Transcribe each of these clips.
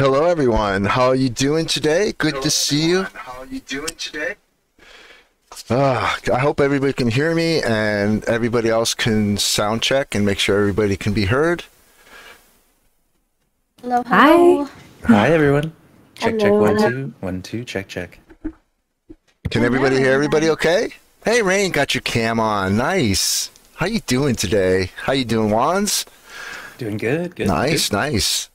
Hello, everyone. How are you doing today? Good to see you. I hope everybody can hear me and everybody else can sound check and make sure everybody can be heard. Hello, Hi. hello. Hi, everyone. Check, check, Hello. 1, 2, 1, 2, check, check. Can everybody hear everybody okay? Hey, Rain, got your cam on. Nice. How you doing today? How you doing, Wanz? Doing good, good. Nice, good. nice.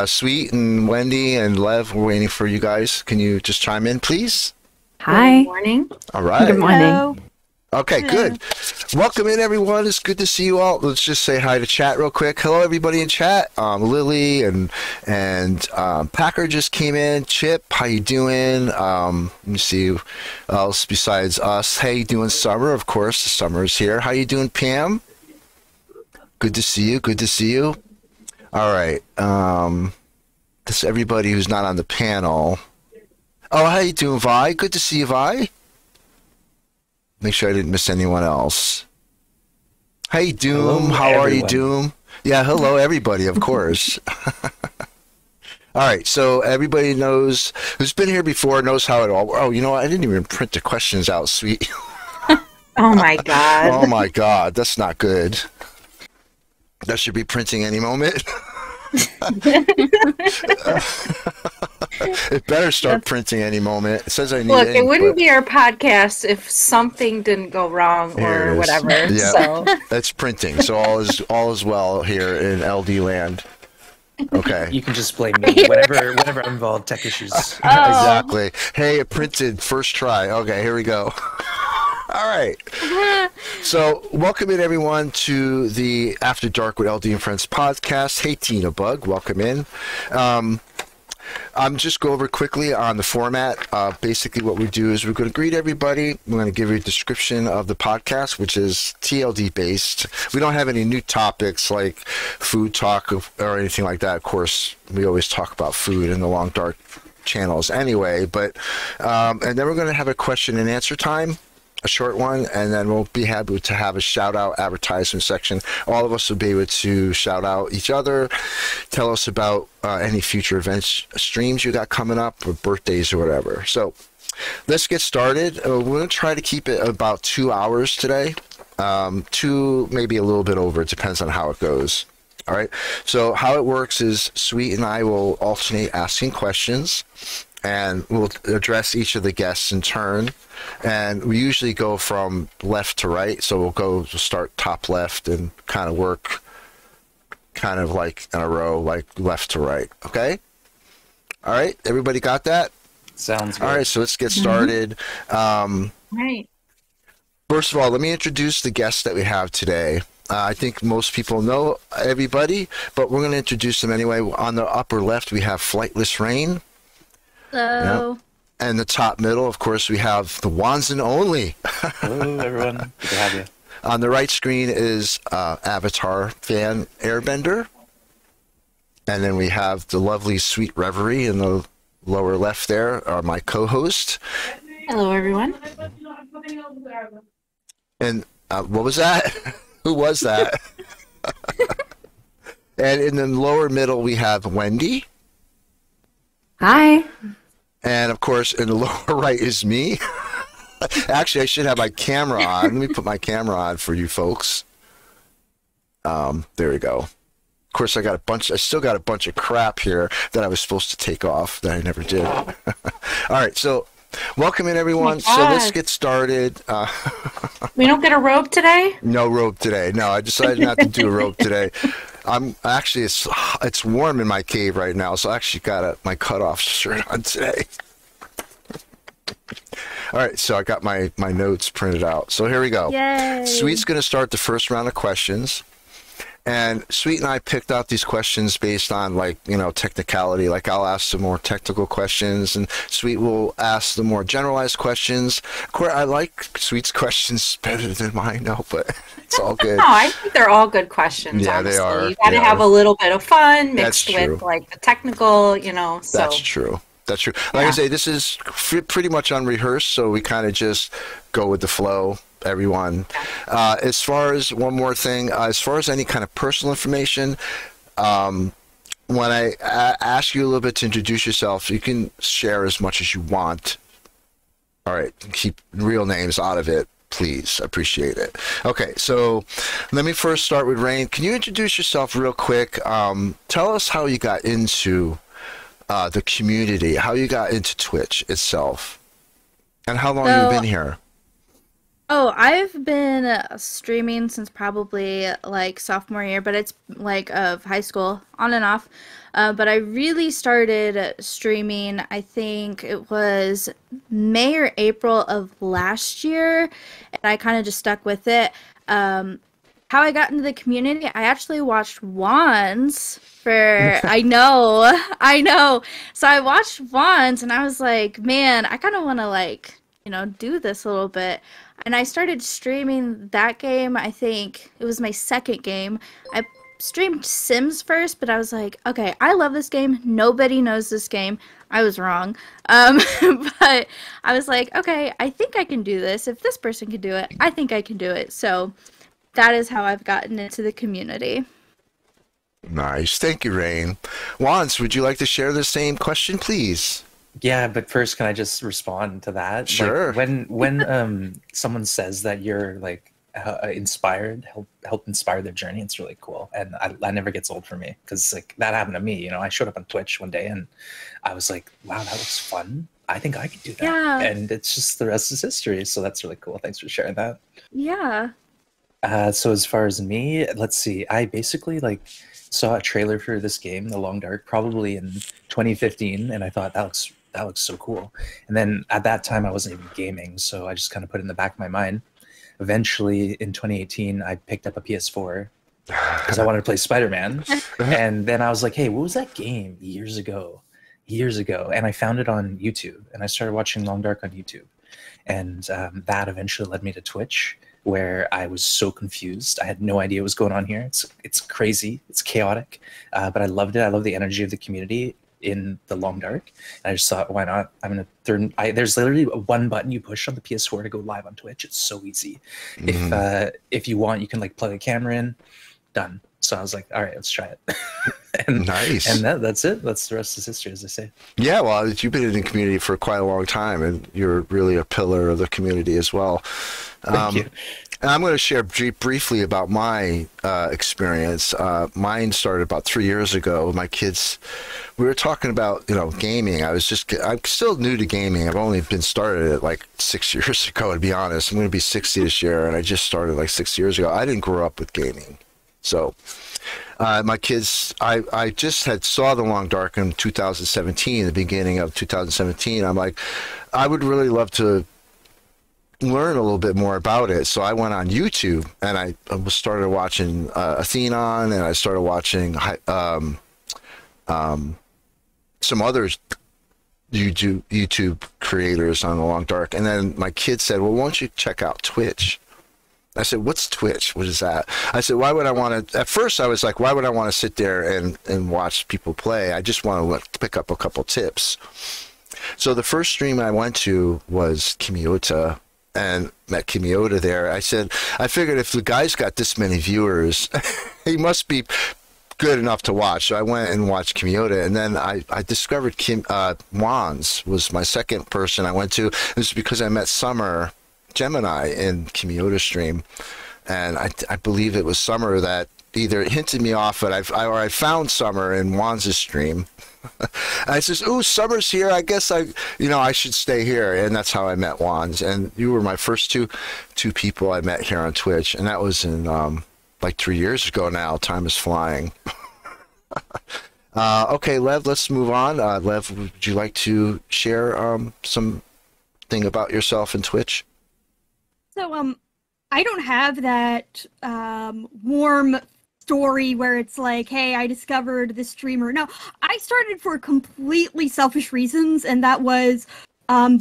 Sweet and Wendy and Lev, we're waiting for you guys. Can you just chime in, please? Hi. Good morning. All right. Good morning. Hello. Okay, good. Welcome in, everyone. It's good to see you all. Let's just say hi to chat real quick. Hello, everybody in chat. Lily and Packer just came in. Chip, how you doing? Let me see who else besides us. How you doing, Summer? Of course, the Summer is here. How you doing, Pam? Good to see you. Good to see you. All right. This is everybody who's not on the panel. Oh, how you doing, Vi? Good to see you, Vi. Make sure I didn't miss anyone else. Hey, Doom. Hello, How are you, everyone. Doom? Yeah, hello, everybody, of course. All right, so everybody knows, who's been here before knows how it all... Oh, you know what? I didn't even print the questions out, sweet. Oh my God. Oh, my God. That's not good. That should be printing any moment. It better start printing any moment. It says I need Look, ink, it wouldn't but be our podcast if something didn't go wrong here it or is. whatever. Yeah, So that's printing. So all is well here in LD land. Okay. You can just blame me whenever I'm involved, tech issues. Exactly. Hey, it printed first try. Okay, here we go. All right. So, welcome in everyone to the After Dark with LD and Friends podcast. Hey, Tina Bug, welcome in. I'm just go over quickly on the format. Basically, what we do is we're going to greet everybody. We're going to give you a description of the podcast, which is TLD based. We don't have any new topics like food talk or anything like that. Of course, we always talk about food in the Long Dark channels anyway. But and then we're going to have a question and answer time. A short one, and then we'll be happy to have a shout out advertisement section. All of us will be able to shout out each other, tell us about any future events, streams you got coming up, or birthdays or whatever. So let's get started. We're going to try to keep it about 2 hours today. Two, maybe a little bit over. It depends on how it goes. All right. So how it works is Sweet and I will alternate asking questions, and we'll address each of the guests in turn. And we usually go from left to right, so we'll start top left and kind of work kind of like in a row, like left to right. Okay? All right, everybody got that? Sounds good. All right, so let's get started. right. First of all, let me introduce the guests that we have today. I think most people know everybody, but we're going to introduce them anyway. On the upper left, we have flightlessrain. Hello. Yep. And the top middle, of course, we have the WonzAndOnly. Hello, everyone. Good to have you. On the right screen is Avatar fan Airbender. And then we have the lovely Sweet Reverie in the lower left there, are my co-host. Hello, everyone. And what was that? Who was that? And in the lower middle, we have Wendy. Hi. And of course, in the lower right is me. Actually, I should have my camera on. Let me put my camera on for you folks. There we go. Of course, I still got a bunch of crap here that I was supposed to take off that I never did. All right, so welcome in everyone. So let's get started. We don't get a robe today? No robe today. No, I decided not to do a robe today. I'm actually it's warm in my cave right now, so I actually got my cutoff shirt on today. All right, so I got my notes printed out. So here we go. Yay. Sweet's going to start the first round of questions. And Sweet and I picked out these questions based on, like, you know, technicality. Like, I'll ask some more technical questions, and Sweet will ask the more generalized questions. Of course, I like Sweet's questions better than mine, though, but it's all good. No, I think they're all good questions. Yeah, honestly. they are. You got to have a little bit of fun mixed That's true. with like the technical, you know. So That's true. That's true. Like I say, this is pretty much unrehearsed, so we kind of just go with the flow. Everyone. As far as one more thing, as far as any kind of personal information, when I ask you a little bit to introduce yourself, you can share as much as you want. All right, keep real names out of it, please. Appreciate it. Okay, so let me first start with Rain. Can you introduce yourself real quick? Tell us how you got into the community, how you got into Twitch itself, and how long you've been here. Oh, I've been streaming since probably like sophomore year, but it's like of high school, on and off. But I really started streaming, I think it was May or April of last year, and I kind of just stuck with it. How I got into the community, I actually watched Wands for, I know. So I watched Wands and I was like, man, I kind of want to like, do this a little bit. And I started streaming that game. I think it was my second game. I streamed Sims first, but I was like, okay, I love this game. Nobody knows this game. I was wrong. But I was like, okay, I think I can do this. If this person can do it, I think I can do it. So that is how I've gotten into the community. Nice. Thank you, Rain. Wands, would you like to share the same question, please? Yeah, but first, can I just respond to that? Sure. Like, when someone says that you're like inspired, help inspire their journey, it's really cool, and that never gets old for me because like that happened to me. I showed up on Twitch one day and I was like, wow, that looks fun. I think I could do that. Yeah. And it's just the rest is history. So that's really cool. Thanks for sharing that. Yeah. So as far as me, let's see. I basically like saw a trailer for this game, The Long Dark, probably in 2015, and I thought that looks so cool. And then at that time, I wasn't even gaming, so I just kind of put it in the back of my mind. Eventually, in 2018, I picked up a PS4 because I wanted to play Spider-Man. And then I was like, hey, what was that game years ago? And I found it on YouTube, and I started watching Long Dark on YouTube. And that eventually led me to Twitch, where I was so confused. I had no idea what was going on here. It's crazy. It's chaotic. But I loved it. I love the energy of the community in the Long Dark. And I just thought, why not? There's literally one button you push on the PS4 to go live on Twitch. It's so easy. If you want, you can like plug a camera in. Done. So I was like, all right, let's try it. And, nice. And that's it. That's the rest is history, as I say. Yeah, well, you've been in the community for quite a long time, and you're really a pillar of the community as well. Thank you. And I'm going to share briefly about my experience. Mine started about 3 years ago. My kids, we were talking about, gaming. I'm still new to gaming. I've only been started at like 6 years ago, to be honest. I'm going to be 60 this year, and I just started like 6 years ago. I didn't grow up with gaming. So my kids, I just had saw The Long Dark in 2017, the beginning of 2017. I'm like, I would really love to learn a little bit more about it. So I went on YouTube and I started watching Athenon, and I started watching some other YouTube creators on The Long Dark. And then my kid said, well, why don't you check out Twitch? I said, what's Twitch? What is that? I said, why would I want to, at first I was like, why would I want to sit there and watch people play? I just want to pick up a couple tips. So the first stream I went to was Kimiota, and met Kimiota there. I figured if the guy's got this many viewers, he must be good enough to watch. So I went and watched Kimiota, and then I discovered Wanz was my second person I went to. This is because I met Summer Gemini in Kimiota stream, and I believe it was Summer that either hinted me off, but I found Summer in Wanz's stream. I says, "Ooh, Summer's here. I guess I should stay here." And that's how I met Wanz. And you were my first two people I met here on Twitch, and that was in like 3 years ago now. Time is flying. Okay, Lev, let's move on. Lev, would you like to share something about yourself and Twitch? So, I don't have that warm story where it's like, hey, I discovered this streamer. No, I started for completely selfish reasons, and that was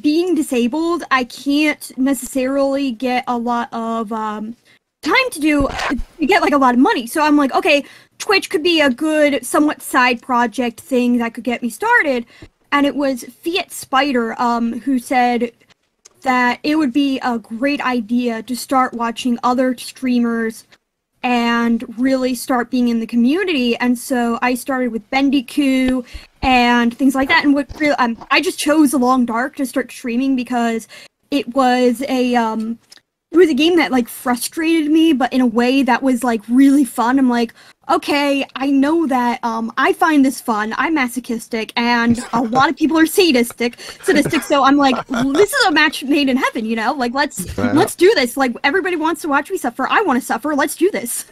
being disabled. I can't necessarily get a lot of time to get like a lot of money. So I'm like, okay, Twitch could be a good, somewhat side project thing that could get me started. And it was Fiat Spider who said that it would be a great idea to start watching other streamers and really start being in the community. And so I started with Bendiku and things like that. And what really, I just chose The Long Dark to start streaming because it was a game that like frustrated me, but in a way that was like really fun. I'm like, okay, I know that I find this fun. I'm masochistic, and a lot of people are sadistic. So I'm like, this is a match made in heaven, you know? Like let's do this. Like everybody wants to watch me suffer. I want to suffer. Let's do this.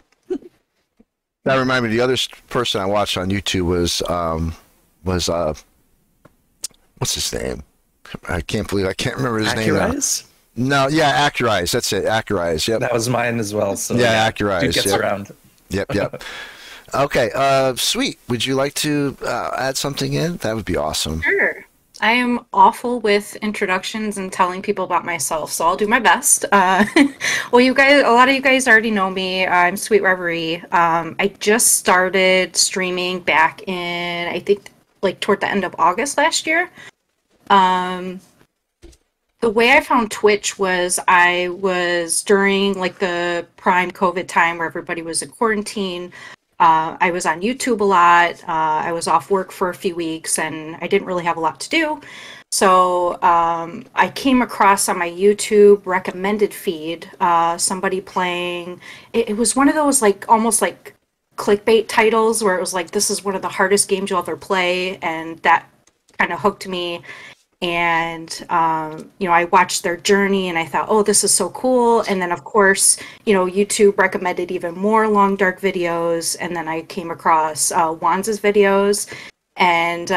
That reminded me. The other person I watched on YouTube was what's his name? I can't remember his name now. No, yeah, Accurize. That's it, Accurize. Yep. That was mine as well. So yeah, Accurize. Dude gets around. Yep. Okay, sweet. Would you like to add something in? That would be awesome. Sure. I am awful with introductions and telling people about myself, so I'll do my best. Well, a lot of you guys already know me. I'm Sweet Reverie. I just started streaming back in, I think, like toward the end of August last year. The way I found Twitch was I was during like the prime COVID time where everybody was in quarantine. I was on YouTube a lot. I was off work for a few weeks and I didn't really have a lot to do. So I came across on my YouTube recommended feed somebody playing. It was one of those like almost like clickbait titles where it was like, this is one of the hardest games you'll ever play. And that kind of hooked me. And, I watched their journey and I thought, oh, this is so cool. And then, of course, YouTube recommended even more Long Dark videos. And then I came across Wonz's videos and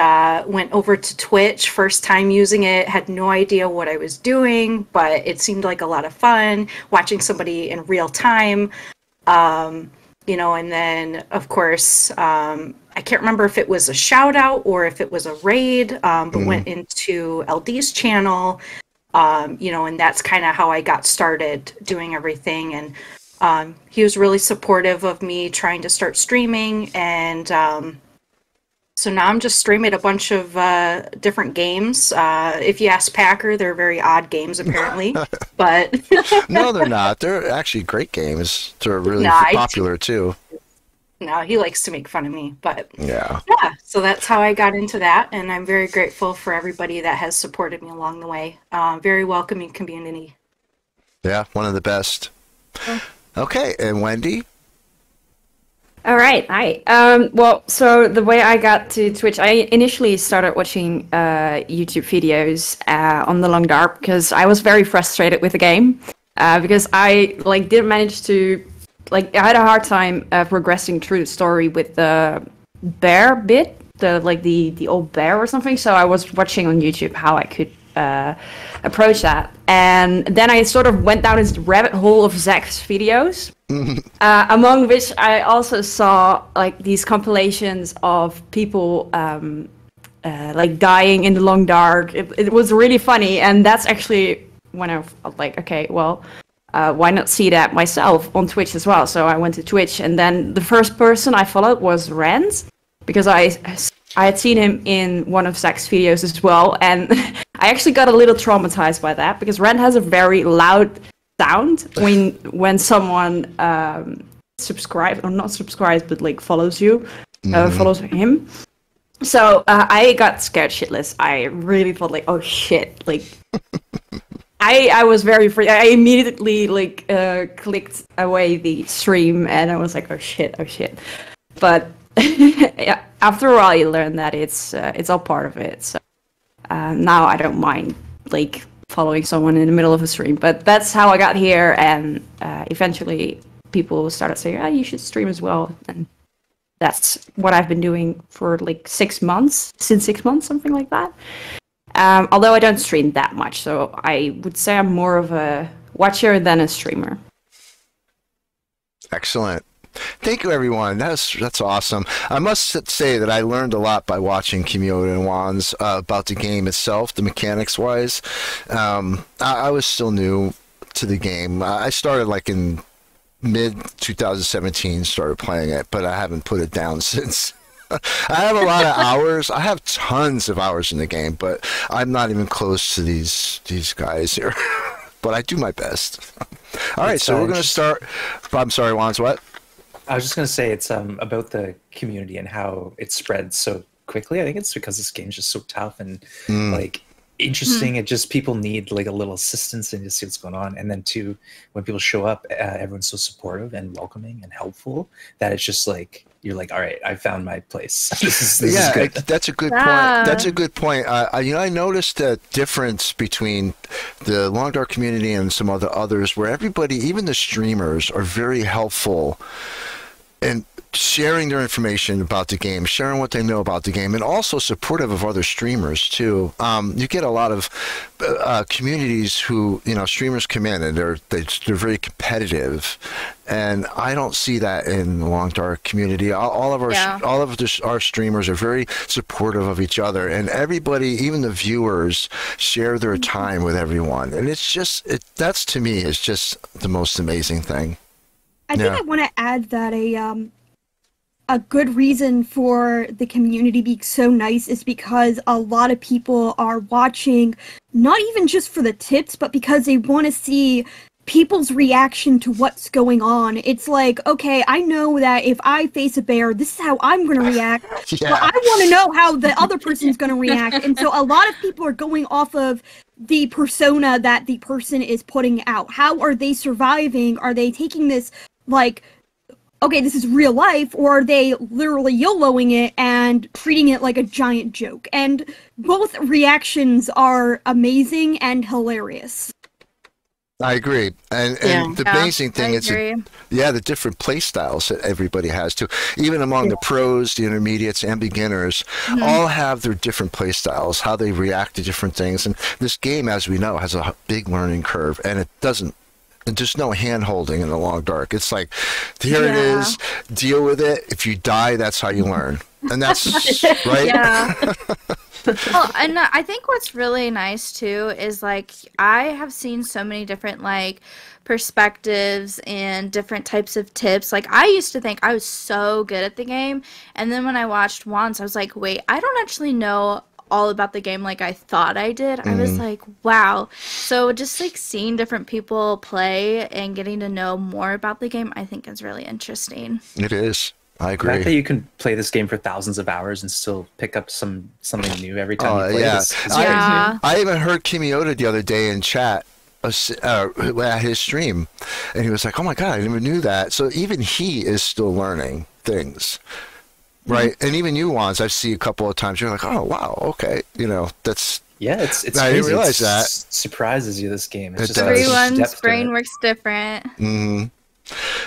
went over to Twitch. First time using it, had no idea what I was doing, but it seemed like a lot of fun watching somebody in real time. And then, of course, I can't remember if it was a shout out or if it was a raid, but went into LD's channel, and that's kind of how I got started doing everything. And he was really supportive of me trying to start streaming. And so now I'm just streaming a bunch of different games. If you ask Packer, they're very odd games, apparently. But no, they're not. They're actually great games. They're really popular, too. No, he likes to make fun of me, but yeah. So that's how I got into that, and I'm very grateful for everybody that has supported me along the way. Very welcoming community. Yeah, one of the best. Okay, and Wendy? All right, hi. Well, so the way I got to Twitch, I initially started watching YouTube videos on The Long Dark because I was very frustrated with the game because I didn't manage to. I had a hard time progressing through the story with the bear bit, the old bear or something. So I was watching on YouTube how I could approach that, and then I sort of went down this rabbit hole of Zach's videos, among which I also saw these compilations of people dying in the Long Dark. It was really funny, and that's actually when I was like, okay, well. Why not see that myself on Twitch as well? So I went to Twitch, and then the first person I followed was Rand, because I had seen him in one of Zach's videos as well, and I actually got a little traumatized by that, because Rand has a very loud sound when someone subscribes, or not subscribes, but follows you, follows him. So I got scared shitless. I really thought oh shit, I was very free. I immediately clicked away the stream, and I was like, oh shit. But yeah, after a while, you learn that it's all part of it. So now I don't mind following someone in the middle of a stream. But that's how I got here, and eventually people started saying, oh, you should stream as well, and that's what I've been doing for 6 months, since 6 months, something like that. Although I don't stream that much, so I would say I'm more of a watcher than a streamer. Excellent. Thank you, everyone. That's awesome. I must say that I learned a lot by watching Kimyoda and Wanz about the game itself, the mechanics-wise. I was still new to the game. I started in mid-2017, started playing it, but I haven't put it down since. I have a lot of hours. I have tons of hours in the game, but I'm not even close to these guys here. But I do my best. All right, so we're going to start. I'm sorry, Wanz, what? I was just gonna say it's about the community and how it spreads so quickly. I think it's because this game's just so tough and like interesting. It just people need like a little assistance and just see what's going on. And then too, when people show up, everyone's so supportive and welcoming and helpful that it's just like you're like, all right, I found my place. This is good. That's a good point. That's a good point. I noticed a difference between the Long Dark community and some of the others, where everybody, even the streamers, are very helpful and sharing their information about the game, sharing what they know about the game, and also supportive of other streamers too. You get a lot of communities who, streamers come in and they're very competitive, and I don't see that in the Long Dark community. All of our streamers are very supportive of each other, and everybody, even the viewers, share their time with everyone, and it's just that's to me is just the most amazing thing. I think I want to add that a good reason for the community being so nice is because a lot of people are watching, not even just for the tips, but because they want to see people's reaction to what's going on. It's like, okay, I know that if I face a bear, this is how I'm going to react, but I want to know how the other person's going to react. And so a lot of people are going off of the persona that the person is putting out. How are they surviving? Are they taking this like, okay, this is real life, or are they literally YOLOing it and treating it like a giant joke? And both reactions are amazing and hilarious. I agree. And the amazing thing is, the different play styles that everybody has too. Even among the pros, the intermediates, and beginners, all have their different play styles, how they react to different things. And this game, as we know, has a big learning curve, and there's no hand-holding in the Long Dark. It's like, here it is, deal with it. If you die, that's how you learn. And that's, right? Yeah. Well, and I think what's really nice, too, is, like, I have seen so many different, like, perspectives and different types of tips. Like, I used to think I was so good at the game, and then when I watched Wanz, I was like, wait, I don't actually know all about the game like I thought I did. I was like, wow. So just like seeing different people play and getting to know more about the game, I think is really interesting. It is. I agree. The fact that you can play this game for thousands of hours and still pick up something new every time you play this. I even heard Kimioda the other day in chat at his stream, and he was like, oh my god, I never knew that. So even he is still learning things. Right, and even you, Wanz, I've seen a couple of times. You're like, oh wow, okay, that's it's I crazy. didn't realize that. Surprises you, this game. It does. Everyone's brain works different.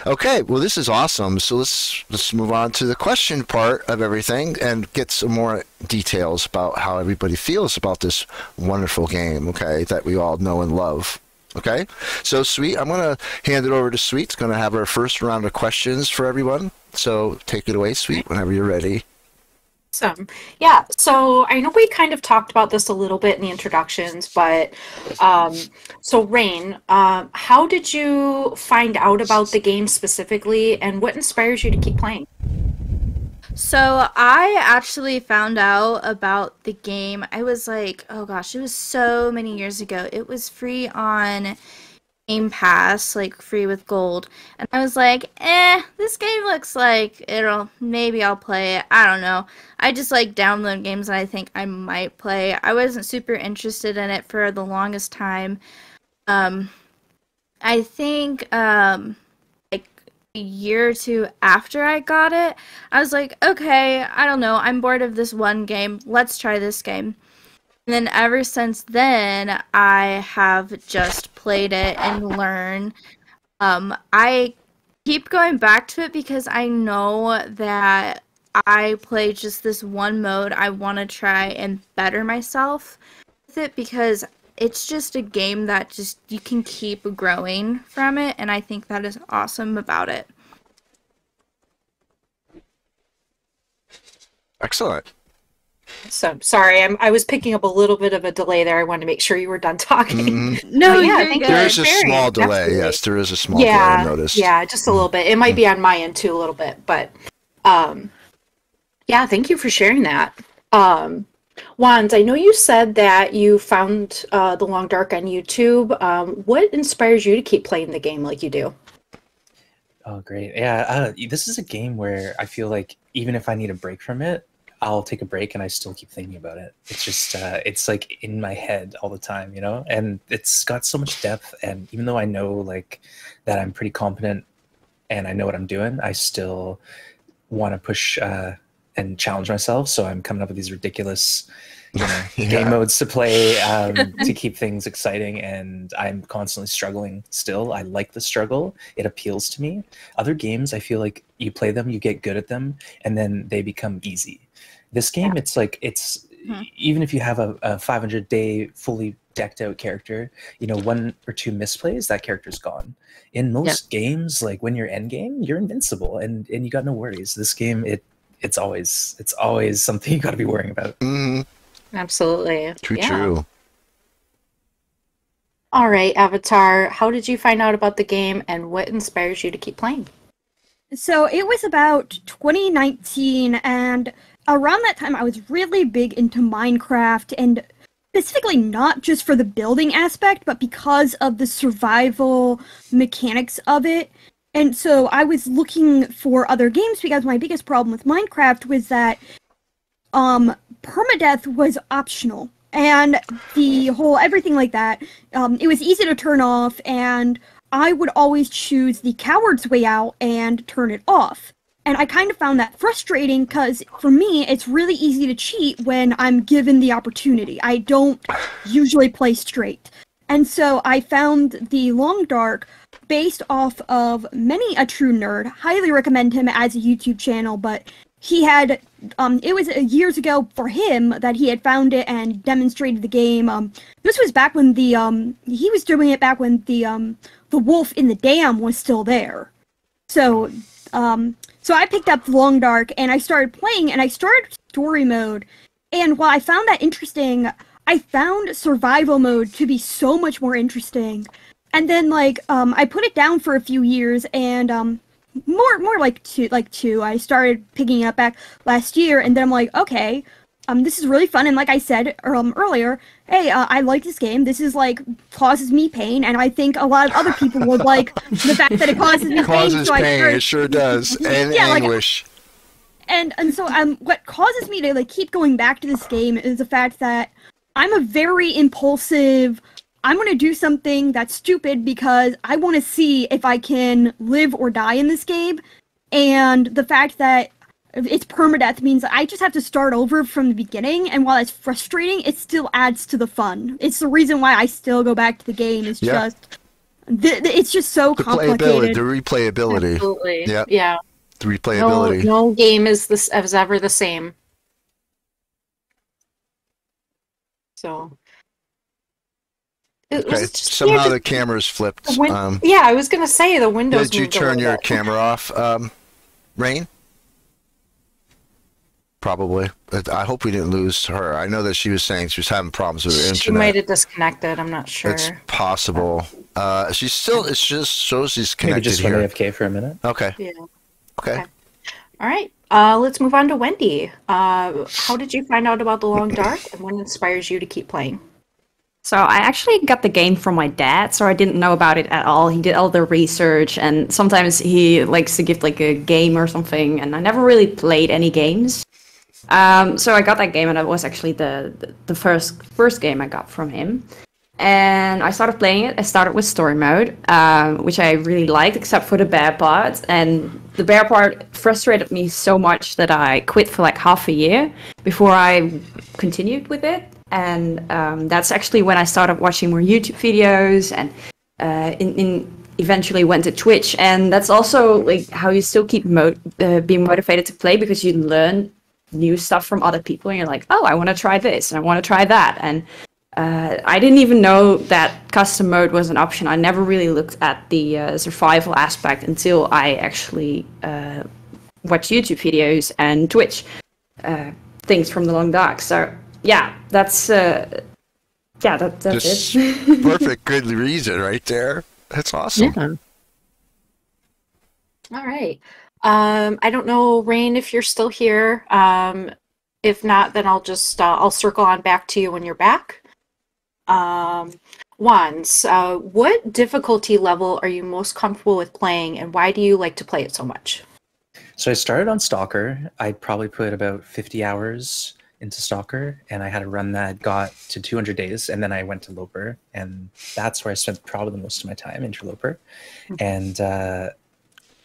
Okay, well, this is awesome. So let's move on to the question part of everything and get some more details about how everybody feels about this wonderful game. Okay, that we all know and love. Okay, so Sweet, I'm going to hand it over to Sweet. It's going to have our first round of questions for everyone. So take it away, Sweet, whenever you're ready. Awesome. Yeah, so I know we kind of talked about this a little bit in the introductions, but so Rain, how did you find out about the game specifically, and what inspires you to keep playing? So I actually found out about the game. I was like, oh gosh, it was so many years ago. It was free on Game Pass, like free with gold. And I was like, this game looks like maybe I'll play it. I don't know. I just like download games that I think I might play. I wasn't super interested in it for the longest time. I think a year or two after I got it, I was like, okay, I don't know, I'm bored of this one game, let's try this game. And then ever since then, I have just played it and learned. I keep going back to it because I know that I play just this one mode. I want to try and better myself with it because it's just a game that just you can keep growing from it, and I think that is awesome about it. Excellent. So sorry, I was picking up a little bit of a delay there. I wanted to make sure you were done talking. No, yeah, you're good. There is a small delay. Absolutely. Yes, there is a small delay. I noticed. Yeah, just a little bit. It might be on my end too, a little bit, but yeah, thank you for sharing that. Wanz, I know you said that you found The Long Dark on YouTube. What inspires you to keep playing the game like you do? Oh, great. Yeah, this is a game where I feel like even if I need a break from it, I'll take a break and I still keep thinking about it. It's just, it's like in my head all the time, you know? And it's got so much depth. And even though I know like that I'm pretty competent and I know what I'm doing, I still want to push and challenge myself. So I'm coming up with these ridiculous game modes to play to keep things exciting, and I'm constantly struggling still. I like the struggle. It appeals to me. Other games, I feel like you play them, you get good at them, and then they become easy. This game, it's like, even if you have a 500-day fully decked out character, 1 or 2 misplays, that character's gone. In most games, like when you're end game, you're invincible and you got no worries. This game, it's always something you got to be worrying about. Mm-hmm. Absolutely. True. All right, Avatar, how did you find out about the game and what inspires you to keep playing? So it was about 2019, and around that time I was really big into Minecraft, and specifically not just for the building aspect, but because of the survival mechanics of it. And so I was looking for other games because my biggest problem with Minecraft was that permadeath was optional, and the whole everything like that, it was easy to turn off, and I would always choose the coward's way out and turn it off. And I kind of found that frustrating because for me, it's really easy to cheat when I'm given the opportunity. I don't usually play straight. And so I found the Long Dark based off of Many a True Nerd. Highly recommend him as a YouTube channel, but he had, it was years ago for him that he had found it and demonstrated the game. This was back when he was doing it back when the wolf in the dam was still there. So I picked up the Long Dark and I started playing, and I started story mode. And while I found that interesting, I found survival mode to be so much more interesting. And then I put it down for a few years, and more like two. I started picking it up back last year, and then I'm like, okay, this is really fun. And like I said earlier, hey, I like this game. This is causes me pain, and I think a lot of other people would like the fact that it causes me pain. Causes pain, it sure does, and anguish. And so what causes me to keep going back to this game is the fact that I'm a very impulsive. I'm going to do something that's stupid because I want to see if I can live or die in this game. And the fact that it's permadeath means I just have to start over from the beginning. And while it's frustrating, it still adds to the fun. It's the reason why I still go back to the game. It's it's just so complicated. The replayability. Absolutely. Yeah. Yeah. The replayability. No game is ever the same. So. Okay. Somehow the camera's flipped. Yeah, I was gonna say the windows. Did you turn your camera off, Rain? Probably. I hope we didn't lose her. I know that she was saying she was having problems with her internet. She might have disconnected. I'm not sure. It's possible. She's still. It just shows she's connected. Maybe just here. went AFK for a minute. Okay. Yeah. Okay. All right. Let's move on to Wendy. How did you find out about the Long Dark, and what inspires you to keep playing? So I actually got the game from my dad, so I didn't know about it at all. He did all the research, and sometimes he likes to give a game or something, and I never really played any games. So I got that game, and it was actually the first game I got from him. And I started playing it. I started with story mode, which I really liked, except for the bear part. And the bear part frustrated me so much that I quit for half a year before I continued with it. And that's actually when I started watching more YouTube videos, and eventually went to Twitch. And that's also how you still keep being motivated to play, because you learn new stuff from other people, and you're like, oh, I want to try this and I want to try that. And I didn't even know that custom mode was an option. I never really looked at the survival aspect until I actually watched YouTube videos and Twitch things from the Long Dark. So yeah, that's it. Perfect, good reason right there. That's awesome. Yeah. All right. I don't know, Rain, if you're still here. If not, then I'll just I'll circle on back to you when you're back. Wands, what difficulty level are you most comfortable with playing, and why do you like to play it so much? So I started on Stalker. I probably put about 50 hours into Stalker, and I had a run that got to 200 days, and then I went to Loper, and that's where I spent probably the most of my time, Interloper. And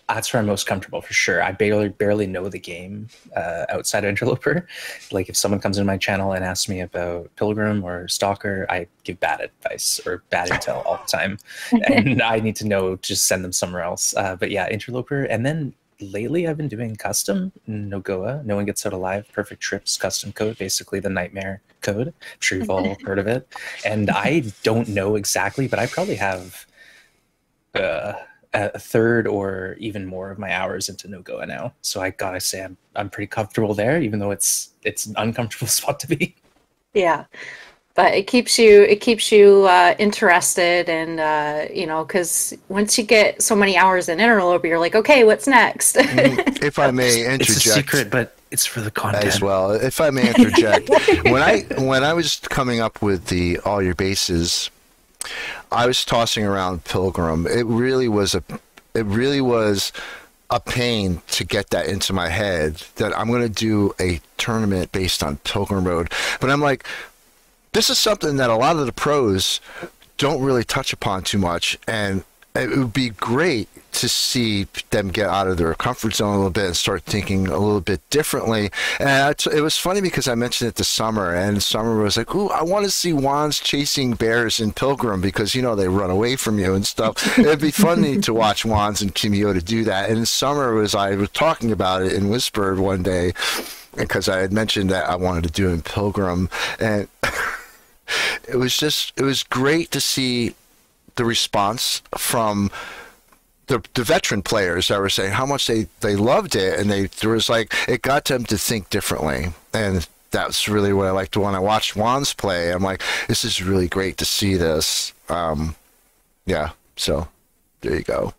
that's where I'm most comfortable for sure. I barely know the game outside of Interloper. Like if someone comes in my channel and asks me about Pilgrim or Stalker, I give bad advice or bad intel all the time, and I need to know, just send them somewhere else. But yeah, Interloper, and then lately I've been doing custom Nogoa. No One Gets Out Alive, Perfect Trips custom code, basically the nightmare code. I'm sure you've all heard of it. And I don't know exactly, but I probably have a third or even more of my hours into Nogoa now. So I gotta say I'm pretty comfortable there, even though it's an uncomfortable spot to be. Yeah, but it keeps you interested, and you know, because once you get so many hours in Interloper, you're like, okay, what's next? If I may interject, it's a secret, but it's for the content as well. If I may interject, when I was coming up with the all your bases, I was tossing around Pilgrim. It really was a pain to get that into my head that I'm going to do a tournament based on Pilgrim Road. But I'm like, this is something that a lot of the pros don't really touch upon too much, and it would be great to see them get out of their comfort zone a little bit and start thinking a little bit differently. And it was funny because I mentioned it to Summer, and Summer was like, ooh, I want to see Wands chasing bears in Pilgrim because, you know, they run away from you and stuff. It'd be funny to watch Wands and Kimio to do that. And Summer I was talking about it in Whisper one day because I had mentioned that I wanted to do it in Pilgrim, and it was great to see the response from the veteran players that were saying how much they loved it, and there was like, it got them to think differently. And that's really what I liked when I watched Wands play. I'm like, this is really great to see this. Yeah, so there you go.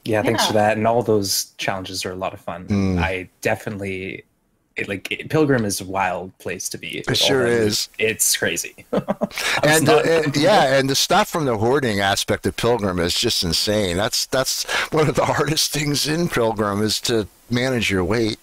Yeah, thanks for that. And all those challenges are a lot of fun. I definitely Pilgrim is a wild place to be. It sure is. It's crazy. And the stuff from the hoarding aspect of Pilgrim is just insane. That's one of the hardest things in Pilgrim is to manage your weight.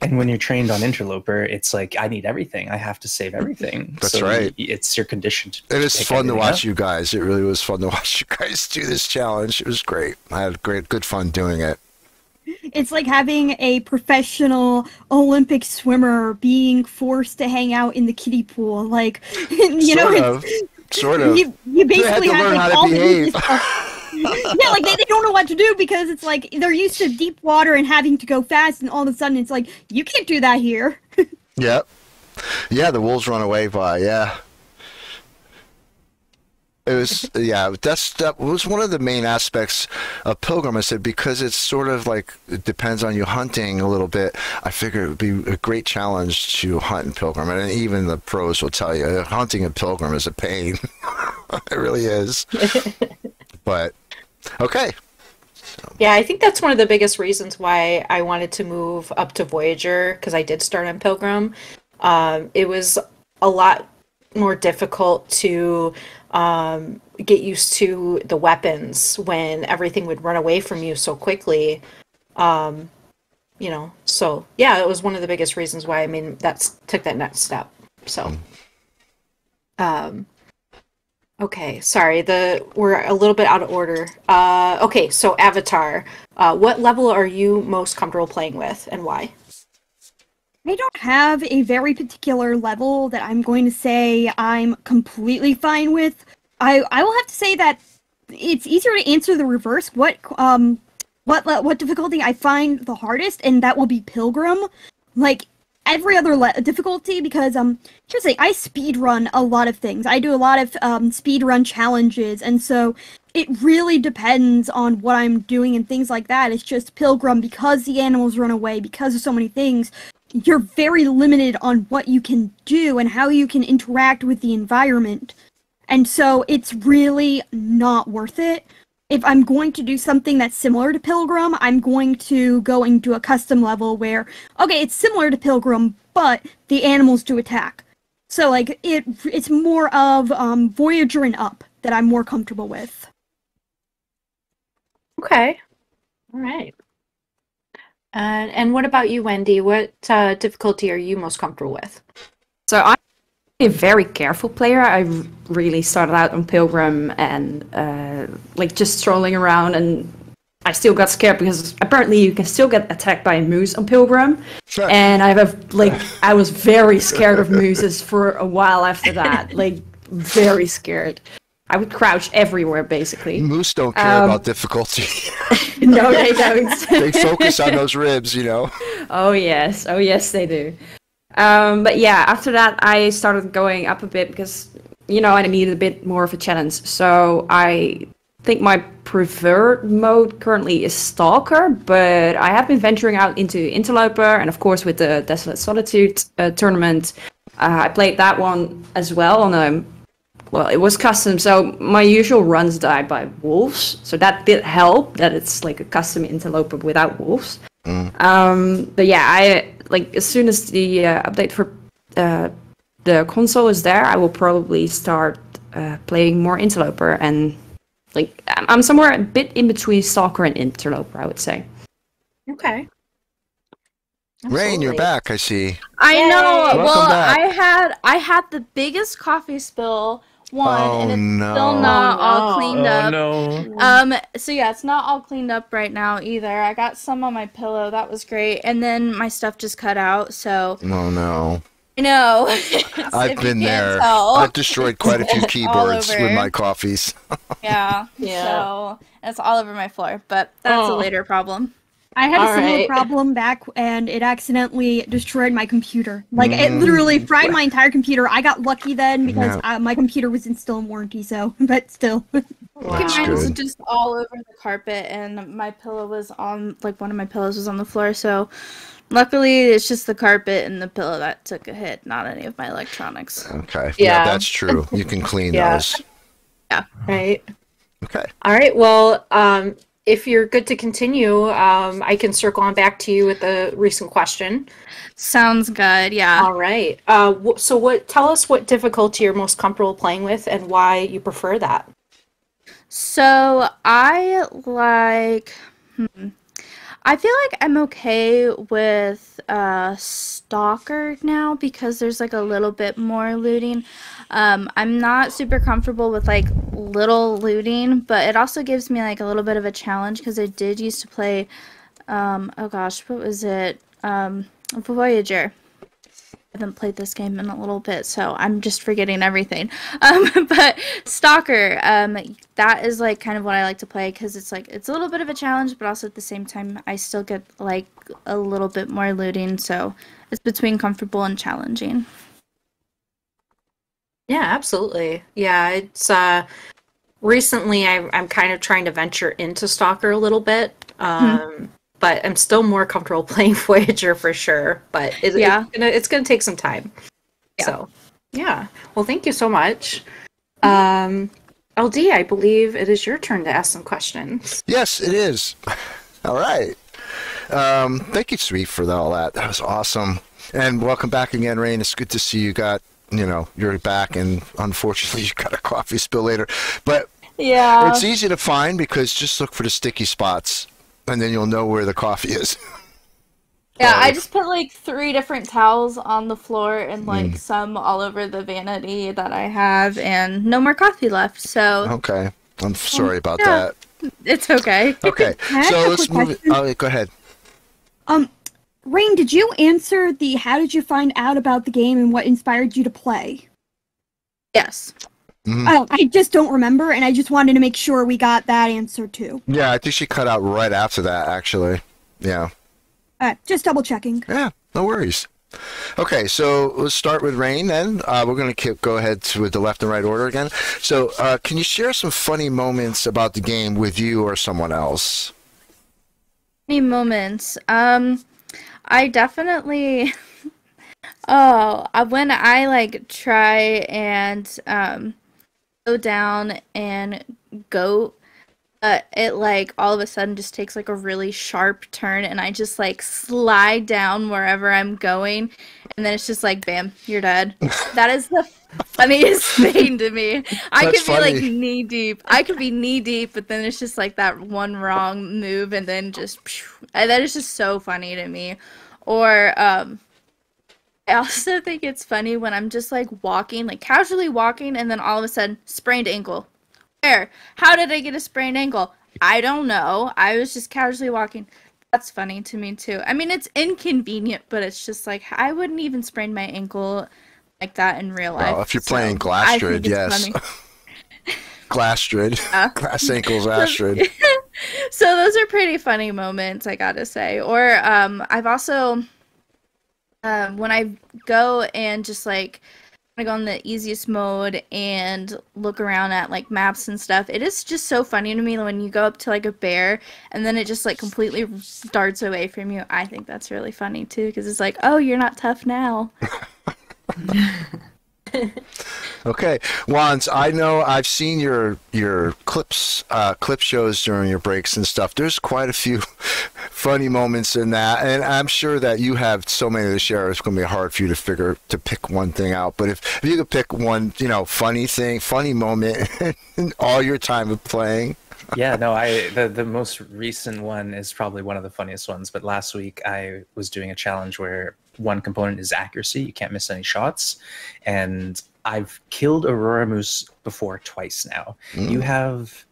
And when you're trained on Interloper, it's like, I need everything. I have to save everything. That's right. It's your condition to It was fun to watch you guys. It really was fun to watch you guys do this challenge. It was great. I had good fun doing it. It's like having a professional Olympic swimmer being forced to hang out in the kiddie pool. Like, Sort of. You basically have like all the yeah, like they don't know what to do because it's like they're used to deep water and having to go fast, and all of a sudden it's like, you can't do that here. Yep. Yeah, the wolves run away by, yeah. It was, yeah, that was one of the main aspects of Pilgrim. I said, because it's sort of like, it depends on you hunting a little bit. I figured it would be a great challenge to hunt in Pilgrim. And even the pros will tell you, hunting in Pilgrim is a pain. It really is. But, okay. Yeah, I think that's one of the biggest reasons why I wanted to move up to Voyager, because I did start on Pilgrim. It was a lot more difficult to get used to the weapons when everything would run away from you so quickly. So yeah, it was one of the biggest reasons why took that next step. So okay, sorry, we're a little bit out of order. Okay, so Avatar, what level are you most comfortable playing with, and why? I don't have a very particular level that I'm going to say I'm completely fine with. I will have to say that it's easier to answer the reverse. What difficulty I find the hardest, and that will be Pilgrim. Like every other difficulty, because here's the thing, I speed run a lot of things. I do a lot of speed run challenges, and so it really depends on what I'm doing and things like that. It's just Pilgrim, because the animals run away, because of so many things, you're very limited on what you can do and how you can interact with the environment. And so it's really not worth it. If I'm going to do something that's similar to Pilgrim, I'm going to go into a custom level where, okay, it's similar to Pilgrim, but the animals do attack. So like it's more of Voyager and up that I'm more comfortable with. Okay. All right. And what about you, Wendy? What difficulty are you most comfortable with? So I'm a very careful player. I really started out on Pilgrim and like just strolling around, and I still got scared because apparently you can still get attacked by a moose on Pilgrim. Sure. And I was very scared of mooses for a while after that. Like very scared. I would crouch everywhere basically. Moose don't care about difficulty. No, they don't. They focus on those ribs, you know. Oh yes, they do. But yeah, after that I started going up a bit because, you know, I needed a bit more of a challenge. So I think my preferred mode currently is Stalker, but I have been venturing out into Interloper, and of course with the Desolate Solitude tournament, I played that one as well on a, well, it was custom, so my usual runs die by wolves, so that did help, that it's like a custom Interloper without wolves. But yeah, I like as soon as the update for the console is there, I will probably start playing more Interloper, and like I'm somewhere a bit in between Stalker and Interloper, I would say. Okay. Rain, you're back, I see. I know. Welcome Well, back. I had the biggest coffee spill one, Oh, and it's no. still not Oh, all no. cleaned Oh up. no. So yeah, it's not all cleaned up right now either. I got some on my pillow. That was great. And then my stuff just cut out, so Oh no. I know. I've If you been can't there. tell. I've destroyed quite a few keyboards with over. my coffees. Yeah. Yeah. So it's all over my floor, but that's a Oh. later problem. I had a All similar right. problem back, and it accidentally destroyed my computer. Like, it literally fried my entire computer. I got lucky then because my computer was still in warranty, so, but still. That's Mine was good. just all over the carpet, and my pillow was on, like, one of my pillows was on the floor, so luckily it's just the carpet and the pillow that took a hit, not any of my electronics. Okay. Yeah. Yeah, that's true. You can clean Yeah. those. Right. Okay. All right. Well, if you're good to continue, I can circle on back to you with the recent question. Sounds good, yeah. All right. So tell us what difficulty you're most comfortable playing with and why you prefer that. So I like, I feel like I'm okay with Stalker now because there's like a little bit more looting. I'm not super comfortable with like little looting, but it also gives me like a little bit of a challenge because I did used to play, oh gosh, what was it? Voyager. I haven't played this game in a little bit, so I'm just forgetting everything. But Stalker, that is like kind of what I like to play because it's like it's a little bit of a challenge, but also at the same time I still get like a little bit more looting, so it's between comfortable and challenging. Yeah, absolutely. Yeah, it's recently I'm kind of trying to venture into Stalker a little bit. But I'm still more comfortable playing Voyager for sure. But it's gonna take some time. Yeah. So yeah. Well, thank you so much. LD, I believe it is your turn to ask some questions. Yes, it is. All right. Thank you, Sweet, for all that. That was awesome. And welcome back again, Rain. It's good to see you got, you're back, and unfortunately you got a coffee spill later. But Yeah. it's easy to find because just look for the sticky spots, and then you'll know where the coffee is. Yeah, I just put like 3 different towels on the floor and like some all over the vanity that I have, and no more coffee left. So Okay. I'm sorry about that. it's okay. Okay. I So have a let's quick move it. question? Oh, go ahead. Rain, did you answer the how did you find out about the game and what inspired you to play? Yes. Oh, I just don't remember, and I just wanted to make sure we got that answer too. Yeah, I think she cut out right after that, actually. Yeah. Just double checking. Yeah, no worries. Okay, so let's start with Rain then. We're going to go ahead with the left and right order again. So can you share some funny moments about the game with you or someone else? Any moments? I definitely. When I like try and go down and goat it like all of a sudden just takes like a really sharp turn, and I just like slide down wherever I'm going, and then it's just like bam, you're dead. That is the funniest thing to me. I That's could be like funny. knee deep. I could be knee deep, but then it's just like that one wrong move, and then just and that is just so funny to me. Or I also think it's funny when I'm just like walking, like casually walking, and then all of a sudden sprained ankle. Where? How did I get a sprained ankle? I don't know. I was just casually walking. That's funny to me too. I mean, it's inconvenient, but it's just like I wouldn't even sprain my ankle like that in real life. Well, if you're so playing I think Glastrid, it's yes. funny. Glastrid. Glass ankles Astrid. So those are pretty funny moments, I gotta say. Or I've also when I go and just like I go in the easiest mode and look around at like maps and stuff, it is just so funny to me when you go up to like a bear and then it just like completely darts away from you. I think that's really funny too, because it's like, oh, you're not tough now. Okay, Wanz, I know I've seen your clip shows during your breaks and stuff. There's quite a few funny moments in that, and I'm sure that you have so many to share. It's going to be hard for you to pick one thing out. But if you could pick one, funny moment in all your time of playing. Yeah, no, the most recent one is probably one of the funniest ones. But last week I was doing a challenge where one component is accuracy. You can't miss any shots. And I've killed Aurora Moose before twice now. You have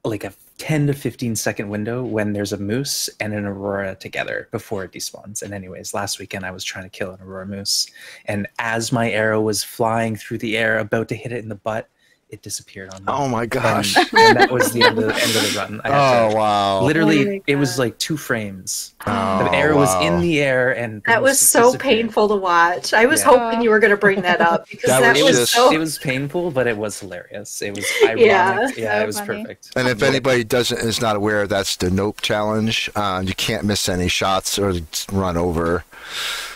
like a 10 to 15 second window when there's a moose and an Aurora together before it despawns. And anyways, last weekend I was trying to kill an Aurora Moose. And as my arrow was flying through the air, about to hit it in the butt, it disappeared on me. Oh my gosh. And that was the end of the run. Wow. Literally, Oh my it was God. like 2 frames. Oh, The arrow was in wow. the air, and the That was moose so disappeared. painful to watch. I was Yeah. hoping you were going to bring that up because That that, was was just- so. It was painful, but it was hilarious. It was ironic. Yeah. Yeah, So it was funny. perfect. And if anybody is not aware, that's the Nope challenge. You can't miss any shots or run over.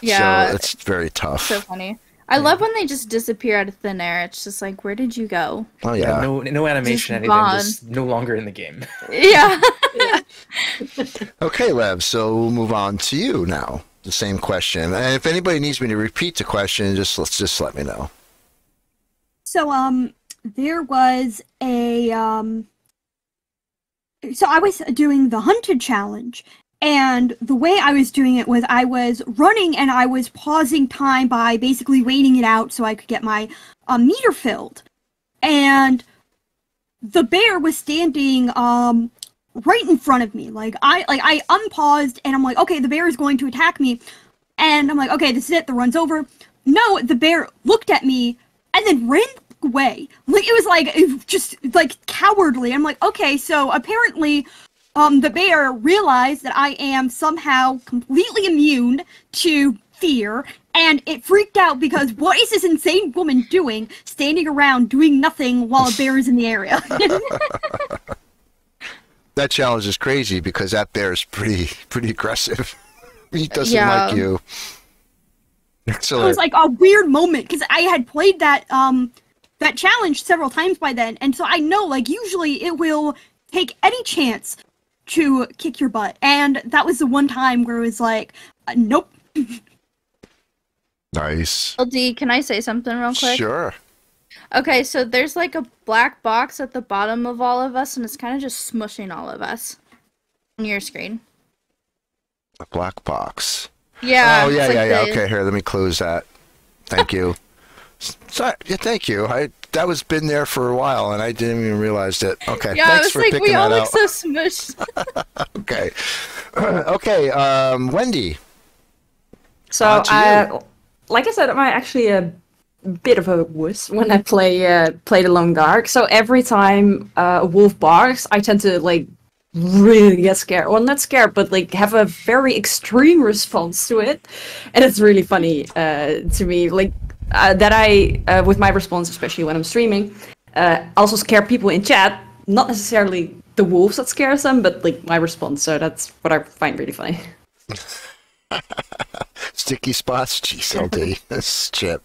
Yeah. So it's very tough. So funny. I love when they just disappear out of thin air. It's just like, where did you go? Oh Yeah, yeah. no animation, anything, gone. just no longer in the game. Yeah. Okay, Lev. So we'll move on to you now. The same question. And if anybody needs me to repeat the question, just let me know. So there was a so I was doing the hunted challenge, and the way I was doing it was I was running and I was pausing time by basically waiting it out so I could get my meter filled. And the bear was standing right in front of me. I unpaused and I'm like, okay, the bear is going to attack me. And I'm like, okay, this is it, the run's over. No, the bear looked at me and then ran away. Like it was just cowardly. I'm like, okay, so apparently the bear realized that I am somehow completely immune to fear, and it freaked out because what is this insane woman doing, standing around doing nothing while a bear is in the area? That challenge is crazy because that bear is pretty aggressive. He doesn't Yeah. like you. It Excellent. was like a weird moment because I had played that that challenge several times by then, and so I know usually it will take any chance to kick your butt, and that was the one time where it was like, nope. Nice. LD, can I say something real quick? Sure. Okay, so there's like a black box at the bottom of all of us, and it's kind of just smushing all of us on your screen. A black box. Yeah. Oh yeah, it's yeah, like yeah. the- Okay, here, let me close that. Thank you. Sorry, yeah, thank you. That was been there for a while, and I didn't even realize it. Okay, Yeah, thanks it for was like picking we all that look out. so smushed. Okay, okay. Wendy. So, On to you. like I said, I'm actually a bit of a wuss when I play the Long Dark. So every time a wolf barks, I tend to really get scared. Well, not scared, but have a very extreme response to it, and it's really funny to me. That I, with my response, especially when I'm streaming, also scare people in chat. Not necessarily the wolves that scares them, but my response. So that's what I find really funny. Sticky spots, GCLD. This chip.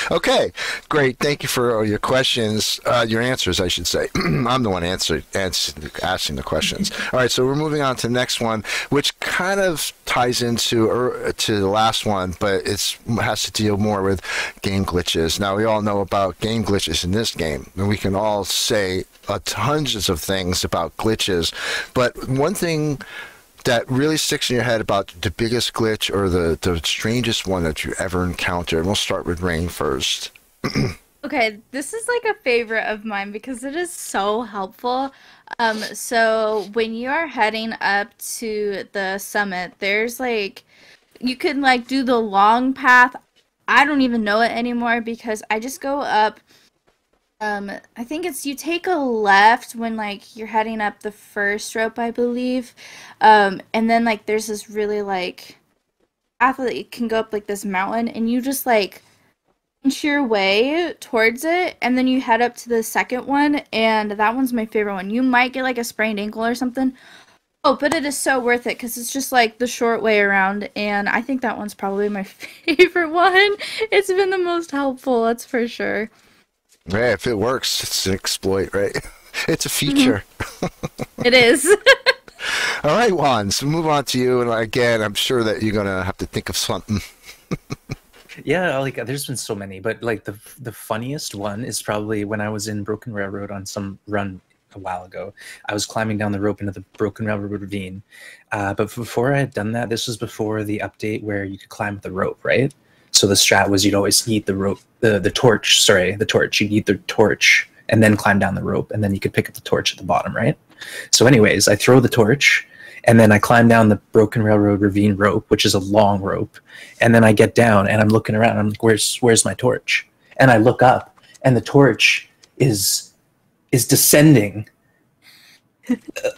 Okay, great. Thank you for all your questions, your answers, I should say. I'm the one asking the questions. All right, so we're moving on to the next one, which kind of ties into to the last one, but it has to deal more with game glitches. Now, we all know about game glitches in this game, and we can all say hundreds of things about glitches, but one thing that really sticks in your head about the biggest glitch or the strangest one that you ever encountered? And we'll start with Rain first. Okay, this is like a favorite of mine because it is so helpful. So when you are heading up to the summit, there's like, you can like do the long path. I don't even know it anymore because I just go up. I think it's you take a left when like you're heading up the first rope, I believe. And then like there's this really like path that you can go up like this mountain and you just like inch your way towards it and then you head up to the second one and that one's my favorite one. You might get like a sprained ankle or something. Oh, but it is so worth it because it's just like the short way around and I think that one's probably my favorite one. It's been the most helpful, that's for sure. Yeah, if it works, it's an exploit, right? It's a feature. It is. All right, Juan, so move on to you. And again, I'm sure that you're going to have to think of something. Yeah, like there's been so many, but like the funniest one is probably when I was in Broken Railroad on some run a while ago. I was climbing down the rope into the Broken Railroad ravine. But before I had done that, this was before the update where you could climb with the rope, right? So the strat was you'd always need the rope, the torch. Sorry, the torch. You'd need the torch and then climb down the rope, and then you could pick up the torch at the bottom, right? So, anyways, I throw the torch, and then I climb down the Broken Railroad ravine rope, which is a long rope, and then I get down and I'm looking around. And I'm like, where's my torch? And I look up, and the torch is descending.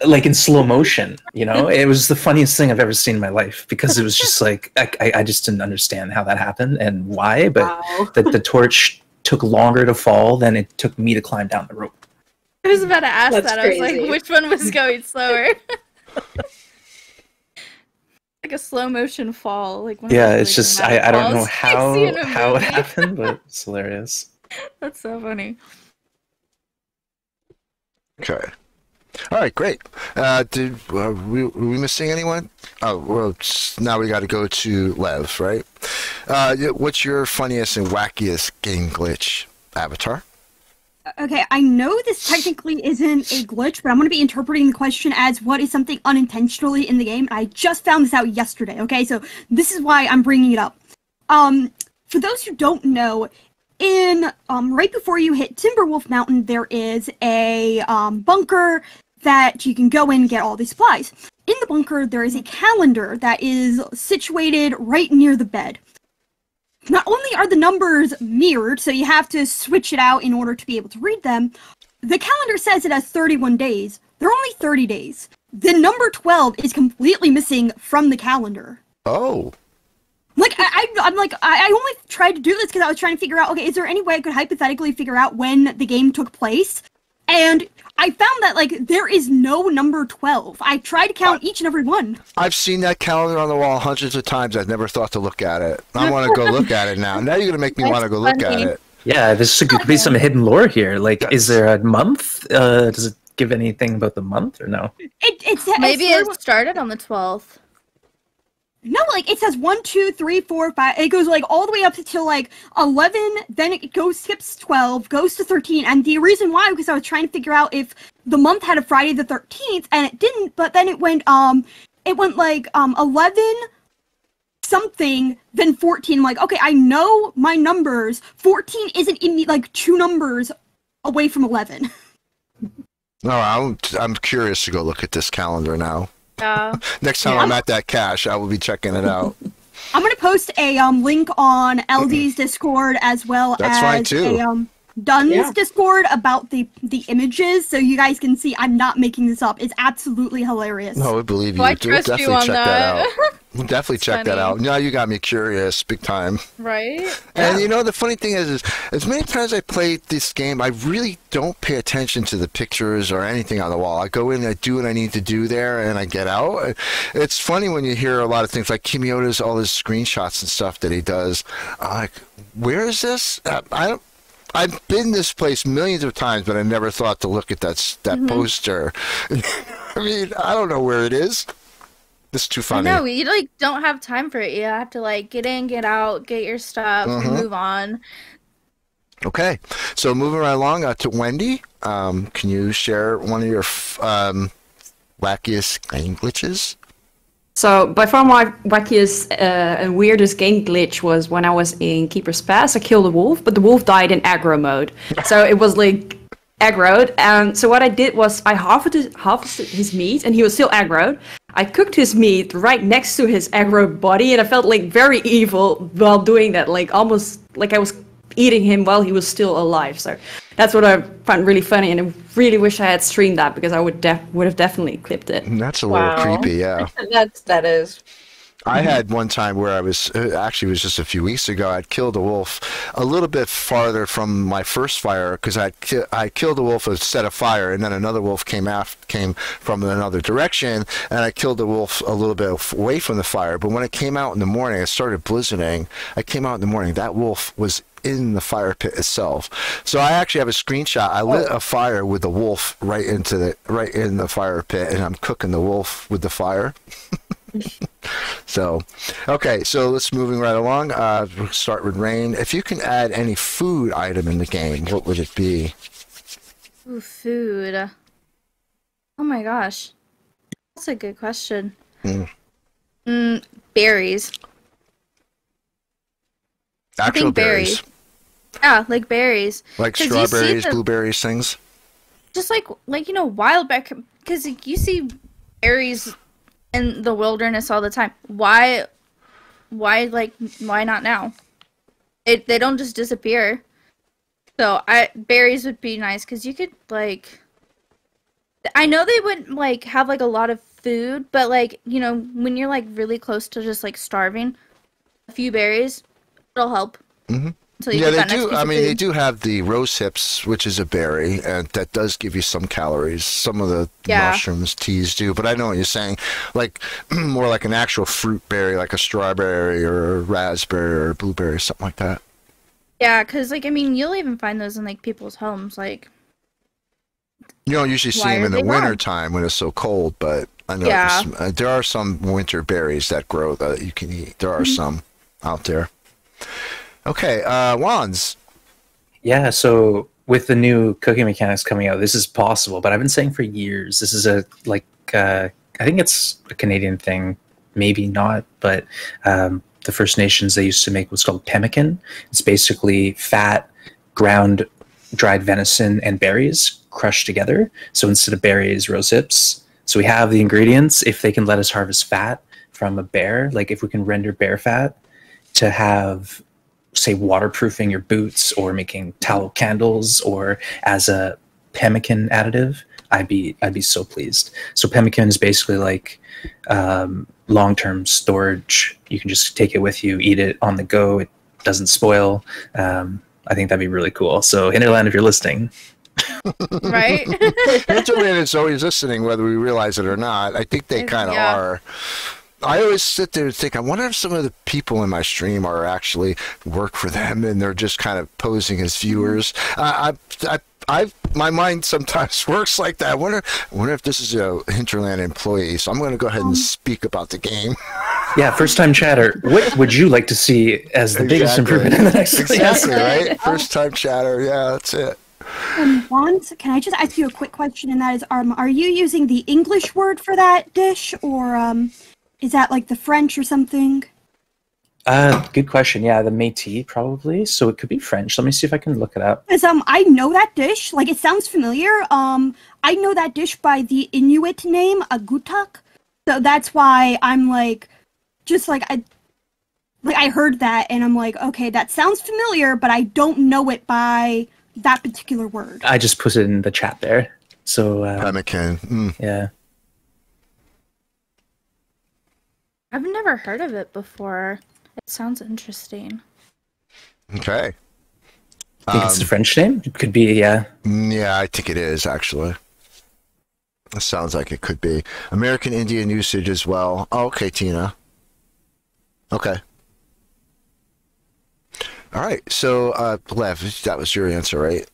Like in slow motion, you know. It was the funniest thing I've ever seen in my life because it was just like I just didn't understand how that happened and why, but Wow. that the torch took longer to fall than it took me to climb down the rope. I was about to ask That's that. I was like, crazy. which one was going slower? Like a slow motion fall. Like one of Yeah, those, it's like, just dramatic I don't know falls you see in a how it movie. happened, but it's hilarious. That's so funny. Okay. All right, great. Were we missing anyone? Oh, well, now we got to go to Lev, right? What's your funniest and wackiest game glitch, Avatar? Okay, I know this technically isn't a glitch, but I'm going to be interpreting the question as what is something unintentionally in the game. I just found this out yesterday, okay? So this is why I'm bringing it up. For those who don't know, in right before you hit Timberwolf Mountain, there is a bunker that you can go in and get all these supplies. In the bunker, there is a calendar that is situated right near the bed. Not only are the numbers mirrored, so you have to switch it out in order to be able to read them, the calendar says it has 31 days. They're only 30 days. The number 12 is completely missing from the calendar. Oh. Like, I'm like, I only tried to do this because I was trying to figure out, okay, is there any way I could hypothetically figure out when the game took place? And I found that, like, there is no number 12. I tried to count each and every one. I've seen that calendar on the wall hundreds of times. I've never thought to look at it. I want to go look at it now. Now you're going to make me want to go look at it. Yeah, this could be some hidden lore here. Like, is there a month? Does it give anything about the month or no? Maybe it started on the 12th. No, like, it says 1, 2, 3, 4, 5. It goes, like, all the way up to, like, 11. Then it skips 12, goes to 13. And the reason why, because I was trying to figure out if the month had a Friday the 13th, and it didn't. But then it went, like, 11 something, then 14. Like, okay, I know my numbers. 14 isn't in me, like, 2 numbers away from 11. No, I'm curious to go look at this calendar now. Next time Yeah. I'm at that cache, I will be checking it out. I'm gonna post a link on LD's Discord as well That's as fine, too. a Dunn's Yeah. Discord about the images, so you guys can see I'm not making this up. It's absolutely hilarious. No, I believe you. Well, I Do trust you definitely on check that out. We'll definitely check that out. Now you got me curious, big time. Right? And you know, the funny thing is as many times I play this game, I really don't pay attention to the pictures or anything on the wall. I go in, I do what I need to do there, and I get out. It's funny when you hear a lot of things like Kimiota's, all his screenshots and stuff that he does. I'm like, where is this? I've been this place millions of times, but I never thought to look at that poster. I mean, I don't know where it is. This is too funny. No, you like don't have time for it. You have to like get in, get out, get your stuff, and move on. Okay, so moving right along to Wendy. Can you share one of your wackiest game glitches? So by far my wackiest and weirdest game glitch was when I was in Keeper's Pass. I killed a wolf, but the wolf died in aggro mode. So it was like aggroed. And so what I did was I harvested his meat, and he was still aggroed. I cooked his meat right next to his aggro body, and I felt like very evil while doing that, like almost like I was eating him while he was still alive. So that's what I found really funny, and I really wish I had streamed that because I would have definitely clipped it. That's a little creepy, yeah. That is. I had one time where I was, actually it was just a few weeks ago, I'd killed a wolf a little bit farther from my first fire because I killed a wolf, set a fire, and then another wolf came from another direction, and I killed the wolf a little bit away from the fire. But when it came out in the morning, it started blizzarding. I came out in the morning, that wolf was in the fire pit itself. So I actually have a screenshot. I lit a fire with the wolf right in the fire pit, and I'm cooking the wolf with the fire. So, okay, so let's moving right along. We'll start with Rain. If you can add any food item in the game, what would it be? Ooh, food. Oh my gosh. That's a good question. Berries. Actual berries. Yeah, like berries. Like strawberries, blueberries, things? Just like wild berries. Because you see berries in the wilderness all the time. Why not now? They don't just disappear. So berries would be nice because you could like. I know they wouldn't like have like a lot of food, but like when you're like really close to just like starving, a few berries, it'll help. Yeah, they do. I mean, they do have the rose hips, which is a berry, and that does give you some calories. Some of the mushrooms, teas do, but I know what you're saying. Like more like an actual fruit berry, like a strawberry or a raspberry or a blueberry, something like that. Yeah, because like I mean, you'll even find those in like people's homes. Like you don't usually see them in the winter time when it's so cold, but I know there are some winter berries that grow that you can eat. There are some out there. Okay, Wanz. Yeah, so with the new cooking mechanics coming out, this is possible. But I've been saying for years, this is I think it's a Canadian thing, maybe not. But the First Nations, they used to make what's called pemmican. It's basically fat, ground, dried venison, and berries crushed together. So instead of berries, rose hips. So we have the ingredients. If they can let us harvest fat from a bear, like if we can render bear fat to have, say, waterproofing your boots or making tallow candles or as a pemmican additive, I'd be so pleased. So pemmican is basically like long-term storage. You can just take it with you, eat it on the go. It doesn't spoil. I think that'd be really cool. So Hinterland, if you're listening. Right? Hinterland is always listening, whether we realize it or not. I think they kind of are. I always sit there and think, I wonder if some of the people in my stream are actually work for them and they're just kind of posing as viewers. My mind sometimes works like that. I wonder if this is a Hinterland employee. So I'm going to go ahead and speak about the game. Yeah, first-time chatter. What would you like to see as the biggest improvement in the next? Exactly, right? First-time chatter. Yeah, that's it. Wanz, can I just ask you a quick question? And that is, are you using the English word for that dish, or is that like the French or something? Good question. Yeah, the Métis probably. So it could be French. Let me see if I can look it up. Because I know that dish. Like, it sounds familiar. I know that dish by the Inuit name, agutak. So that's why I'm like, just like I heard that and I'm like, okay, that sounds familiar, but I don't know it by that particular word. I just put it in the chat there. So pemmican. Yeah. I've never heard of it before. It sounds interesting. Okay. I think it's the French name. It could be, yeah. Yeah, I think it is, actually. It sounds like it could be. American Indian usage as well. Oh, okay, Tina. Okay. All right. So, Lev, that was your answer, right?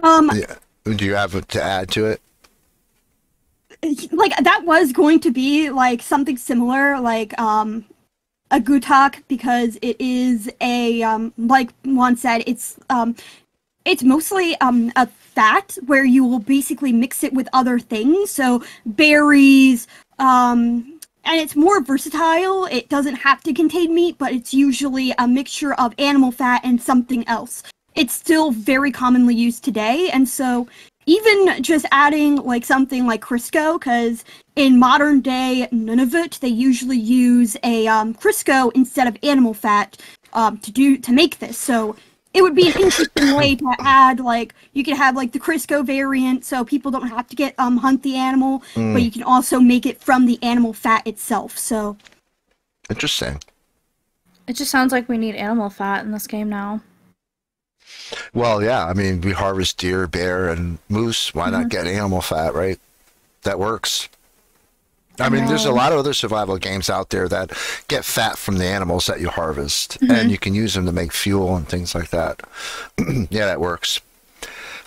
Yeah. Do you have to add to it? Like that was going to be like something similar, like a gutak, because it is a like Juan said, it's mostly a fat where you will basically mix it with other things, so berries, and it's more versatile. It doesn't have to contain meat, but it's usually a mixture of animal fat and something else. It's still very commonly used today, and so even just adding like something like Crisco, because in modern day Nunavut they usually use a Crisco instead of animal fat to make this. So it would be an interesting way to add, like, you could have like the Crisco variant, so people don't have to get hunt the animal, but you can also make it from the animal fat itself. So Interesting. It just sounds like we need animal fat in this game now. Well, yeah. I mean, we harvest deer, bear, and moose. Why not get animal fat, right? That works. I mean, there's a lot of other survival games out there that get fat from the animals that you harvest, and you can use them to make fuel and things like that. Yeah, that works.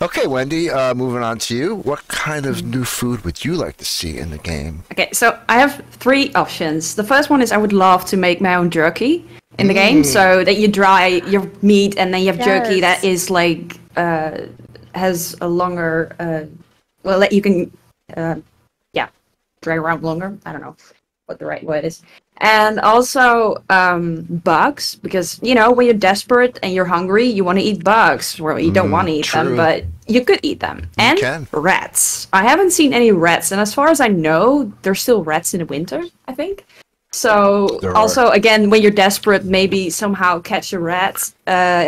Okay, Wendy, moving on to you. What kind of new food would you like to see in the game? Okay, so I have 3 options. The first one is I would love to make my own jerky in the game, so that you dry your meat and then you have jerky that is like has a longer well, that you can drag around longer. I don't know what the right word is. And also bugs, because you know when you're desperate and you're hungry, you want to eat bugs. Well, you don't want to eat them, but you could eat them. And rats. I haven't seen any rats, and as far as I know, there's still rats in the winter, I think. So also, again, when you're desperate, maybe somehow catch a rat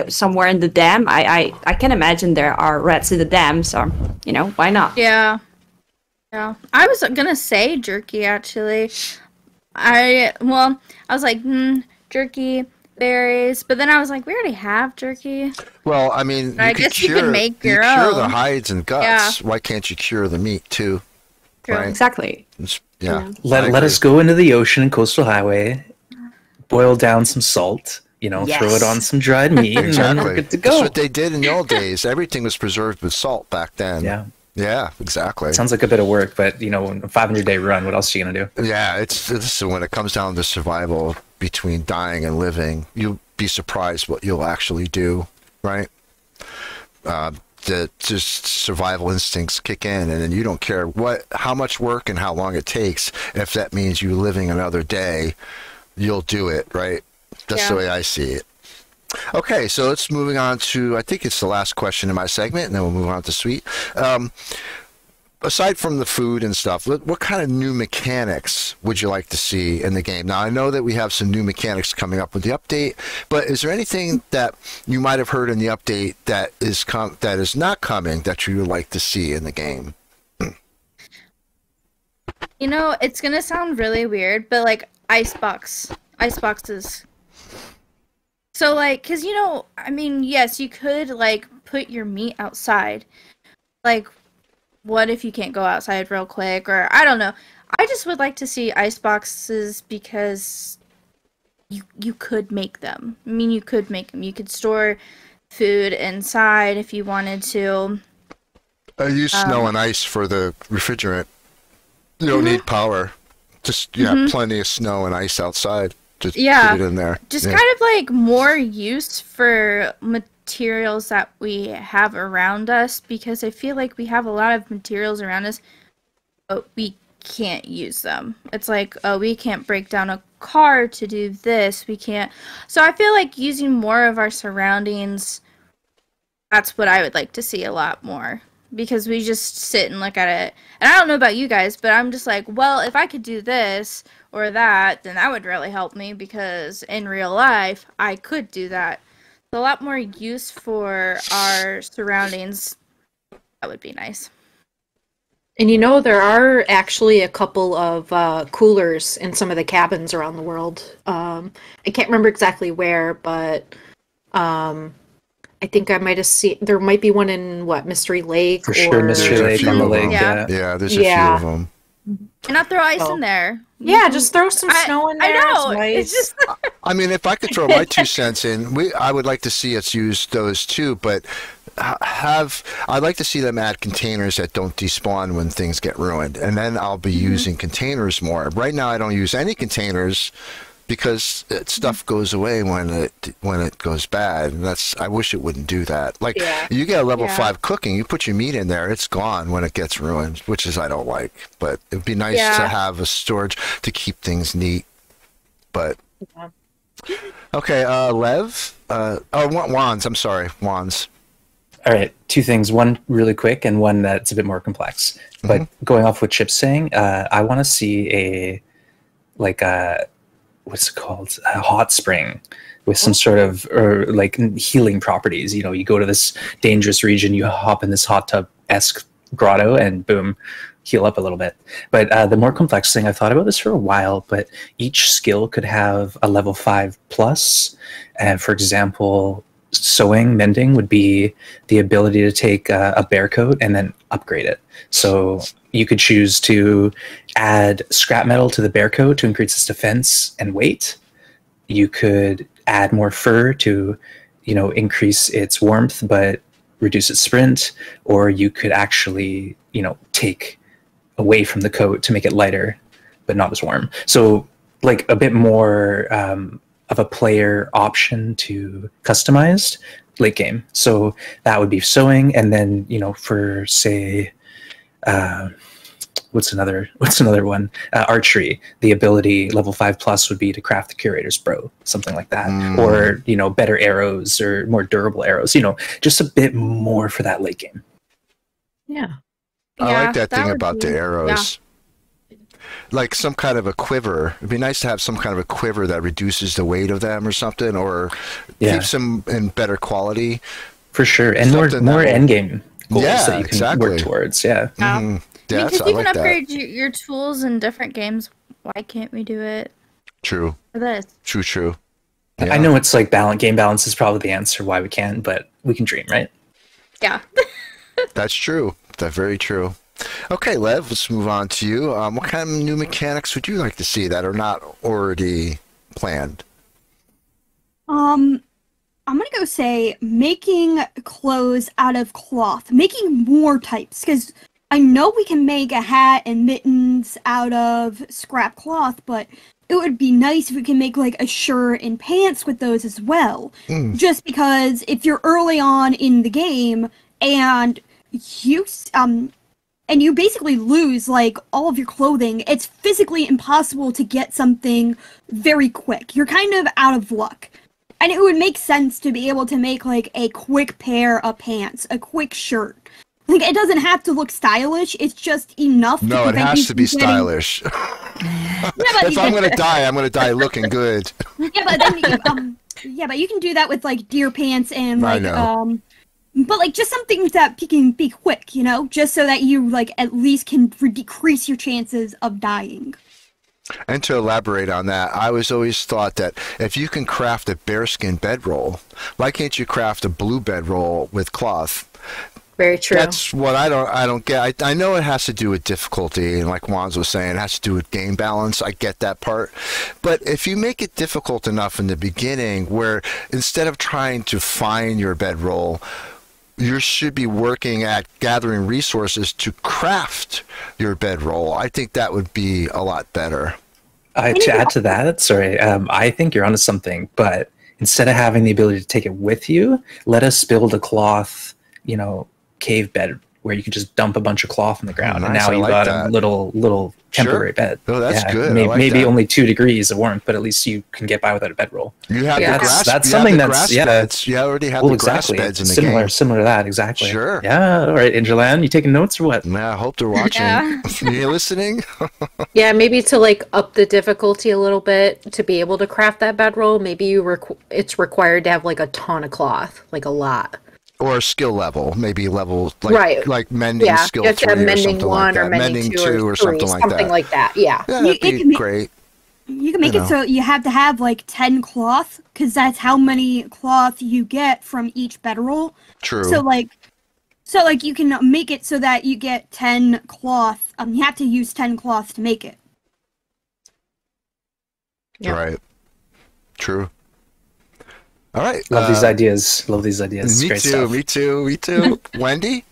somewhere in the dam. I can imagine there are rats in the dam, so, you know, why not? Yeah. Yeah. I was gonna say jerky, actually. I was like, jerky, berries, but then I was like, we already have jerky. Well, I mean, I guess you can make your own. Cure the hides and guts. Yeah. Why can't you cure the meat, too? True. Right? Exactly. Yeah. Let us go into the ocean and coastal highway, boil down some salt, you know, throw it on some dried meat, and then we're good to go. That's what they did in the old days. Everything was preserved with salt back then. Yeah. Yeah, exactly. Sounds like a bit of work, but, you know, a 500-day run, what else are you going to do? Yeah, listen, when it comes down to survival between dying and living, you'll be surprised what you'll actually do, right? The just survival instincts kick in, and then you don't care how much work and how long it takes. If that means you living another day, you'll do it, right? That's the way I see it. Okay, so let's moving on to, I think it's the last question in my segment, and then we'll move on to Sweet. Aside from the food and stuff, what kind of new mechanics would you like to see in the game? Now, I know that we have some new mechanics coming up with the update, but is there anything that you might have heard in the update that is not coming that you would like to see in the game? You know, it's gonna sound really weird, but like iceboxes. So like, cause you know, I mean, yes, you could like put your meat outside. Like, what if you can't go outside real quick, or I don't know. I just would like to see iceboxes because you could make them. I mean, you could make them. You could store food inside if you wanted to. I use snow and ice for the refrigerant. You don't need power. Just you have plenty of snow and ice outside. Just put it in there. Just kind of like more use for materials that we have around us, because I feel like we have a lot of materials around us, but we can't use them. It's like, oh, we can't break down a car to do this. We can't. So I feel like using more of our surroundings, that's what I would like to see a lot more. Because we just sit and look at it. And I don't know about you guys, but I'm just like, well, if I could do this or that, then that would really help me, because in real life, I could do that. So a lot more use for our surroundings. That would be nice. And there are actually a couple of coolers in some of the cabins around the world. I can't remember exactly where, but I think I might have seen. There might be one in Mystery Lake. For sure, Mystery Lake on the lake. Yeah. Yeah, there's a few of them. And not throw ice in there. Yeah, just throw some snow in there. I know. It's It's just I mean, if I could throw my 2 cents in, I would like to see us use those too, but I'd like to see them add containers that don't despawn when things get ruined, and then I'll be using containers more. Right now, I don't use any containers because stuff goes away when it goes bad, and I wish it wouldn't do that. Like you get a level 5 cooking, you put your meat in there, it's gone when it gets ruined, which is I don't like. But it'd be nice to have a storage to keep things neat. But okay, Lev, Wands. I'm sorry, Wands. All right, 2 things. One really quick and one that's a bit more complex. But going off what Chip's saying, I want to see what's it called? A hot spring with some sort of healing properties. You go to this dangerous region, you hop in this hot tub-esque grotto, and boom, heal up a little bit. But the more complex thing, I've thought about this for a while, but each skill could have a level 5 plus. For example, sewing, mending would be the ability to take a bear coat and then upgrade it. So you could choose to add scrap metal to the bear coat to increase its defense and weight. You could add more fur to, increase its warmth but reduce its sprint, or you could actually, take away from the coat to make it lighter but not as warm. So like a bit more of a player option to customize late game. So that would be sewing, and then for say what's another one? Archery. The ability level 5 plus would be to craft the curator's bow, something like that, or better arrows or more durable arrows. Just a bit more for that late game. Yeah, I like that thing about the arrows. Like some kind of a quiver. It'd be nice to have some kind of a quiver that reduces the weight of them or something, or keeps them in better quality. For sure, and more end game goals that you can work towards. Yeah. Because you can upgrade your tools in different games. Why can't we do it? True. For this. True. Yeah. I know it's like game balance is probably the answer why we can, but we can dream, right? Yeah. That's true. That's very true. Okay, Lev, let's move on to you. What kind of new mechanics would you like to see that are not already planned? I'm gonna go say making clothes out of cloth, making more types, because I know we can make a hat and mittens out of scrap cloth, but it would be nice if we can make like a shirt and pants with those as well. Just because if you're early on in the game and you basically lose like all of your clothing, it's physically impossible to get something very quick. You're kind of out of luck. And it would make sense to be able to make like a quick pair of pants, a quick shirt. Like, it doesn't have to look stylish, it's just enough to No, it has to be stylish. If I'm going to die, I'm going to die looking good. Yeah, but then but you can do that with like deer pants and like but like just something that can be quick, just so that you like at least can decrease your chances of dying. And to elaborate on that, I always thought that if you can craft a bearskin bedroll, why can't you craft a blue bedroll with cloth? Very true. That's what I don't get. I know it has to do with difficulty, and like Wanz was saying, it has to do with game balance. I get that part. But if you make it difficult enough in the beginning where instead of trying to find your bedroll, you should be working at gathering resources to craft your bedroll, I think that would be a lot better. To add to that, sorry, I think you're onto something, but instead of having the ability to take it with you, let us build a cloth, cave bed where you can just dump a bunch of cloth on the ground, and now you've got a little temporary bed. Oh, that's good. Maybe only 2 degrees of warmth, but at least you can get by without a bedroll. You have the grass. That's something that's beds. You already have the grass beds in the game. Similar to that, exactly. Sure. Yeah. All right, Angelan, you taking notes or what? Yeah, I hope they're watching. You listening? Yeah, maybe to like up the difficulty a little bit to be able to craft that bedroll. Maybe it's required to have like a ton of cloth, like a lot. Or skill level, maybe level Right. like mending Yeah, skill you have to 3 have or mending something 1 like that. or mending 2 or 3, something like something that. like that. Yeah. Yeah, You- that'd be it can be- great. You can make You it know. so you have to have like 10 cloth, because that's how many cloth you get from each bedroll. True. So like you can make it so that you get 10 cloth. You have to use 10 cloth to make it. Yep. Right. True. All right. Love these ideas. Love these ideas. Me Great too. stuff. Me too. Me too. Wendy.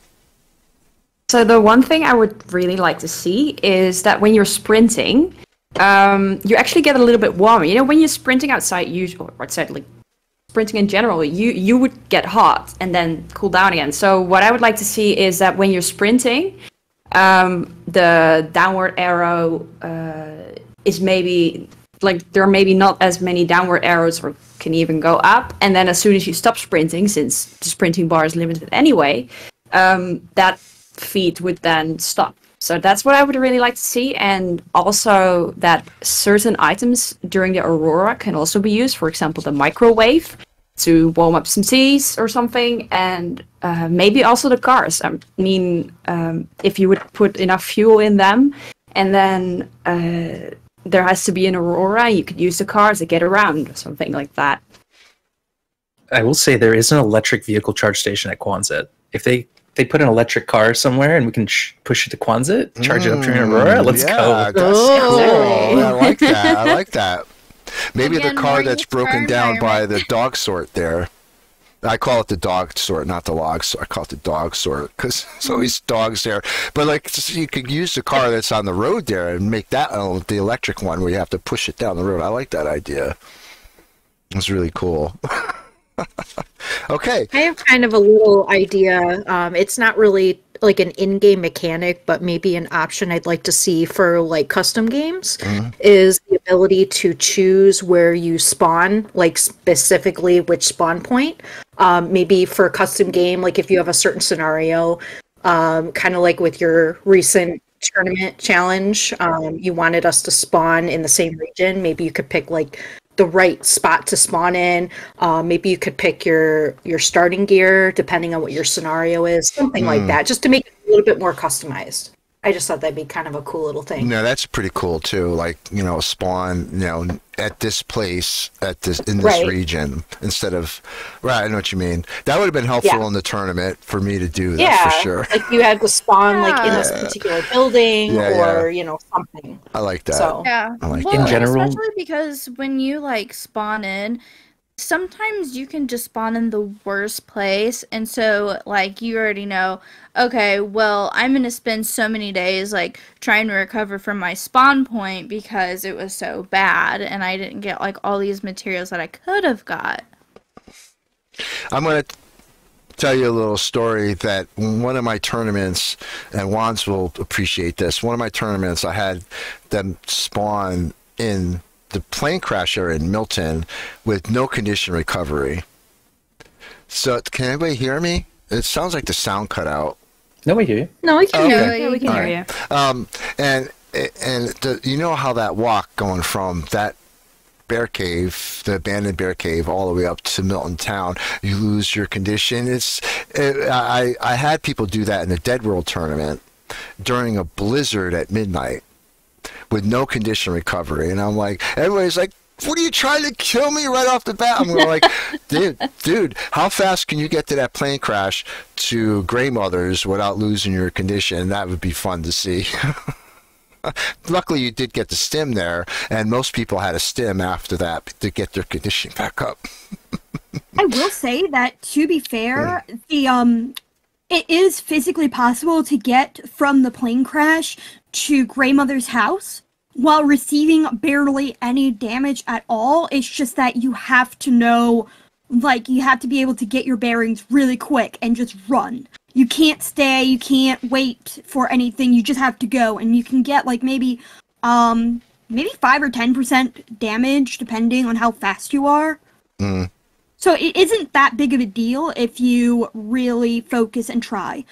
So the one thing I would really like to see is that when you're sprinting, you actually get a little bit warmer. You know, when you're sprinting outside, or outside, like sprinting in general, you would get hot and then cool down again. So what I would like to see is that when you're sprinting, the downward arrow is maybe like there are maybe not as many downward arrows, or can even go up. And then as soon as you stop sprinting, since the sprinting bar is limited anyway, that feed would then stop. So that's what I would really like to see. And also that certain items during the aurora can also be used. For example, the microwave to warm up some teas or something. And maybe also the cars. I mean, if you would put enough fuel in them, and then there has to be an aurora, you could use the cars to get around or something like that. I will say there is an electric vehicle charge station at Quonset. If they put an electric car somewhere and we can push it to Quonset, charge it up during Aurora, let's yeah, go. That's cool. Exactly. I like that. I like that. Maybe Again, the car more that's use for our broken down by environment. the dog sort there. I call it the dog sort, not the log sort. I call it the dog sort because there's always dogs there. But like, you could use the car that's on the road there and make that the electric one where you have to push it down the road. I like that idea. It's really cool. Okay. I have kind of a little idea. It's not really like an in-game mechanic, but maybe an option I'd like to see for like custom games is the ability to choose where you spawn, like specifically which spawn point. Maybe for a custom game, like if you have a certain scenario, kind of like with your recent tournament challenge, you wanted us to spawn in the same region. Maybe you could pick like the right spot to spawn in. Maybe you could pick your starting gear depending on what your scenario is, something like that, just to make it a little bit more customized. I just thought that'd be kind of a cool little thing. No, that's pretty cool too. Like, spawn, at this place, in this Right. region, instead of, right, I know what you mean. That would have been helpful Yeah. in the tournament for me to do, that's Yeah, for sure. like you had to spawn like in this Yeah. particular building Yeah, or something. I like that. So Yeah. I like well, In general- especially because when you like spawn in, sometimes you can just spawn in the worst place, and so like you already know, okay, well, I'm going to spend so many days like trying to recover from my spawn point because it was so bad and I didn't get like all these materials that I could have got. I'm going to tell you a little story that one of my tournaments, and Wands will appreciate this, one of my tournaments, I had them spawn in the plane crash area in Milton with no condition recovery. So can anybody hear me? It sounds like the sound cut out. No, we hear you. no, we can Okay. hear Yeah, we can hear you. You know how that walk going from that bear cave, the abandoned bear cave, all the way up to Milton Town, you lose your condition. I had people do that in the Dead World tournament during a blizzard at midnight with no condition recovery, and I'm like, everybody's like, what are you trying to kill me right off the bat? I'm like, dude, how fast can you get to that plane crash to Grey Mothers without losing your condition? That would be fun to see. Luckily, you did get the stim there, and most people had a stim after that to get their condition back up. I will say that, to be fair, it is physically possible to get from the plane crash to Grey Mother's house while receiving barely any damage at all. It's just that you have to know, like, you have to be able to get your bearings really quick and just run. You can't stay, you can't wait for anything, you just have to go, and you can get, like, maybe 5 or 10% damage, depending on how fast you are. So it isn't that big of a deal if you really focus and try.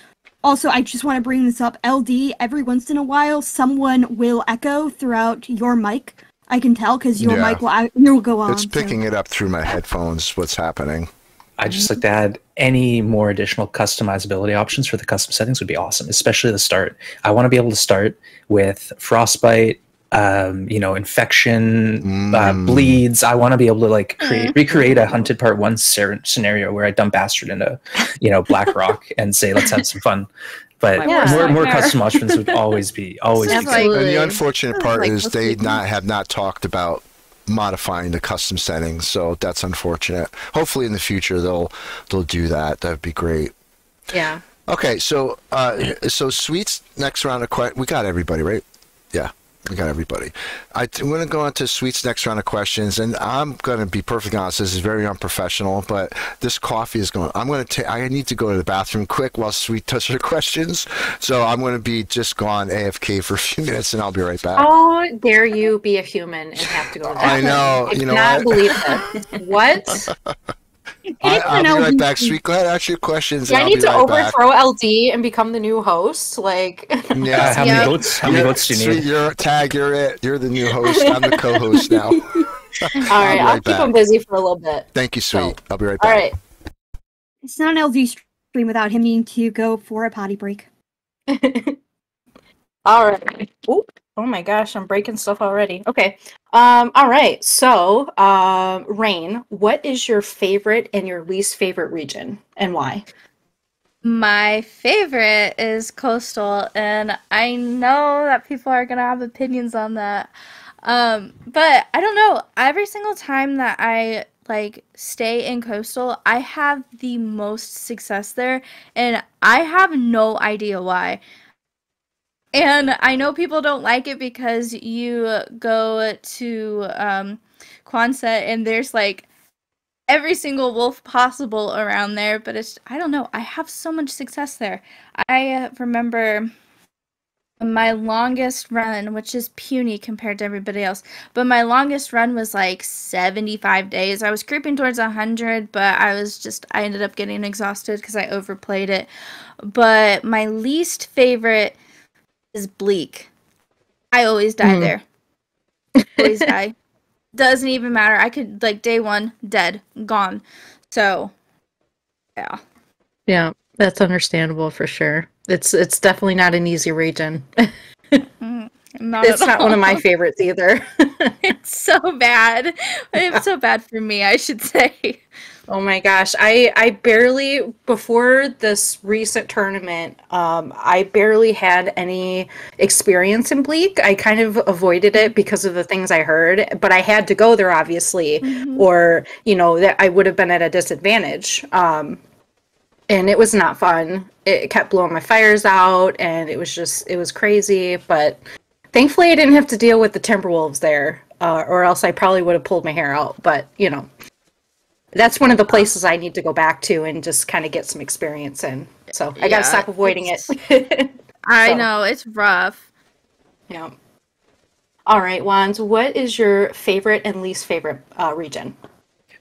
Also, I just want to bring this up. LD, every once in a while, someone will echo throughout your mic. I can tell because your Yeah. mic will go on. It's picking it up through my headphones, what's happening. I just like to add any more additional customizability options for the custom settings would be awesome, especially the start. I want to be able to start with frostbite, infection, bleeds. I want to be able to like recreate a Hunted Part 1 scenario where I dump Bastard into, Black Rock and say, let's have some fun. But more custom options would always be good. And the unfortunate part is they have not talked about modifying the custom settings, so that's unfortunate. Hopefully in the future they'll do that. That'd be great. Yeah. Okay, so Sweet's next round of questions. We got everybody, right? Yeah, we got everybody. I'm going to go on to Sweet's next round of questions, and I'm going to be perfectly honest. This is very unprofessional, but this coffee is going. I need to go to the bathroom quick while Sweet does her questions. So I'm going to be just gone AFK for a few minutes, and I'll be right back. How dare you be a human and have to go to the bathroom? I know. I cannot believe that. What? I'll be right back. Sweet, go ahead, ask your questions. Do I need to overthrow LD and become the new host? Like, yeah. How many votes? How many votes do you need? Sweet, you're it. You're the new host. I'm the co-host now. All right, I'll keep them busy for a little bit. Thank you, Sweet. I'll be right back. All right. It's not an LG stream without him needing to go for a potty break. All right. Oop. Oh my gosh, I'm breaking stuff already. Okay. All right. So, Rain, what is your favorite and your least favorite region, and why? My favorite is coastal, and I know that people are gonna have opinions on that. But I don't know. Every single time that I stay in coastal, I have the most success there, and I have no idea why. And I know people don't like it because you go to Quonset and there's every single wolf possible around there, but I don't know, I have so much success there. I remember my longest run, which is puny compared to everybody else, but my longest run was 75 days. I was creeping towards 100, but I ended up getting exhausted because I overplayed it. But my least favorite is Bleak. I always die there. Always die. Doesn't even matter. I could day one, dead, gone. So, yeah. Yeah, that's understandable for sure. It's definitely not an easy region. It's not one of my favorites either. It's so bad. It's so bad for me, I should say. Oh my gosh, I barely, before this recent tournament, I barely had any experience in Bleak. I kind of avoided it because of the things I heard, but I had to go there obviously, or, that I would have been at a disadvantage. And it was not fun. It kept blowing my fires out, and it was crazy, but thankfully I didn't have to deal with the Timberwolves there, or else I probably would have pulled my hair out, but, that's one of the places I need to go back to and just kind of get some experience in. So I gotta stop avoiding it. I know, it's rough. Yeah. All right, Wanz, what is your favorite and least favorite region?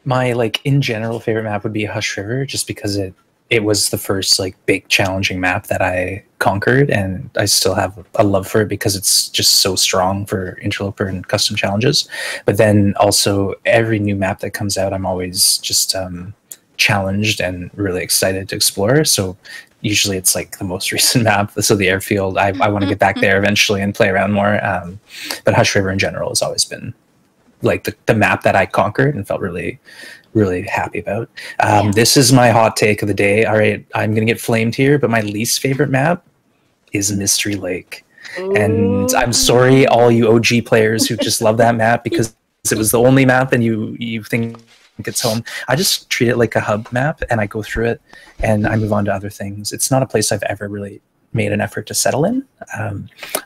My in general favorite map would be Hush River, just because it was the first big challenging map that I conquered, and I still have a love for it because it's just so strong for interloper and custom challenges. But then also every new map that comes out, I'm always just challenged and really excited to explore. So usually it's the most recent map, so the airfield. I want to get back there eventually and play around more. But Hush River in general has always been the map that I conquered and felt really happy about. This is my hot take of the day. All right, I'm gonna get flamed here, but my least favorite map is Mystery Lake. Ooh. And I'm sorry, all you OG players who just love that map because it was the only map and you think it's home. I just treat it like a hub map, and I go through it and I move on to other things. It's not a place I've ever really made an effort to settle in.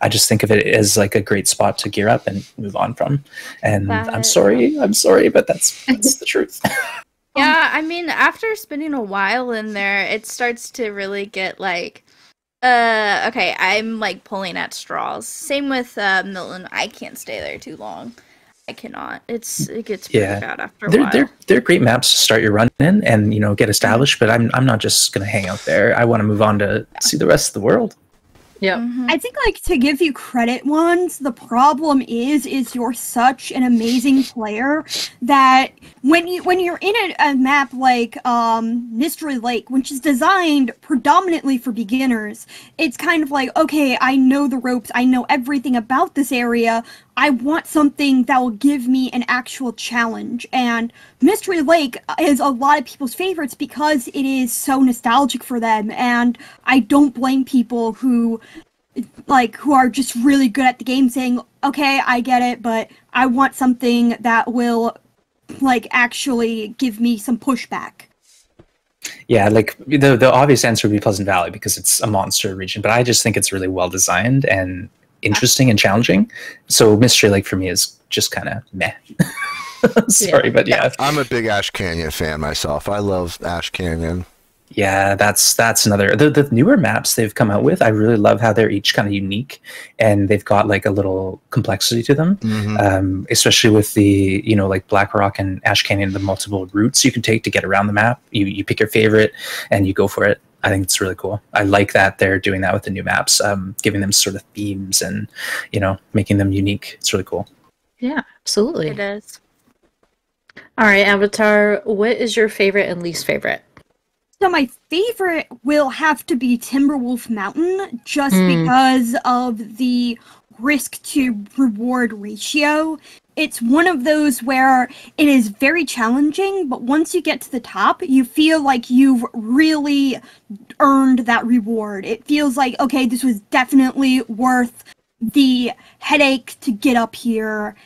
I just think of it as a great spot to gear up and move on from. And I'm sorry, but that's the truth. Yeah, I mean, after spending a while in there, it starts to really get okay, I'm pulling at straws. Same with Milton. I can't stay there too long. I cannot. It gets pretty bad after a while. They're great maps to start your run in and get established. But I'm not just gonna hang out there. I want to move on to see the rest of the world. Yep. I think, like, to give you credit, ones, the problem is you're such an amazing player that when you're in a map like Mystery Lake, which is designed predominantly for beginners, it's kind of like, okay, I know the ropes, I know everything about this area, I want something that will give me an actual challenge. And Mystery Lake is a lot of people's favorites because it is so nostalgic for them, and I don't blame people who are just really good at the game saying, okay, I get it, but I want something that will like actually give me some pushback. Yeah, like the obvious answer would be Pleasant Valley because it's a monster region, but I just think it's really well designed and interesting and challenging. So Mystery Lake for me is just kind of meh. Sorry, but yeah. I'm a big Ash Canyon fan myself. I love Ash Canyon. Yeah, that's another. The newer maps they've come out with, I really love how they're each kind of unique, and they've got like a little complexity to them. Especially with the like Black Rock and Ash Canyon, the multiple routes you can take to get around the map. You pick your favorite and you go for it. I think it's really cool. I like that they're doing that with the new maps, giving them sort of themes and making them unique. It's really cool. Yeah, absolutely. It is. All right, Avatar, what is your favorite and least favorite? So my favorite will have to be Timberwolf Mountain, just because of the risk to reward ratio. It's one of those where it is very challenging, but once you get to the top, you feel like you've really earned that reward. It feels like, okay, this was definitely worth the headache to get up here,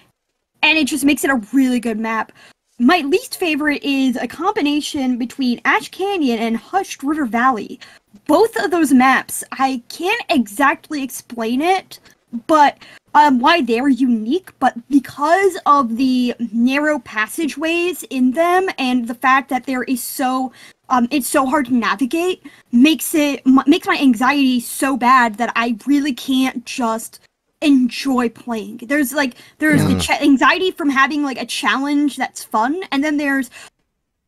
and it just makes it a really good map. My least favorite is a combination between Ash Canyon and Hushed River Valley. Both of those maps, I can't exactly explain it, but why they're unique, but because of the narrow passageways in them and the fact that there is it's so hard to navigate, makes my anxiety so bad that I really can't just enjoy playing. There's the anxiety from having like a challenge that's fun, and then there's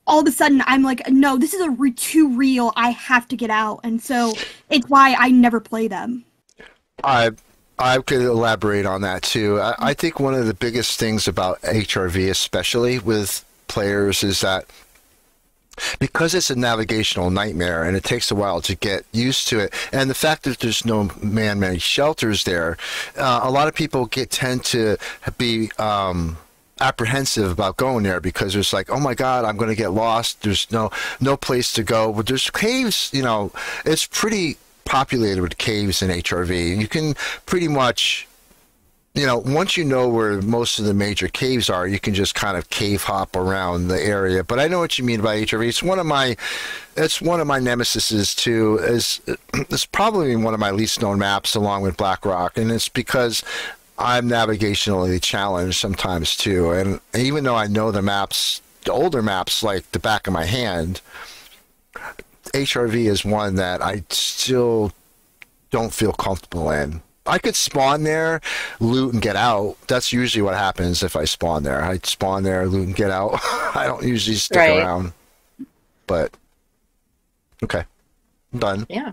all of a sudden I'm like, no, this is too real. I have to get out, and so it's why I never play them. I could elaborate on that too. I think one of the biggest things about HRV, especially with players, is that because it's a navigational nightmare and it takes a while to get used to it, and the fact that there's no man-made shelters there, a lot of people tend to be apprehensive about going there because there's like, oh my god, I'm going to get lost. There's no place to go. But there's caves. It's pretty populated with caves in HRV. You can pretty much, once you know where most of the major caves are, you can just kind of cave hop around the area. But I know what you mean by HRV. It's one of my nemesises too. It's probably one of my least known maps, along with Black Rock, and it's because I'm navigationally challenged sometimes too. And even though I know the older maps like the back of my hand, HRV is one that I still don't feel comfortable in. I could spawn there, loot, and get out. That's usually what happens if I spawn there. I spawn there, loot, and get out. I don't usually stick around. But, okay. I'm done. Yeah.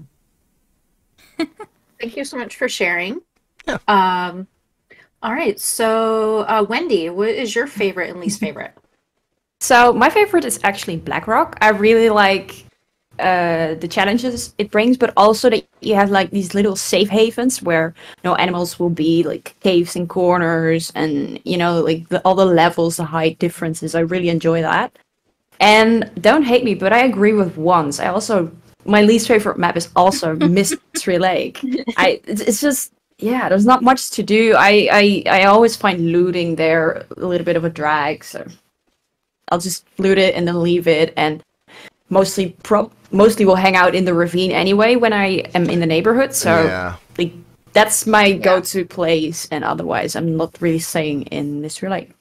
Thank you so much for sharing. Yeah. All right, so Wendy, what is your favorite and least favorite? So my favorite is actually Black Rock. I really like the challenges it brings, but also that you have like these little safe havens where animals will be, like caves and corners, and like all the levels, the height differences. I really enjoy that. And don't hate me, but I agree with Once. My least favorite map is also Mystery Lake. It's just, yeah, there's not much to do. I always find looting there a little bit of a drag, so I'll just loot it and then leave it, and mostly will hang out in the ravine anyway when I am in the neighborhood. So like, that's my go-to place, and otherwise I'm not really staying in Mystery Lake.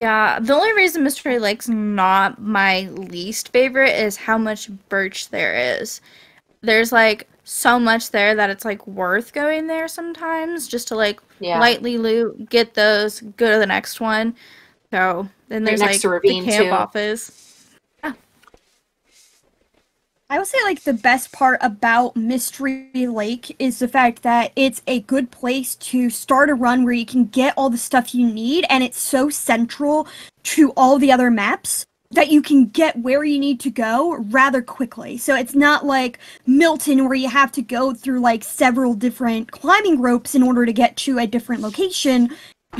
Yeah, the only reason Mystery Lake's not my least favorite is how much birch there is. There's like so much there that it's like worth going there sometimes just to like lightly loot, get those, go to the next one. So then there's like the camp office. I would say like the best part about Mystery Lake is the fact that it's a good place to start a run where you can get all the stuff you need, and it's so central to all the other maps that you can get where you need to go rather quickly. So it's not like Milton where you have to go through like several different climbing ropes in order to get to a different location.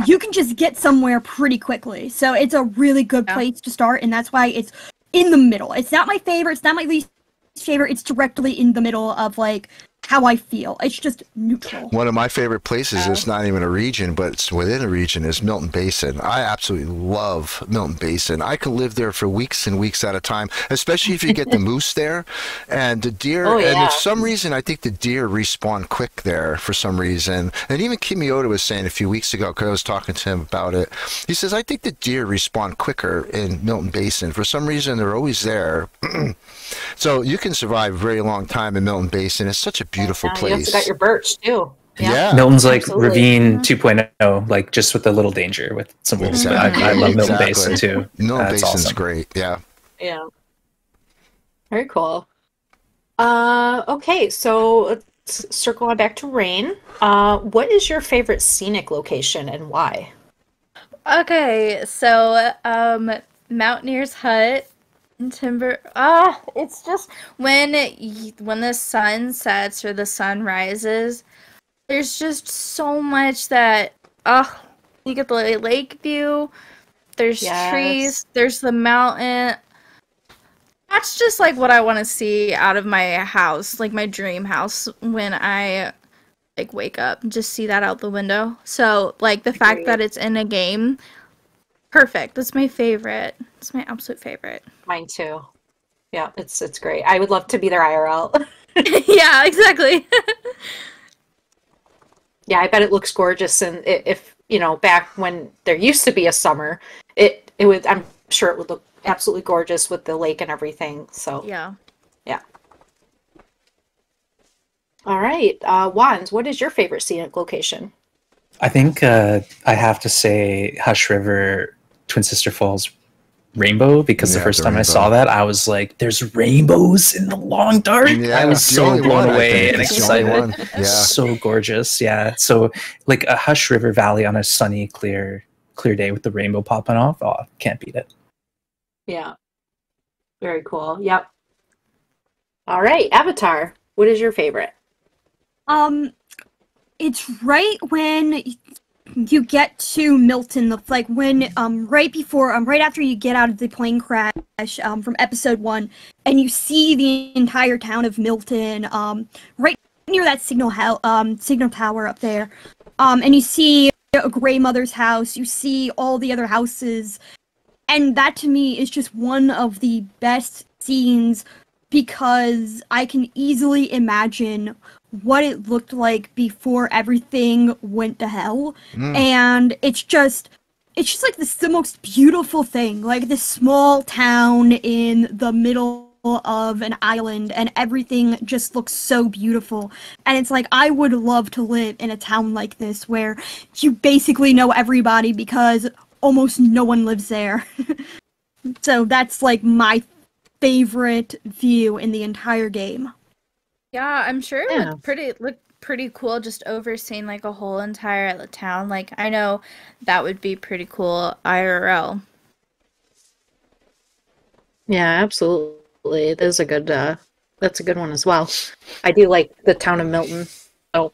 You can just get somewhere pretty quickly. So it's a really good place to start, and that's why it's in the middle. It's not my favorite, it's not my least favorite, it's directly in the middle of like how I feel. It's just neutral. One of my favorite places is not even a region, but it's within a region, is Milton Basin. I absolutely love Milton Basin. I could live there for weeks and weeks at a time, especially if you get the moose there and the deer. Oh, yeah. And for some reason, I think the deer respawn quick there for some reason. And even Kimioda was saying a few weeks ago, because I was talking to him about it, he says, I think the deer respawn quicker in Milton Basin. For some reason, they're always there. So you can survive a very long time in Milton Basin. It's such a beautiful place. You also got your birch too. Yeah. Milton's like absolutely. Ravine 2.0, like just with a little danger with some wolves. Exactly. I love Milton Exactly. Basin too. Milton That's Basin's awesome. great. Yeah. Yeah. Very cool. Okay, so let's circle on back to Rain. What is your favorite scenic location and why? Okay, so Mountaineer's Hut in Timber. It's just when the sun sets or the sun rises, there's just so much that you get the lake view. There's trees. There's the mountain. That's just like what I want to see out of my house, like my dream house when I like wake up and just see that out the window. So like the fact that it's in a game, perfect. That's my favorite. It's my absolute favorite. Mine too. Yeah, it's great. I would love to be there IRL. Yeah, exactly. Yeah, I bet it looks gorgeous, and if back when there used to be a summer, it would. I'm sure it would look absolutely gorgeous with the lake and everything. So Yeah. All right, Wands, what is your favorite scenic location? I think I have to say Hush River, Twin Sister Falls Rainbow, because the first time I saw that, I was like, there's rainbows in the Long Dark. Yeah, I was it's the so only blown one, I away think. and It's the only excited. one. Yeah. So gorgeous. Yeah. So like a Hush River Valley on a sunny, clear day with the rainbow popping off. Oh, can't beat it. Yeah, very cool. Yep. All right, Avatar, what is your favorite? It's right when you get to Milton, like when right after you get out of the plane crash from episode 1, and you see the entire town of Milton, right near that signal tower up there, and you see a Grey Mother's house, you see all the other houses, and that to me is just one of the best scenes because I can easily imagine what it looked like before everything went to hell. And it's just like the most beautiful thing, like this small town in the middle of an island, and everything just looks so beautiful. And it's like, I would love to live in a town like this where you basically know everybody because almost no one lives there. So that's like my favorite view in the entire game. Yeah, I'm sure it looked pretty cool just overseeing like a whole entire town. Like I know that would be pretty cool IRL. Yeah, absolutely. That's a good one as well. I do like the town of Milton. Oh.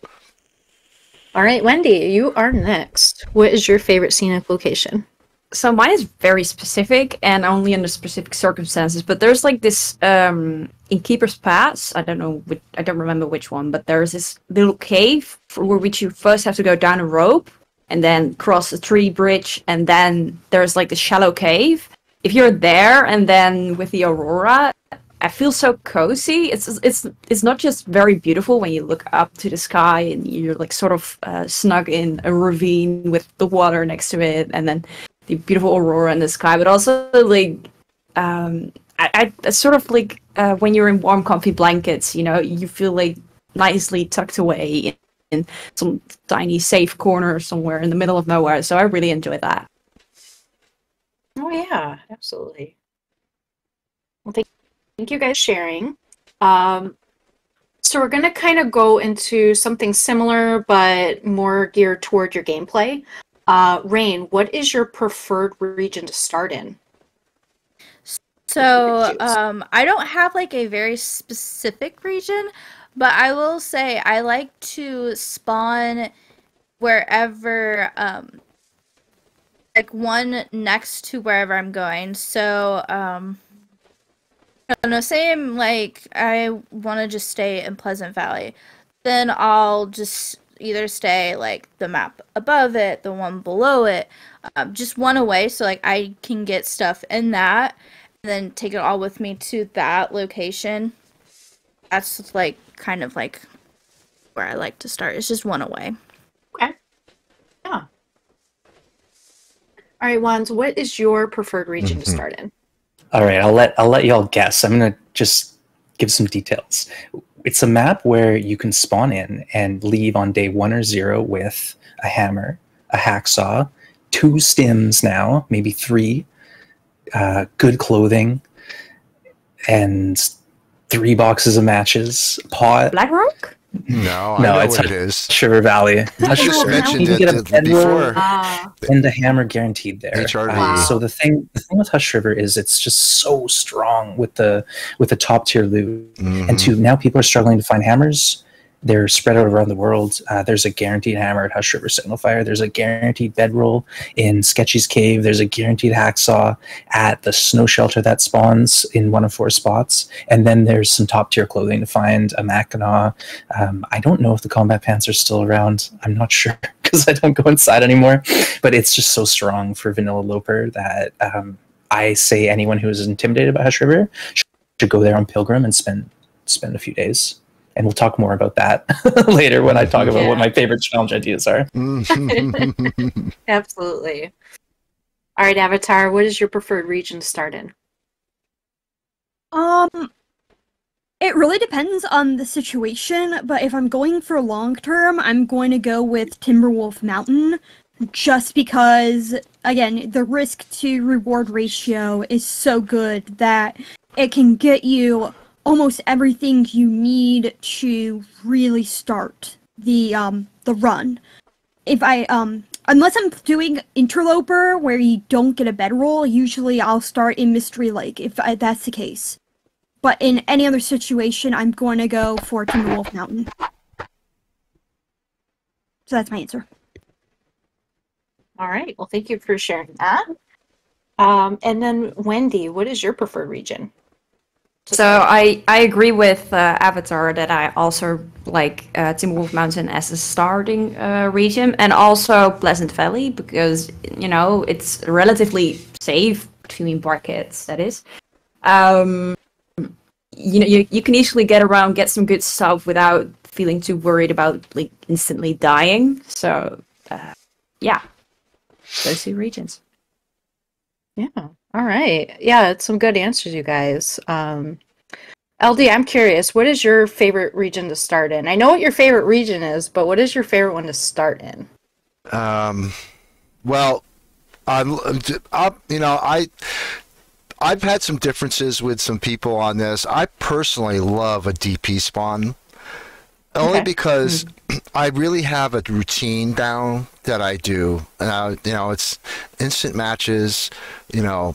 All right, Wendy, you are next. What is your favorite scenic location? So mine is very specific and only under specific circumstances. But there's like this in Keeper's Pass. I don't remember which one, but there's this little cave for which you first have to go down a rope and then cross a tree bridge, and then there's like the shallow cave. If you're there and then with the aurora, I feel so cozy. It's not just very beautiful when you look up to the sky and you're like sort of snug in a ravine with the water next to it, and then the beautiful aurora in the sky, but also like I sort of like when you're in warm, comfy blankets, you feel like nicely tucked away in some tiny, safe corner somewhere in the middle of nowhere. So I really enjoy that. Oh yeah, absolutely. Well, thank you guys for sharing. So we're going to kind of go into something similar, but more geared toward your gameplay. Rain, what is your preferred region to start in? So, I don't have like a very specific region, but I will say I like to spawn wherever, like one next to wherever I'm going. So, I don't know, say I'm like, I want to just stay in Pleasant Valley, then I'll just either stay like the map above it, the one below it, just one away, so like I can get stuff in that, and then take it all with me to that location. That's like kind of like where I like to start. It's just one away. Okay. Yeah. All right, Wands, what is your preferred region to start in? All right, I'll let y'all guess. I'm gonna just give some details. It's a map where you can spawn in and leave on day 1 or 0 with a hammer, a hacksaw, 2 stims now, maybe 3, good clothing, and 3 boxes of matches, a pot. Blackrock? No, I know it's what it is. Shiver Valley. I just mentioned You can get a it bedroll. before. And the hammer guaranteed there. HRV. Wow. So the thing with Hush River is it's just so strong with the top tier loot. And now people are struggling to find hammers. They're spread out around the world. There's a guaranteed hammer at Hush River Signal Fire. There's a guaranteed bedroll in Sketchy's Cave. There's a guaranteed hacksaw at the snow shelter that spawns in 1 of 4 spots. And then there's some top tier clothing to find, a Mackinac. I don't know if the combat pants are still around. I'm not sure because I don't go inside anymore. But it's just so strong for Vanilla Loper that I say anyone who is intimidated by Hush River should go there on Pilgrim and spend a few days. And we'll talk more about that later when I talk about what my favorite challenge ideas are. Absolutely. All right, Avatar, what is your preferred region to start in? It really depends on the situation, but if I'm going for long term, I'm going to go with Timberwolf Mountain, just because, again, the risk to reward ratio is so good that it can get you almost everything you need to really start the run. If unless I'm doing Interloper where you don't get a bedroll, usually I'll start in Mystery Lake if that's the case. But in any other situation, I'm going to go for Timberwolf Mountain. So that's my answer. All right. Well, thank you for sharing that. And then Wendy, what is your preferred region? So I agree with Avatar that I also like Timberwolf Mountain as a starting region, and also Pleasant Valley because it's relatively safe between brackets. That is, you can easily get around, get some good stuff without feeling too worried about like instantly dying. So yeah, those 2 regions. Yeah. All right. Yeah, it's some good answers, you guys. LD, I'm curious, what is your favorite region to start in? I know what your favorite region is, but what is your favorite one to start in? Well, I've had some differences with some people on this. I personally love a DP spawn. Only because I really have a routine down that I do. It's instant matches, a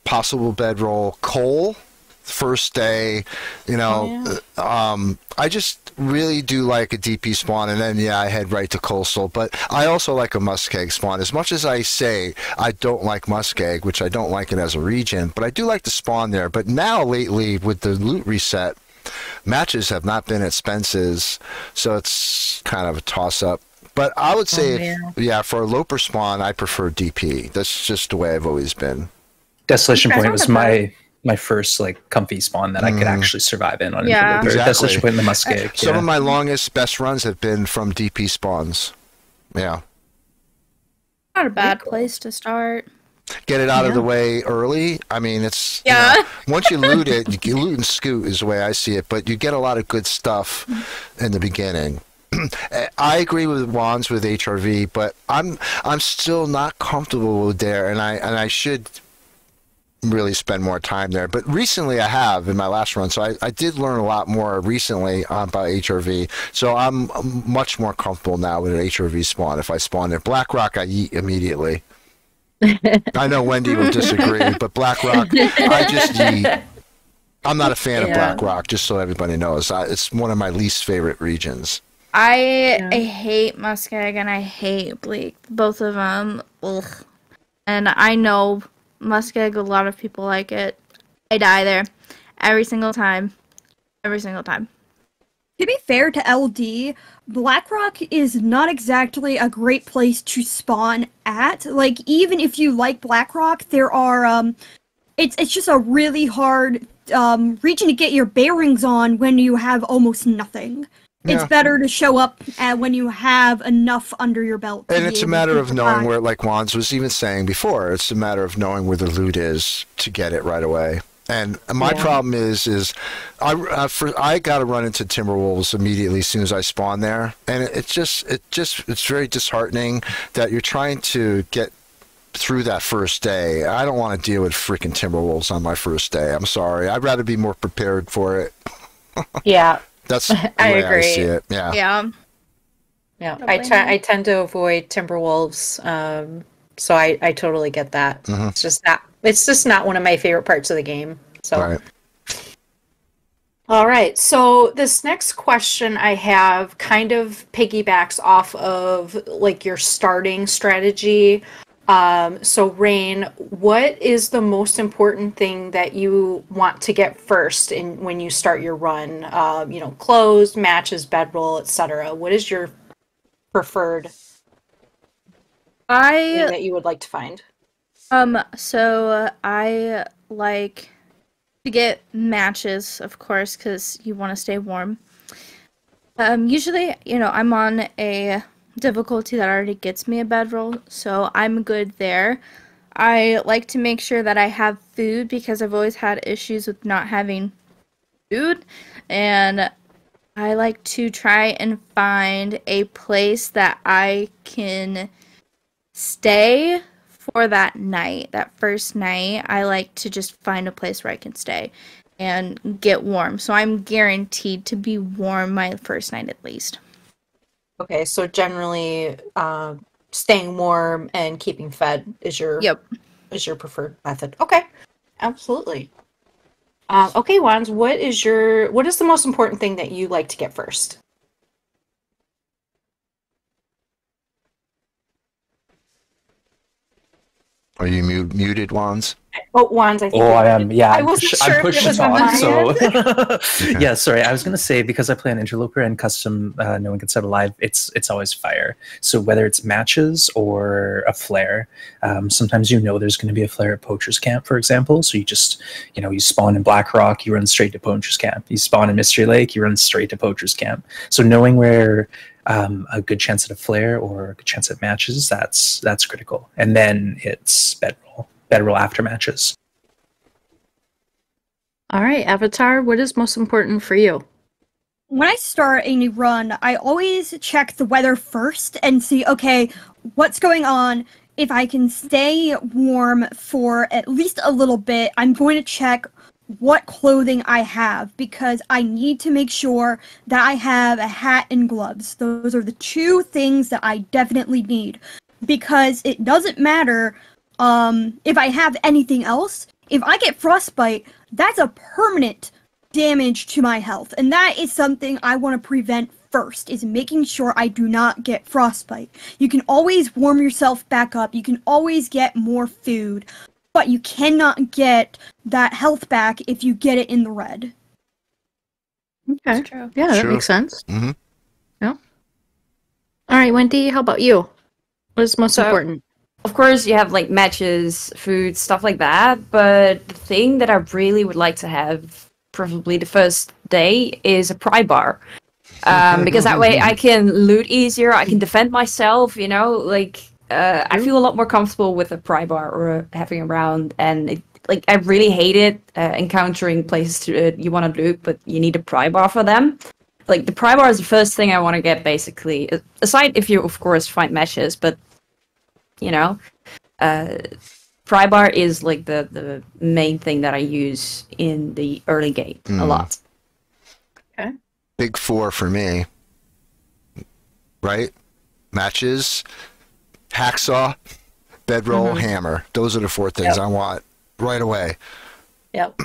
possible bedroll, coal, first day, I just really do like a DP spawn, and then I head right to coastal. But I also like a muskeg spawn. As much as I say I don't like muskeg, which I don't like it as a region, but I do like to spawn there. But now lately with the loot reset, matches have not been at Spence's, so it's kind of a toss-up. But I would say, for a Loper spawn, I prefer DP. That's just the way I've always been. Desolation Point was my first comfy spawn that I could actually survive in on Interloper. Exactly. Desolation Point and the Muskeg. Some of my longest, best runs have been from DP spawns. Yeah. Not a bad place to start. Get it out of the way early. I mean, it's once you loot it, you loot and scoot is the way I see it. But you get a lot of good stuff in the beginning. I agree with Wands with HRV, but I'm still not comfortable with there, and I should really spend more time there. But recently I have in my last run, so I did learn a lot more recently about HRV. So I'm much more comfortable now with an HRV spawn. If I spawn in BlackRock, I eat immediately. I know Wendy will disagree, but BlackRock, I just eat. I'm not a fan of BlackRock, just so everybody knows. It's one of my least favorite regions. I hate Muskeg and I hate Bleak, both of them. Ugh. And I know Muskeg, a lot of people like it. I die there every single time. Every single time. To be fair to LD, BlackRock is not exactly a great place to spawn at. Like, even if you like BlackRock, there are, it's just a really hard region to get your bearings on when you have almost nothing. Yeah. It's better to show up when you have enough under your belt. And it's a matter of knowing where, like Wanz was even saying before, it's a matter of knowing where the loot is to get it right away. And my problem is I got to run into Timberwolves immediately as soon as I spawn there, and it's very disheartening that you're trying to get through that first day. I don't want to deal with freaking Timberwolves on my first day. I'm sorry. I'd rather be more prepared for it. Yeah. That's the way I see it. Yeah. Yeah. I tend to avoid Timberwolves, so I totally get that. Mm-hmm. It's just not one of my favorite parts of the game. So. Right. All right. So this next question I have kind of piggybacks off of like your starting strategy. So Rain, what is the most important thing that you want to get first when you start your run? Clothes, matches, bedroll, etc. What is your preferred thing that you would like to find? So I like to get matches, of course, because you want to stay warm. Usually, I'm on a difficulty that already gets me a bedroll, so I'm good there. I like to make sure that I have food because I've always had issues with not having food, and I like to try and find a place that I can stay for that night, that first night. I like to just find a place where I can stay and get warm, so I'm guaranteed to be warm my first night at least. Okay, so generally, staying warm and keeping fed is your preferred method. Okay, absolutely. Okay, Wanz, what is the most important thing that you like to get first? Are you muted, Wanz? Oh, Wanz, I think. Oh, I am. Yeah, I wasn't sure I'm pushed if it to was talk. So, Okay. yeah. Sorry, I was gonna say because I play an interloper and custom, no one can set alive. It's always fire. So whether it's matches or a flare, sometimes there's going to be a flare at Poacher's Camp, for example. So you just you spawn in Blackrock, you run straight to Poacher's Camp. You spawn in Mystery Lake, you run straight to Poacher's Camp. So knowing where a good chance at a flare or a good chance at matches, that's critical. And then it's bedroll after matches. All right, Avatar, what is most important for you? When I start a new run, I always check the weather first and see, okay, what's going on. If I can stay warm for at least a little bit, I'm going to check what clothing I have because I need to make sure that I have a hat and gloves. Those are the two things that I definitely need because it doesn't matter if I have anything else. If I get frostbite, that's a permanent damage to my health, and that is something I want to prevent first, is making sure I do not get frostbite. You can always warm yourself back up, you can always get more food, but you cannot get that health back if you get it in the red. Okay. That's true. Yeah, that Sure. makes sense. Mm-hmm. Yeah. All right, Wendy, how about you? What is most So- important? Of course, you have like matches, food, stuff like that. But the thing that I really would like to have, probably the first day, is a pry bar. Because that way I can loot easier, I can defend myself, I feel a lot more comfortable with a pry bar or having a round. And I really hate it encountering places you want to loot, but you need a pry bar for them. Like, the pry bar is the first thing I want to get, basically. Aside if you, of course, find matches, but Prybar is like the main thing that I use in the early game a lot. Okay. Big four for me. Right? Matches, hacksaw, bedroll, hammer. Those are the four things I want right away. Yep.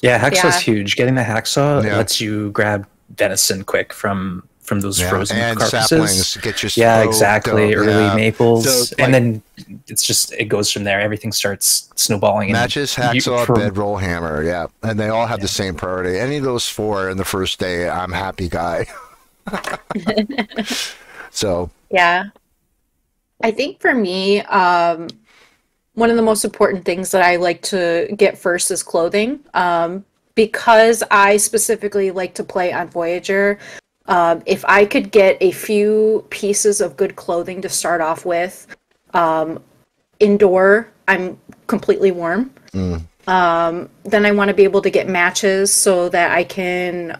Yeah, hacksaw's huge. Getting the hacksaw lets you grab venison quick from those frozen and carcasses. Saplings, get your exactly. Early maples, So, and then it goes from there. Everything starts snowballing. Matches, hacksaw, bedroll, hammer. Yeah, and they all have the same priority. Any of those four in the first day, I'm happy guy. So yeah, I think for me, one of the most important things that I like to get first is clothing. Because I specifically like to play on Voyager. If I could get a few pieces of good clothing to start off with, indoor, I'm completely warm. Then I want to be able to get matches so that I can,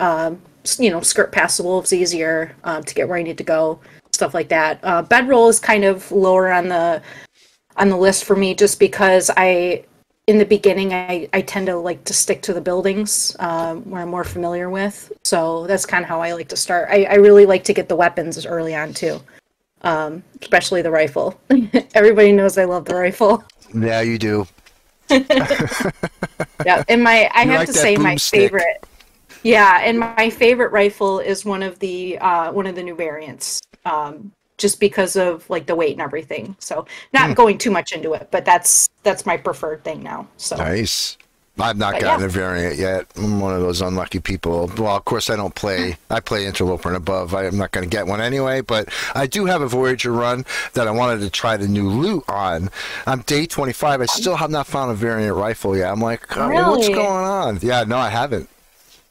skirt past the wolves easier to get where I need to go, stuff like that. Bedroll is kind of lower on the list for me, just because in the beginning, I tend to like to stick to the buildings where I'm more familiar with. So that's kind of how I like to start. I really like to get the weapons early on too, especially the rifle. Everybody knows I love the rifle. yeah, you do. Yeah, and I have like to that say my boomstick. favorite. Yeah, and my favorite rifle is one of the new variants. Just because of like the weight and everything. So not going too much into it, but that's my preferred thing now. So Nice. I've not gotten a variant yet. I'm one of those unlucky people. Well, of course I don't play. I play Interloper and above. I'm not going to get one anyway, but I do have a Voyager run that I wanted to try the new loot on. I'm day 25. I still have not found a variant rifle yet. I'm like, what's Really? going on? Yeah, no, I haven't.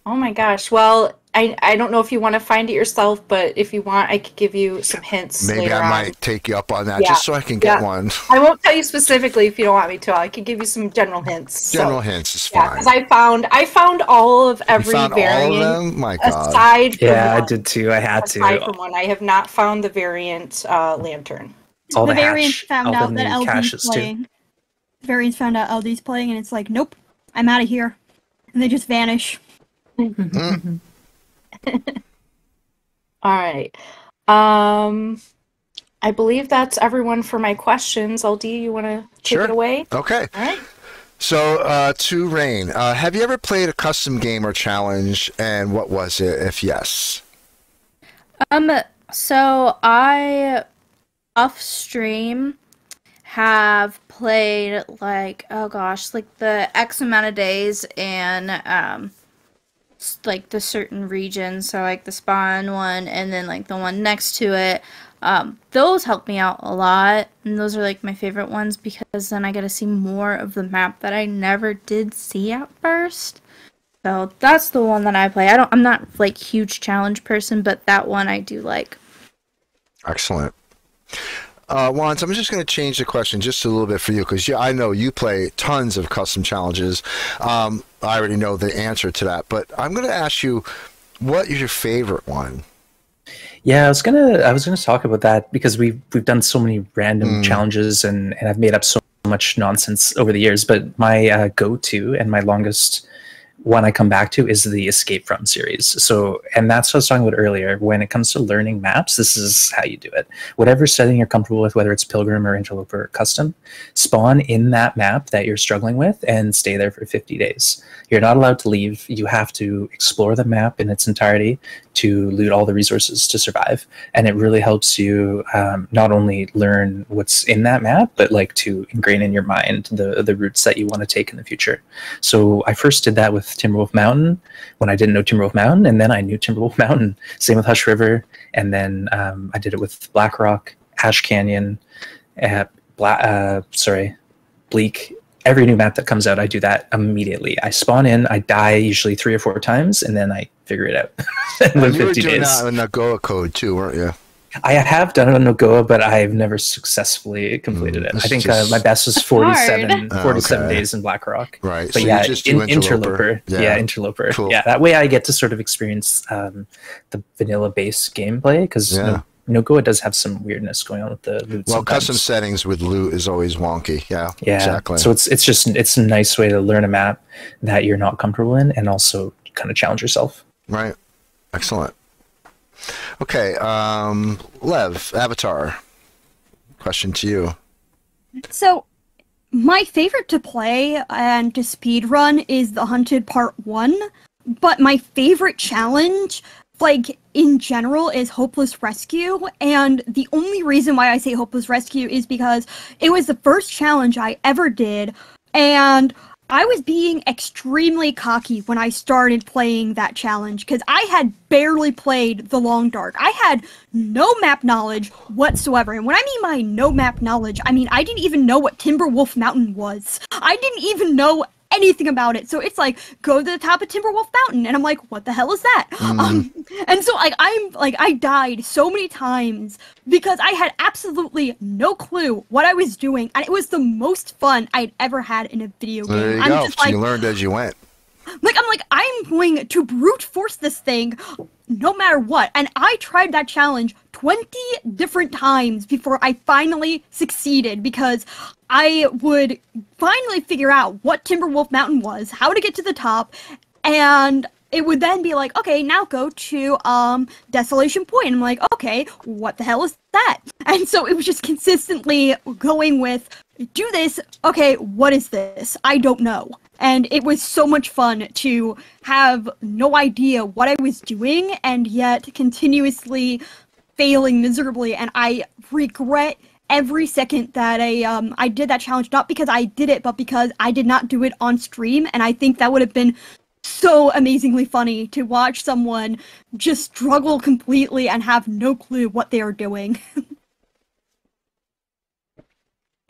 Oh my gosh. Well, I don't know if you want to find it yourself, but if you want, I could give you some hints Maybe later I on. might take you up on that just so I can get one. I won't tell you specifically if you don't want me to. I could give you some general hints. General hints is fine. because I found all of every You found variant all of them? My God. aside from Yeah, I one. did too. I had Aside to. from one, I have not found the variant lantern. All The the variants hatch, found all out the that new LD's caches too. playing. Variants found out LD's playing, and it's like, nope, I'm out of here, and they just vanish. All right. I believe that's everyone for my questions. LD, you want to take Sure. it away? Okay. All right. So, to Rain, have you ever played a custom game or challenge, and what was it, if yes? So I off stream have played like, oh gosh, like the X amount of days and like the certain regions, so like the spawn one and then like the one next to it. Those help me out a lot, and those are like my favorite ones because then I get to see more of the map that I never did see at first. So that's the one that I play. I'm not like huge challenge person, but that one I do like. Excellent. Wanz, I'm just going to change the question just a little bit for you because I know you play tons of custom challenges. I already know the answer to that, but I'm going to ask you, what is your favorite one? Yeah, I was gonna talk about that because we've done so many random challenges and I've made up so much nonsense over the years. But my go-to and my longest one I come back to is the Escape From series. So, and that's what I was talking about earlier. When it comes to learning maps, this is how you do it. Whatever setting you're comfortable with, whether it's Pilgrim or Interloper or Custom, spawn in that map that you're struggling with and stay there for 50 days. You're not allowed to leave. You have to explore the map in its entirety to loot all the resources to survive. And it really helps you not only learn what's in that map, but like to ingrain in your mind the routes that you want to take in the future. So I first did that with Timberwolf Mountain when I didn't know Timberwolf Mountain, and then I knew Timberwolf Mountain. Same with Hush River, and then I did it with Black Rock, Ash Canyon, Bleak. Every new map that comes out, I do that immediately. I spawn in, I die usually 3 or 4 times, and then I figure it out. You were 50 doing days. that in Nagoa code too, weren't you? I have done it on Nagoa, but I've never successfully completed it. I think my best was 47 days in Black Rock. Right. But so yeah, you just do Interloper. Yeah, Interloper. Cool. Yeah, that way I get to sort of experience the vanilla base gameplay because Nokoa does have some weirdness going on with the loot. Well, sometimes. custom settings with loot is always wonky. Yeah, exactly. So it's a nice way to learn a map that you're not comfortable in, and also kind of challenge yourself. Right. Excellent. Okay, Lev, Avatar. Question to you. So, my favorite to play and to speedrun is The Hunted Part 1, but my favorite challenge, like, in general, is Hopeless Rescue, and the only reason why I say Hopeless Rescue is because it was the first challenge I ever did, and I was being extremely cocky when I started playing that challenge, because I had barely played The Long Dark. I had no map knowledge whatsoever, and when I mean by no map knowledge, I mean I didn't even know what Timberwolf Mountain was. I didn't even know anything about it. So it's like, go to the top of Timberwolf Mountain, and I'm like, what the hell is that? And so I died so many times because I had absolutely no clue what I was doing, and it was the most fun I'd ever had in a video game. There you go. So you learned as you went. I'm going to brute force this thing no matter what. And I tried that challenge 20 different times before I finally succeeded, because I would finally figure out what Timberwolf Mountain was, how to get to the top, and it would then be like, okay, now go to Desolation Point. And I'm like, okay, what the hell is that? And so it was just consistently going with, do this, okay, what is this? I don't know. And it was so much fun to have no idea what I was doing and yet continuously failing miserably. And I regret every second that I did that challenge, not because I did it, but because I did not do it on stream. And I think that would have been so amazingly funny to watch someone just struggle completely and have no clue what they are doing.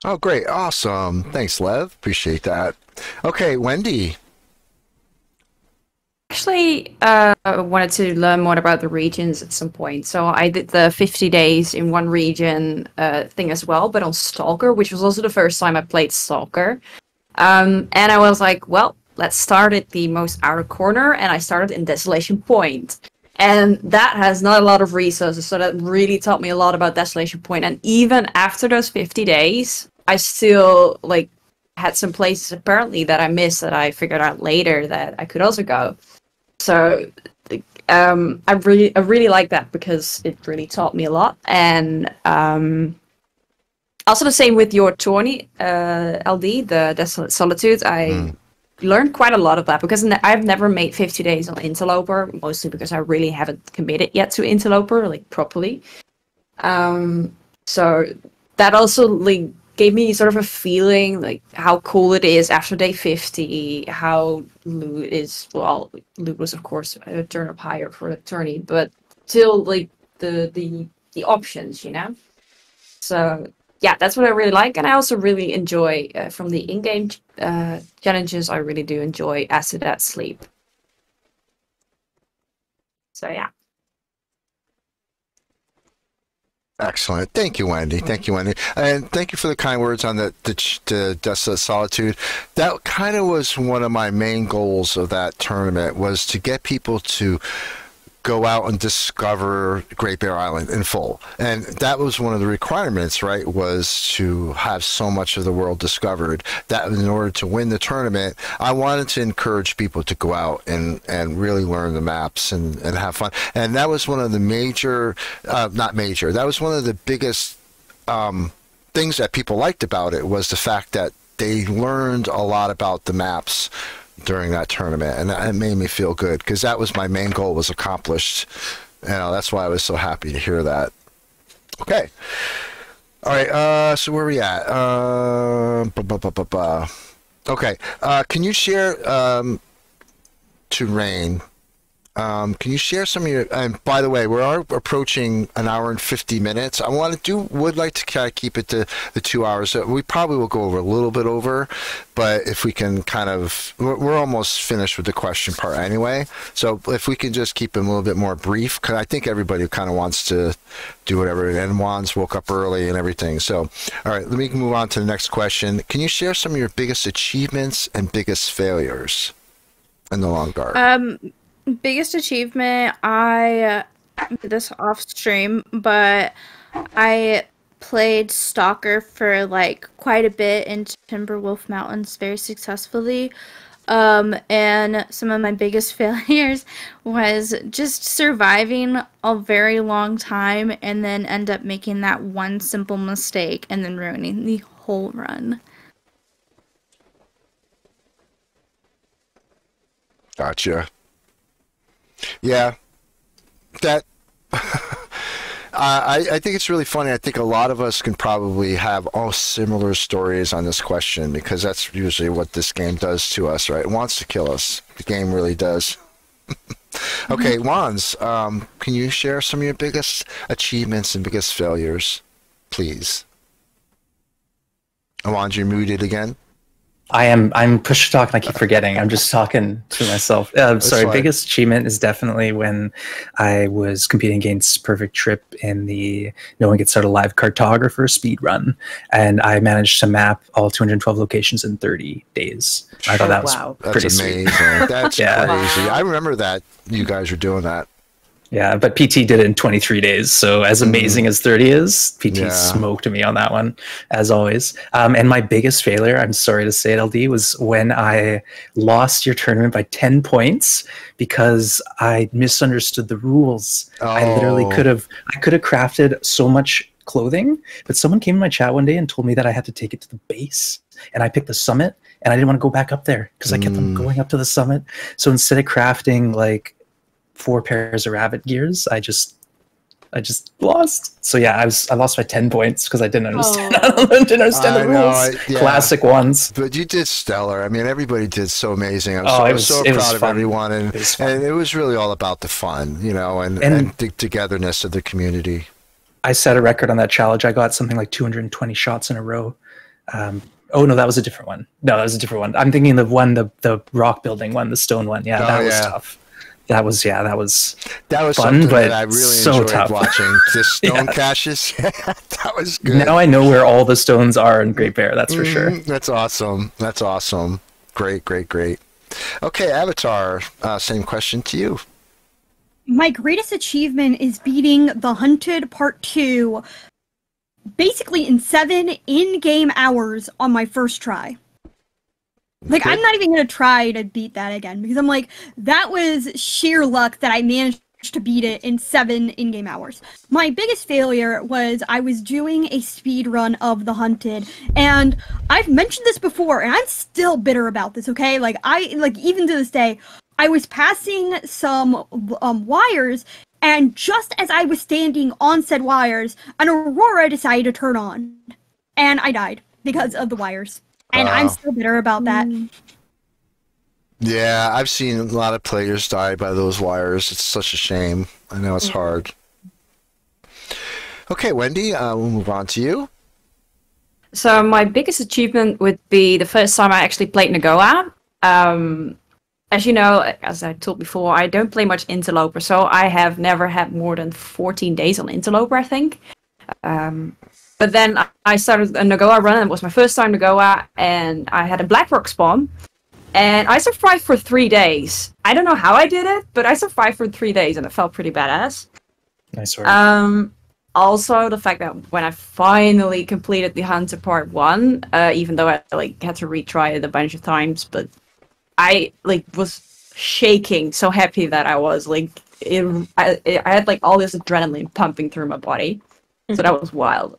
Oh, great. Awesome. Thanks, Lev. Appreciate that. Okay, Wendy. Actually, I wanted to learn more about the regions at some point. So I did the 50 days in one region thing as well, but on Stalker, which was also the first time I played Stalker. And I was like, well, let's start at the most outer corner, and I started in Desolation Point. And that has not a lot of resources, so that really taught me a lot about Desolation Point. And even after those 50 days, I still, like, had some places apparently that I missed that I figured out later that I could also go. So I really like that because it really taught me a lot. And also the same with your tourney, LD, the Desolate Solitude. I learned quite a lot of that because I've never made 50 days on Interloper, mostly because I really haven't committed yet to Interloper, like, properly. So that also, like, gave me sort of a feeling, like, how cool it is after day 50, how loot is, well, loot was, of course, a turn up higher for the tourney, but still, like, the options, you know? So, yeah, that's what I really like, and I also really enjoy, from the in-game challenges, I really do enjoy Acid at Sleep. So, yeah. Excellent. Thank you, Wendy. Thank you, Wendy. And thank you for the kind words on the Desolate Solitude. That kind of was one of my main goals of that tournament, was to get people to go out and discover Great Bear Island in full. And that was one of the requirements, right, was to have so much of the world discovered. That in order to win the tournament, I wanted to encourage people to go out and really learn the maps and have fun. And that was one of the major, not major, that was one of the biggest things that people liked about it, was the fact that they learned a lot about the maps during that tournament, and it made me feel good because that was my main goal, was accomplished. You know, that's why I was so happy to hear that. Okay, all right. So where are we at? Okay. Can you share to Rain? Can you share some of your? And by the way, we are approaching an hour and 50 minutes. I would like to kind of keep it to the 2 hours. We probably will go over a little bit over, but if we can kind of, we're almost finished with the question part anyway. So if we can just keep them a little bit more brief, because I think everybody kind of wants to do whatever. And Wanz woke up early and everything. So, all right, let me move on to the next question. Can you share some of your biggest achievements and biggest failures in the Long Dark? Biggest achievement, I this off stream, but I played Stalker for like quite a bit in Timberwolf Mountains very successfully. And some of my biggest failures was just surviving a very long time and then end up making that one simple mistake and then ruining the whole run. Gotcha. Yeah, that I think it's really funny. I think a lot of us can probably have all similar stories on this question because that's usually what this game does to us, right? It wants to kill us. The game really does. Okay, Wanz, can you share some of your biggest achievements and biggest failures, please? Wanz, you're muted again. I'm push to talk and I keep forgetting. I'm just talking to myself. Sorry, fine. biggest achievement is definitely when I was competing against Perfect Trip in the No One Gets Out Alive cartographer speed run, and I managed to map all 212 locations in 30 days. I thought that was pretty That's sweet. amazing. That's Yeah. crazy. I remember that you guys were doing that. Yeah, but PT did it in 23 days. So as amazing as 30 is, PT Yeah. smoked me on that one, as always. And my biggest failure, I'm sorry to say it, LD, was when I lost your tournament by 10 points because I misunderstood the rules. I literally could have crafted so much clothing, but someone came in my chat one day and told me that I had to take it to the base. And I picked the summit, and I didn't want to go back up there because I kept on going up to the summit. So instead of crafting like 4 pairs of rabbit gears, I just lost. So yeah, I lost by 10 points because I didn't understand. Didn't understand the rules. Yeah. Classic ones. But you did stellar. I mean, everybody did so amazing. I was so it was proud of fun. everyone, and It was was really all about the fun, you know, and the togetherness of the community. I set a record on that challenge. I got something like 220 shots in a row. Oh no, that was a different one. No, that was a different one. I'm thinking of the rock building one, the stone one. Yeah, that was tough. That was fun, something but that I really so enjoyed tough. watching. The stone caches, that was good. Now I know where all the stones are in Great Bear. That's for sure. That's awesome. That's awesome. Great. Okay, Avatar. Same question to you. My greatest achievement is beating The Hunted Part 2 basically in 7 in-game hours on my first try. Like, I'm not even going to try to beat that again, because I'm like, that was sheer luck that I managed to beat it in 7 in-game hours. My biggest failure was I was doing a speed run of The Hunted, and I've mentioned this before, and I'm still bitter about this, okay? Like, even to this day, I was passing some wires, and just as I was standing on said wires, an aurora decided to turn on, and I died because of the wires. And I'm still bitter about that. Yeah, I've seen a lot of players die by those wires. It's such a shame. I know it's hard. Okay, Wendy, we'll move on to you. So my biggest achievement would be the first time I actually played Nagoa. As you know, as I told before, I don't play much Interloper, so I have never had more than 14 days on Interloper, I think. But then I started a Nagoa run, and it was my first time Nagoa, and I had a Blackrock spawn, and I survived for 3 days. I don't know how I did it, but I survived for 3 days, and it felt pretty badass. Nice work. Also, the fact that when I finally completed the Hunter Part 1, even though I had to retry it a bunch of times, but I was shaking, so happy that I was I had all this adrenaline pumping through my body, so that was wild.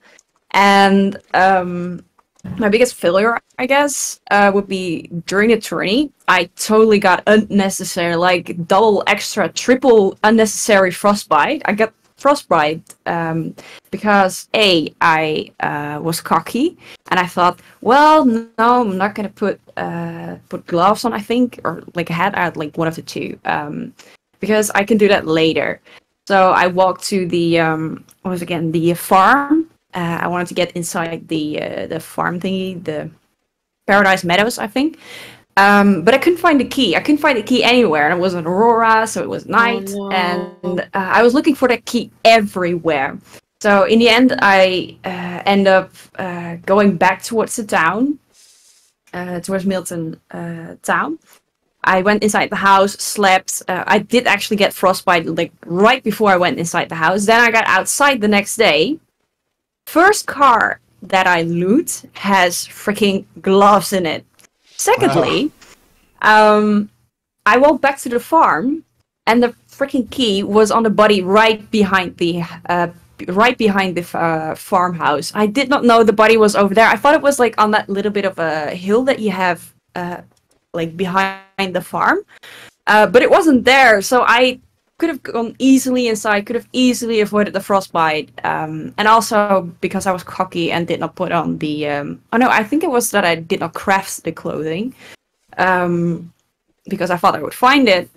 And my biggest failure, I guess, would be during the tourney. I totally got unnecessary, double, extra, triple unnecessary frostbite. I got frostbite because I was cocky, and I thought, well, no, I'm not gonna put gloves on. I think, or a hat. I had one of the two, because I can do that later. So I walked to the the farm. I wanted to get inside the farm thingy, the Paradise Meadows, I think. But I couldn't find the key. I couldn't find the key anywhere, and it was an aurora, so it was night, and I was looking for that key everywhere. So in the end, I end up going back towards the town, towards Milton town, I went inside the house, slept. I did actually get frostbite like right before I went inside the house. Then I got outside the next day. First car that I loot has freaking gloves in it. Secondly, I walked back to the farm, and the freaking key was on the body right behind the farmhouse. I did not know the body was over there. I thought it was like on that little bit of a hill that you have like behind the farm, but it wasn't there. So I could have gone easily inside, could have easily avoided the frostbite, and also because I was cocky and did not put on the oh no, I think it was that I did not craft the clothing, because I thought I would find it,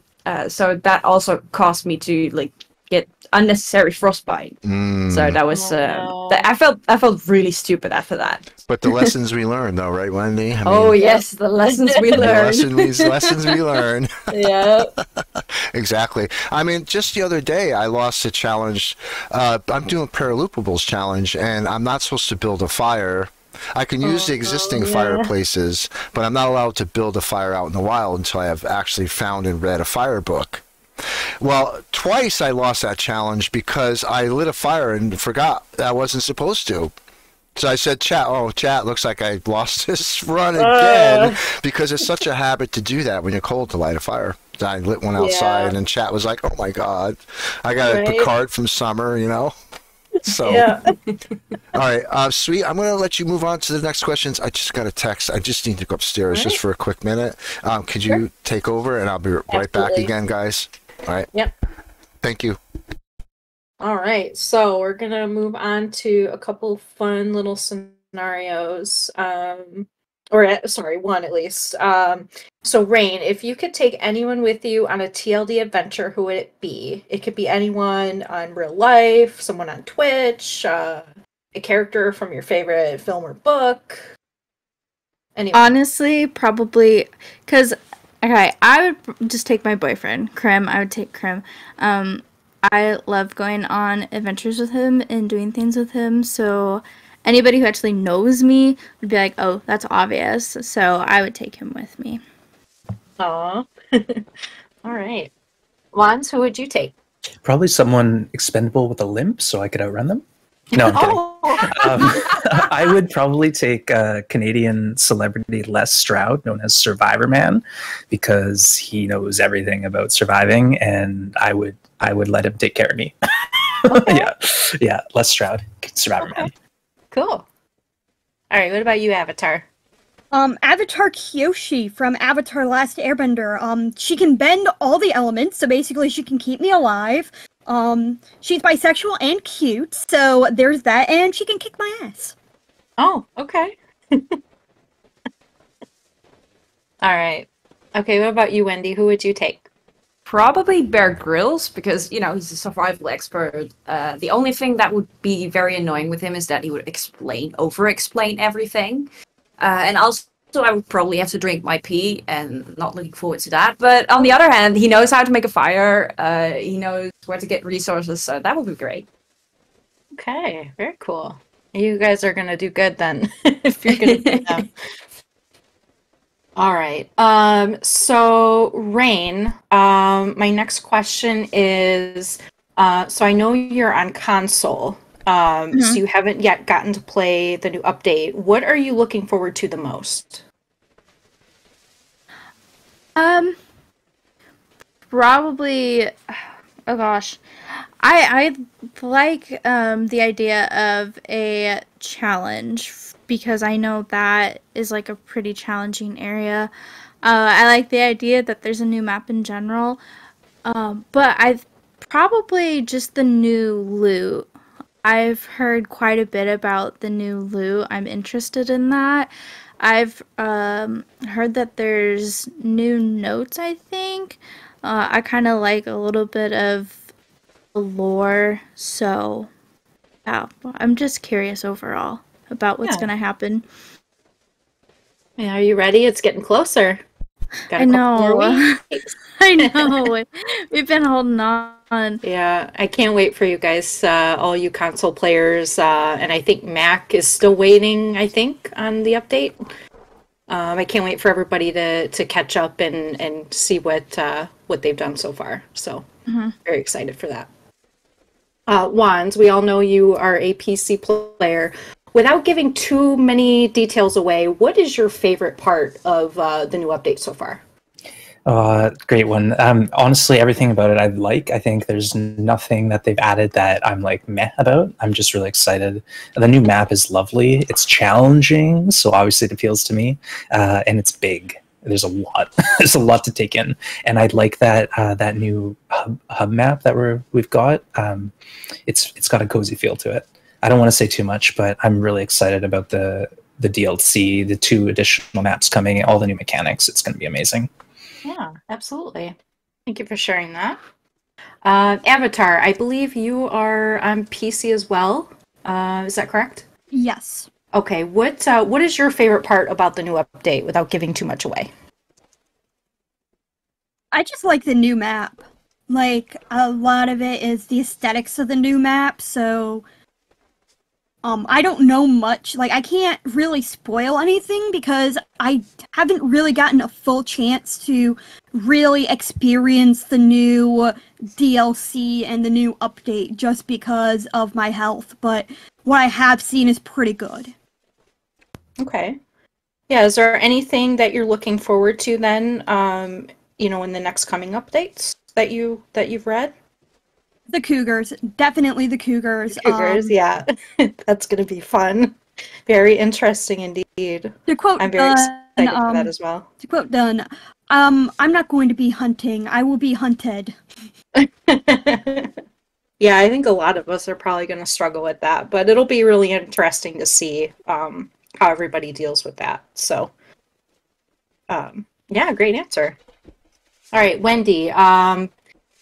so that also caused me to like get unnecessary frostbite. So that was I felt really stupid after that. But the lessons we learned, though, right, Wendy? I mean, yes, the lessons we learned. Lessons we learned. Yeah. Exactly. I mean, just the other day, I lost a challenge. I'm doing Paraloopables challenge, and I'm not supposed to build a fire. I can use the existing fireplaces, but I'm not allowed to build a fire out in the wild until I have actually found and read a fire book. Well, twice I lost that challenge because I lit a fire and forgot I wasn't supposed to. So I said, chat, looks like I lost this run again, because it's such a habit to do that when you're cold to light a fire. I lit one outside, and chat was like, oh my God, I got a Picard from summer, you know? So, all right, sweet. I'm going to let you move on to the next questions. I just got a text. I just need to go upstairs just for a quick minute. Could you take over, and I'll be right back again, guys? All right. Yep. Thank you. All right, so we're gonna move on to a couple fun little scenarios, one at least. So Rain, if you could take anyone with you on a TLD adventure, who would it be? It could be anyone on real life, someone on Twitch, a character from your favorite film or book. Anyone. Honestly, probably, because, okay, I would just take my boyfriend, Krim. I would take Krim. I love going on adventures with him and doing things with him, so anybody who actually knows me would be like, oh, that's obvious, so I would take him with me. Aw. All right. Wanz, who would you take? Probably someone expendable with a limp so I could outrun them. No, I'm kidding. I would probably take Canadian celebrity Les Stroud, known as Survivor Man, because he knows everything about surviving, and I would let him take care of me. Yeah, Les Stroud, Survivor Man. Cool. All right, what about you, Avatar? Avatar Kyoshi from Avatar Last Airbender. She can bend all the elements, so basically she can keep me alive. She's bisexual and cute, so there's that, and she can kick my ass. Oh, okay. All right. Okay, what about you, Wendy? Who would you take? Probably Bear Grylls, because, you know, he's a survival expert. The only thing that would be very annoying with him is that he would over-explain everything. And also, I would probably have to drink my pee, and not looking forward to that. But on the other hand, he knows how to make a fire. He knows where to get resources, so that would be great. Okay, very cool. You guys are going to do good then, if you're going to do them. All right. So Rain, my next question is, so I know you're on console, so you haven't yet gotten to play the new update. What are you looking forward to the most? Probably, oh gosh, I like the idea of a challenge, because I know that is like a pretty challenging area. I like the idea that there's a new map in general, but I've probably just the new loot. I've heard quite a bit about the new loot. I'm interested in that. I've heard that there's new notes, I think. I kind of like a little bit of the lore, so yeah, I'm just curious overall about what's going to happen. Yeah, are you ready? It's getting closer. I know. I know. We've been holding on. Yeah, I can't wait for you guys, all you console players, and I think Mac is still waiting, I think, on the update. I can't wait for everybody to catch up and see what they've done so far. So very excited for that. Wands, we all know you are a PC player. Without giving too many details away, what is your favorite part of the new update so far? Great one. Honestly, everything about it I like. I think there's nothing that they've added that I'm like meh about. I'm just really excited. The new map is lovely. It's challenging, so obviously it appeals to me, and it's big. There's a lot. There's a lot to take in, and I like that that new hub map that we've got. It's got a cozy feel to it. I don't want to say too much, but I'm really excited about the DLC, the 2 additional maps coming, all the new mechanics. It's going to be amazing. Yeah, absolutely. Thank you for sharing that. Avatar, I believe you are on PC as well. Is that correct? Yes. Okay, what is your favorite part about the new update without giving too much away? I just like the new map. Like, a lot of it is the aesthetics of the new map, so I don't know much. Like, I can't really spoil anything because I haven't really gotten a full chance to really experience the new DLC and the new update just because of my health. But what I have seen is pretty good. Okay. Yeah, is there anything that you're looking forward to then, in the next coming updates that you've read? The Cougars. Definitely the Cougars. Cougars, yeah. That's going to be fun. Very interesting indeed. To quote I'm very excited for that as well. To quote Dunn, I'm not going to be hunting. I will be hunted. Yeah, I think a lot of us are probably going to struggle with that, but it'll be really interesting to see how everybody deals with that. So, yeah, great answer. All right, Wendy,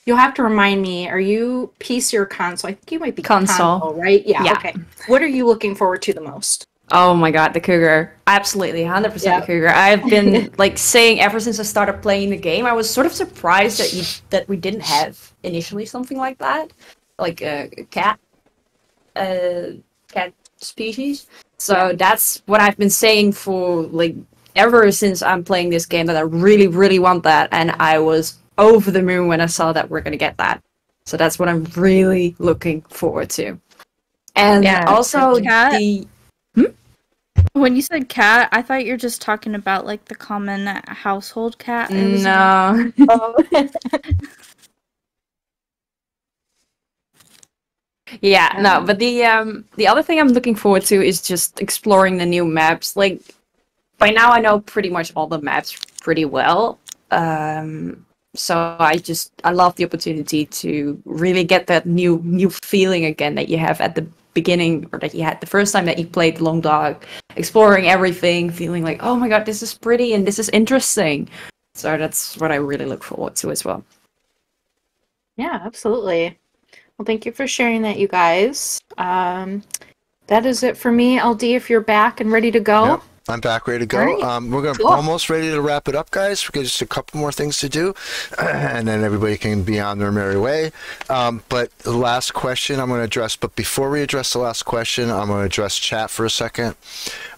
you'll have to remind me, are you PC or console? I think you might be console, right? Yeah, okay. What are you looking forward to the most? Oh my god, the Cougar. Absolutely, 100% the Cougar. I've been saying ever since I started playing the game, I was sort of surprised that we didn't have initially something like that. Like a cat species. So that's what I've been saying for ever since I'm playing this game, that I really, really want that, and I was over the moon when I saw that we're gonna get that. So that's what I'm really looking forward to. And also When you said cat, I thought you were just talking about the common household cat. No. Yeah, no, but the other thing I'm looking forward to is just exploring the new maps. By now I know pretty much all the maps pretty well. So I love the opportunity to really get that new feeling again that you have at the beginning, or that you had the first time that you played Long Dark, exploring everything, feeling like, oh my god, this is pretty and this is interesting. So that's what I really look forward to as well. Yeah, absolutely. Well, thank you for sharing that, you guys. That is it for me. LD, if you're back and ready to go. Yep. I'm back, ready to go. Right. We're going to almost ready to wrap it up, guys. We've got just a couple more things to do, and then everybody can be on their merry way. But the last question I'm going to address, but before we address the last question, I'm going to address chat for a second.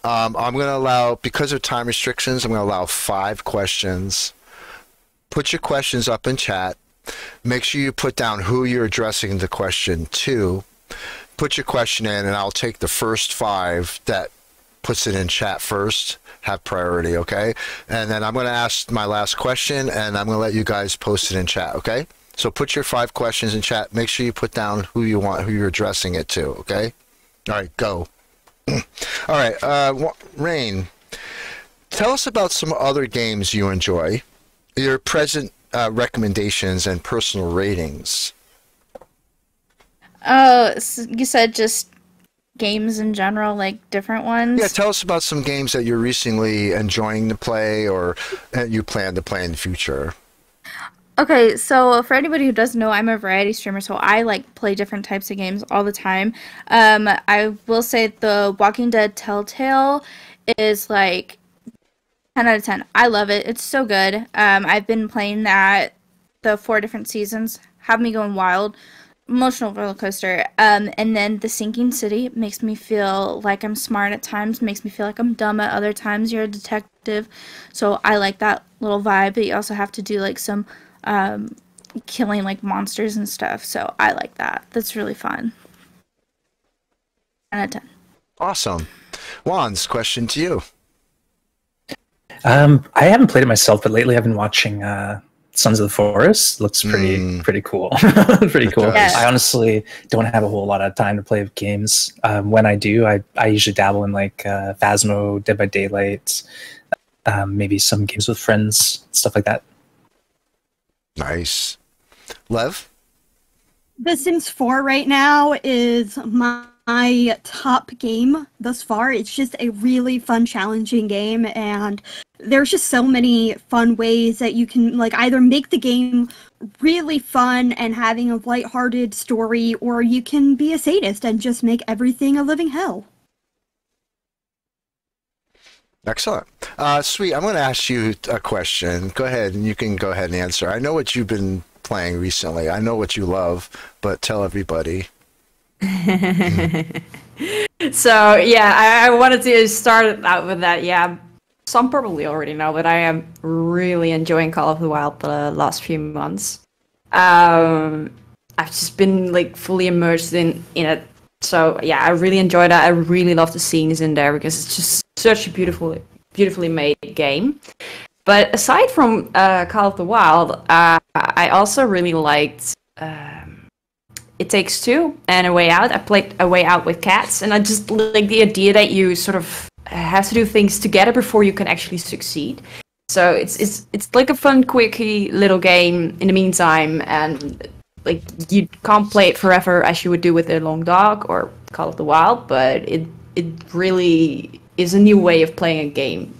I'm going to allow, because of time restrictions, I'm going to allow 5 questions. Put your questions up in chat. Make sure you put down who you're addressing the question to. Put your question in, and I'll take the first 5 that puts it in chat first, have priority, okay? And then I'm going to ask my last question, and I'm going to let you guys post it in chat, okay? So put your 5 questions in chat. Make sure you put down who you want, who you're addressing it to, okay? All right, go. All right, Rain, tell us about some other games you enjoy, your present recommendations and personal ratings. Oh, so you said just games in general, different ones? Yeah, tell us about some games that you're recently enjoying to play, or you plan to play in the future. Okay, so for anybody who doesn't know, I'm a variety streamer, so I play different types of games all the time. I will say the Walking Dead Telltale is 10 out of 10. I love it. It's so good. I've been playing that, the 4 different seasons have me going wild. emotional roller coaster. And then The Sinking City makes me feel like I'm smart at times, makes me feel like I'm dumb at other times. You're a detective, so I like that little vibe. But you also have to do like some killing like monsters and stuff. So I like that. That's really fun. 10 out of 10. Awesome. Wands, question to you. I haven't played it myself, but lately I've been watching Sons of the Forest. Looks pretty cool. Pretty cool. Yeah. I honestly don't have a whole lot of time to play games. When I do, I usually dabble in like Phasmo, Dead by Daylight, maybe some games with friends, stuff like that. Nice. Lev? The Sims 4 right now is my top game thus far. It's just a really fun, challenging game, and there's just so many fun ways that you can like either make the game really fun and having a lighthearted story, or you can be a sadist and just make everything a living hell. Excellent. Sweet, I'm going to ask you a question. Go ahead, and you can go ahead and answer. I know what you've been playing recently. I know what you love, but tell everybody. So yeah, I wanted to start out with that. Yeah, some probably already know, but I am really enjoying Call of the Wild the last few months. I've just been like fully immersed in it. So yeah, I really enjoyed that. I really love the scenes in there because it's just such a beautifully made game. But aside from Call of the Wild, I also really liked It Takes Two and A Way Out. I played A Way Out with cats, and I just like the idea that you sort of have to do things together before you can actually succeed. So it's like a fun, quickie little game in the meantime, and like you can't play it forever as you would do with A Long Dog or Call of the Wild, but it really is a new way of playing a game.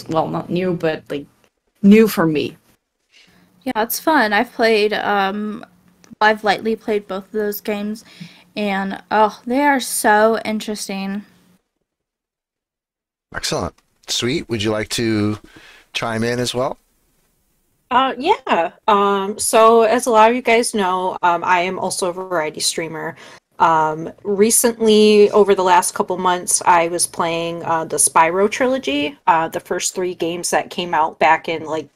Well, not new, but like new for me. Yeah, it's fun. I've lightly played both of those games, and they are so interesting. Excellent. Sweet, would you like to chime in as well? Yeah. So as a lot of you guys know, I am also a variety streamer. Recently, over the last couple months, I was playing the Spyro trilogy, the first 3 games that came out back in I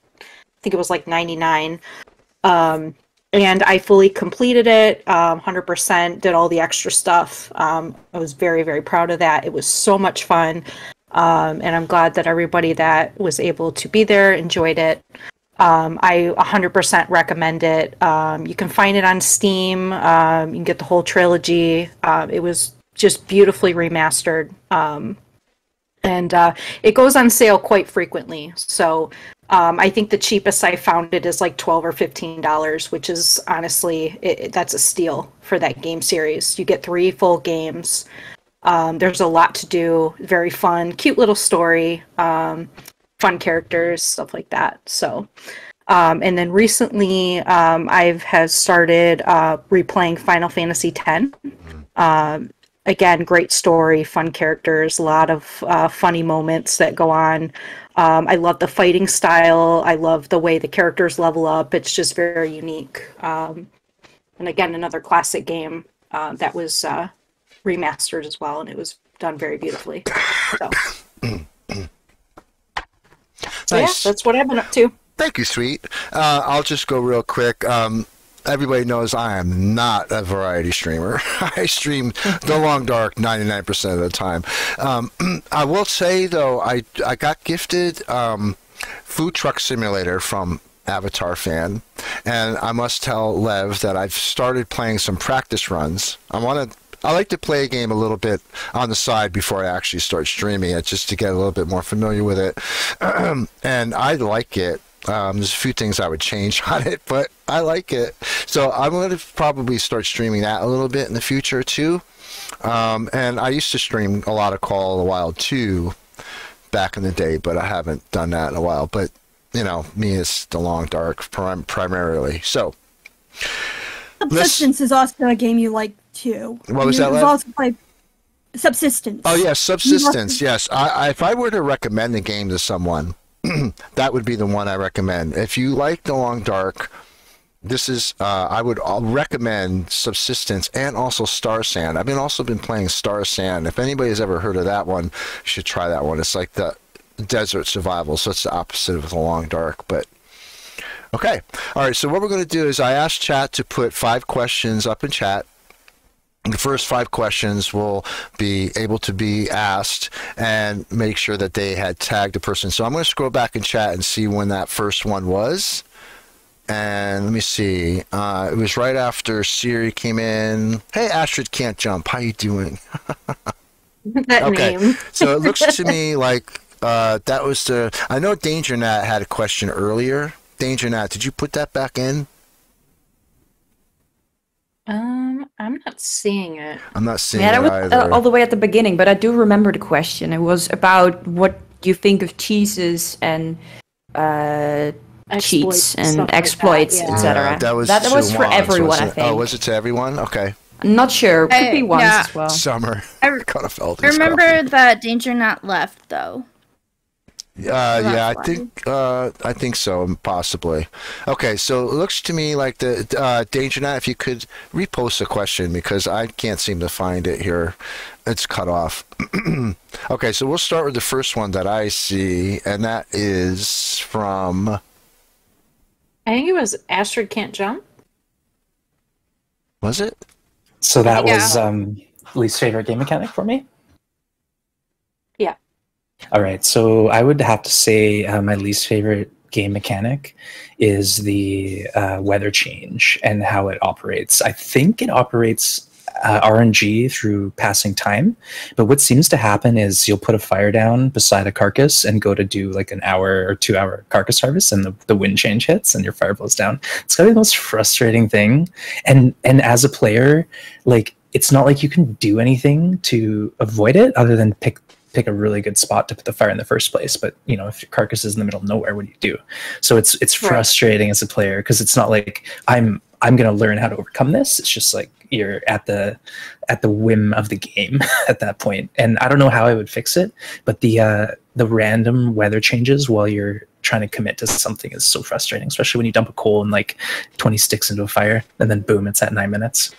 think it was 99. And I fully completed it, 100%, did all the extra stuff. I was very, very proud of that. It was so much fun. And I'm glad that everybody that was able to be there enjoyed it. I 100% recommend it. You can find it on Steam. You can get the whole trilogy. It was just beautifully remastered. And it goes on sale quite frequently. So I think the cheapest I found it is like $12 or $15, which is honestly, that's a steal for that game series. You get 3 full games. There's a lot to do. Very fun, cute little story. Fun characters, stuff like that. So, and then recently, has started replaying Final Fantasy X. Again, great story, fun characters, a lot of funny moments that go on. I love the fighting style. I love the way the characters level up. It's just very unique. And again, another classic game that was remastered as well, and it was done very beautifully. So. So Nice. yeah, that's what I've been up to. Thank you, Sweet. I'll just go real quick. Everybody knows I am not a variety streamer. I stream The Long Dark 99% of the time. I will say, though, I got gifted Food Truck Simulator from Avatar Fan, and I must tell Lev that I've started playing some practice runs. I like to play a game a little bit on the side before I actually start streaming it, just to get a little bit more familiar with it. And I like it. There's a few things I would change on it, but I like it. So I'm going to probably start streaming that a little bit in the future too. And I used to stream a lot of Call of the Wild 2 back in the day, but I haven't done that in a while. But, you know, me is The Long Dark primarily. So, Subsistence is also a game you like too. What was that, You've Lev? also played Subsistence. Oh, yeah, Subsistence, yes. If I were to recommend a game to someone, that would be the one I recommend. If you like The Long Dark, This is I would recommend Subsistence and also Star Sand. I've also been playing Star Sand. If anybody's ever heard of that one, you should try that one. It's like the desert survival, so it's the opposite of the Long Dark. But okay, all right. So what we're going to do is I asked chat to put 5 questions up in chat. The first 5 questions will be able to be asked and make sure that they had tagged a person. So I'm going to scroll back in chat and see when that first one was. And let me see. It was right after Siri came in. Hey, Astrid Can't Jump. How you doing? That name. So it looks to me like that was the... I know Danger Nat had a question earlier. Danger Nat, did you put that back in? I'm not seeing it. I'm not seeing Yeah, it that was either. all the way at the beginning, but I do remember the question. It was about what you think of cheeses and cheats and stuff like exploits, that, yeah. etc. that was for Wands, everyone, wasn't I it? think. Oh, was it to everyone? Okay. I'm not sure. Could be once yeah. as well. Summer. I Connefeld. I remember that Danger Not left though. Yeah, one. I think so, possibly. Okay, so it looks to me like the Danger Nat, if you could repost a question because I can't seem to find it here. It's cut off. Okay, so we'll start with the first one that I see, and that is from... I think it was Astrid Can't Jump. Was it? So that Yeah. was least favorite game mechanic for me? Yeah. All right, so I would have to say my least favorite game mechanic is the weather change and how it operates. I think it operates RNG through passing time, but what seems to happen is you'll put a fire down beside a carcass and go to do like an hour or 2 hour carcass harvest, and the wind change hits and your fire blows down. It's gotta be the most frustrating thing. And as a player, like it's not like you can do anything to avoid it other than pick a really good spot to put the fire in the first place. But you know, if your carcass is in the middle of nowhere, what do you do? So it's frustrating as a player because it's not like I'm gonna learn how to overcome this. It's just like you're at the whim of the game at that point. And I don't know how I would fix it, but the random weather changes while you're trying to commit to something is so frustrating, especially when you dump a coal and like 20 sticks into a fire and then boom, it's at 9 minutes.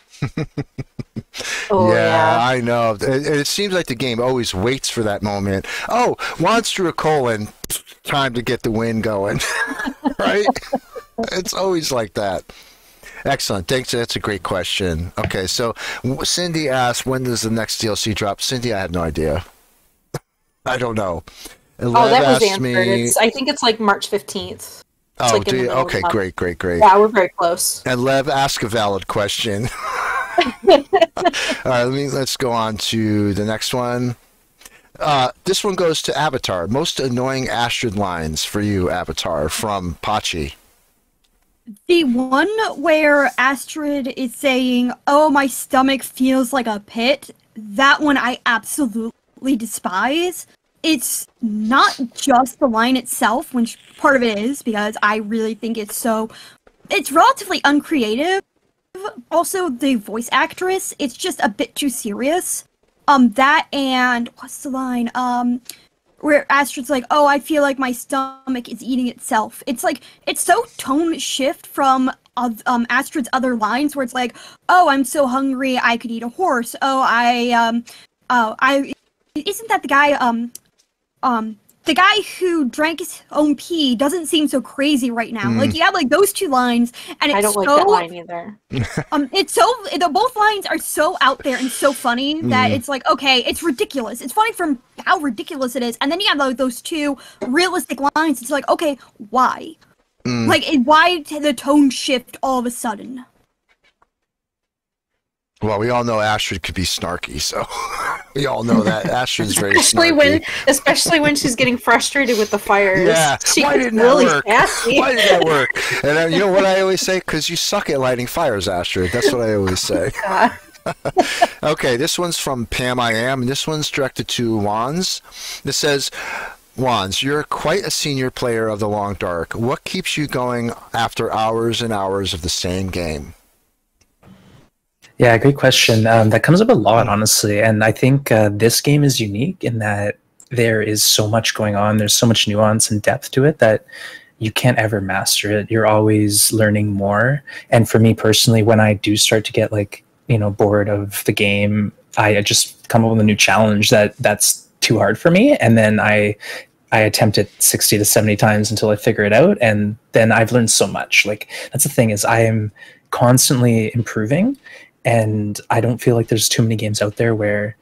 Oh, yeah. I know. It seems like the game always waits for that moment. Oh, Wands threw a coal in. Time to get the wind going. Right? It's always like that. Excellent. Thanks. That's a great question. Okay, so Cindy asked, when does the next DLC drop? Cindy, I have no idea. I don't know. And Oh, Lev that was asked answered. I think it's like March 15th. Oh, like in do the you? middle of Okay, the month. great. Yeah, we're very close. And Lev, ask a valid question. All right, let's go on to the next one. This one goes to Avatar. Most annoying Astrid lines for you, Avatar, from Pachi. The one where Astrid is saying, "Oh, my stomach feels like a pit," that one I absolutely despise. It's not just the line itself, which part of it is, because I really think it's relatively uncreative. Also, the voice actress, it's just a bit too serious. That and, what's the line? Where Astrid's like, "Oh, I feel like my stomach is eating itself." It's like, it's so tone shift from Astrid's other lines where it's like, "Oh, I'm so hungry, I could eat a horse." Oh, isn't that the guy, the guy who drank his own pee doesn't seem so crazy right now. Like, you have like those two lines, and it's I don't like that line either. it's so, both lines are so out there and so funny that it's like, okay, it's ridiculous. It's funny from how ridiculous it is, and then you have like those two realistic lines. It's like, okay, why? Like, why the tone shift all of a sudden? Well, we all know Astrid could be snarky, so we all know that Astrid's very snarky. Especially when she's getting frustrated with the fires. Yeah, she why gets didn't really that work? sassy. Why did that work? And you know what I always say? Because you suck at lighting fires, Astrid. That's what I always say. Okay, this one's from Pam I Am, and this one's directed to Wands. This says, Wands, you're quite a senior player of the Long Dark. What keeps you going after hours and hours of the same game? Yeah, great question. That comes up a lot, honestly. And I think this game is unique in that there is so much going on. There's so much nuance and depth to it that you can't ever master it. You're always learning more. And for me personally, when I do start to get like, bored of the game, I just come up with a new challenge that's too hard for me. And then I attempt it 60 to 70 times until I figure it out. And then I've learned so much. Like, that's the thing, is I am constantly improving, and I don't feel like there's too many games out there where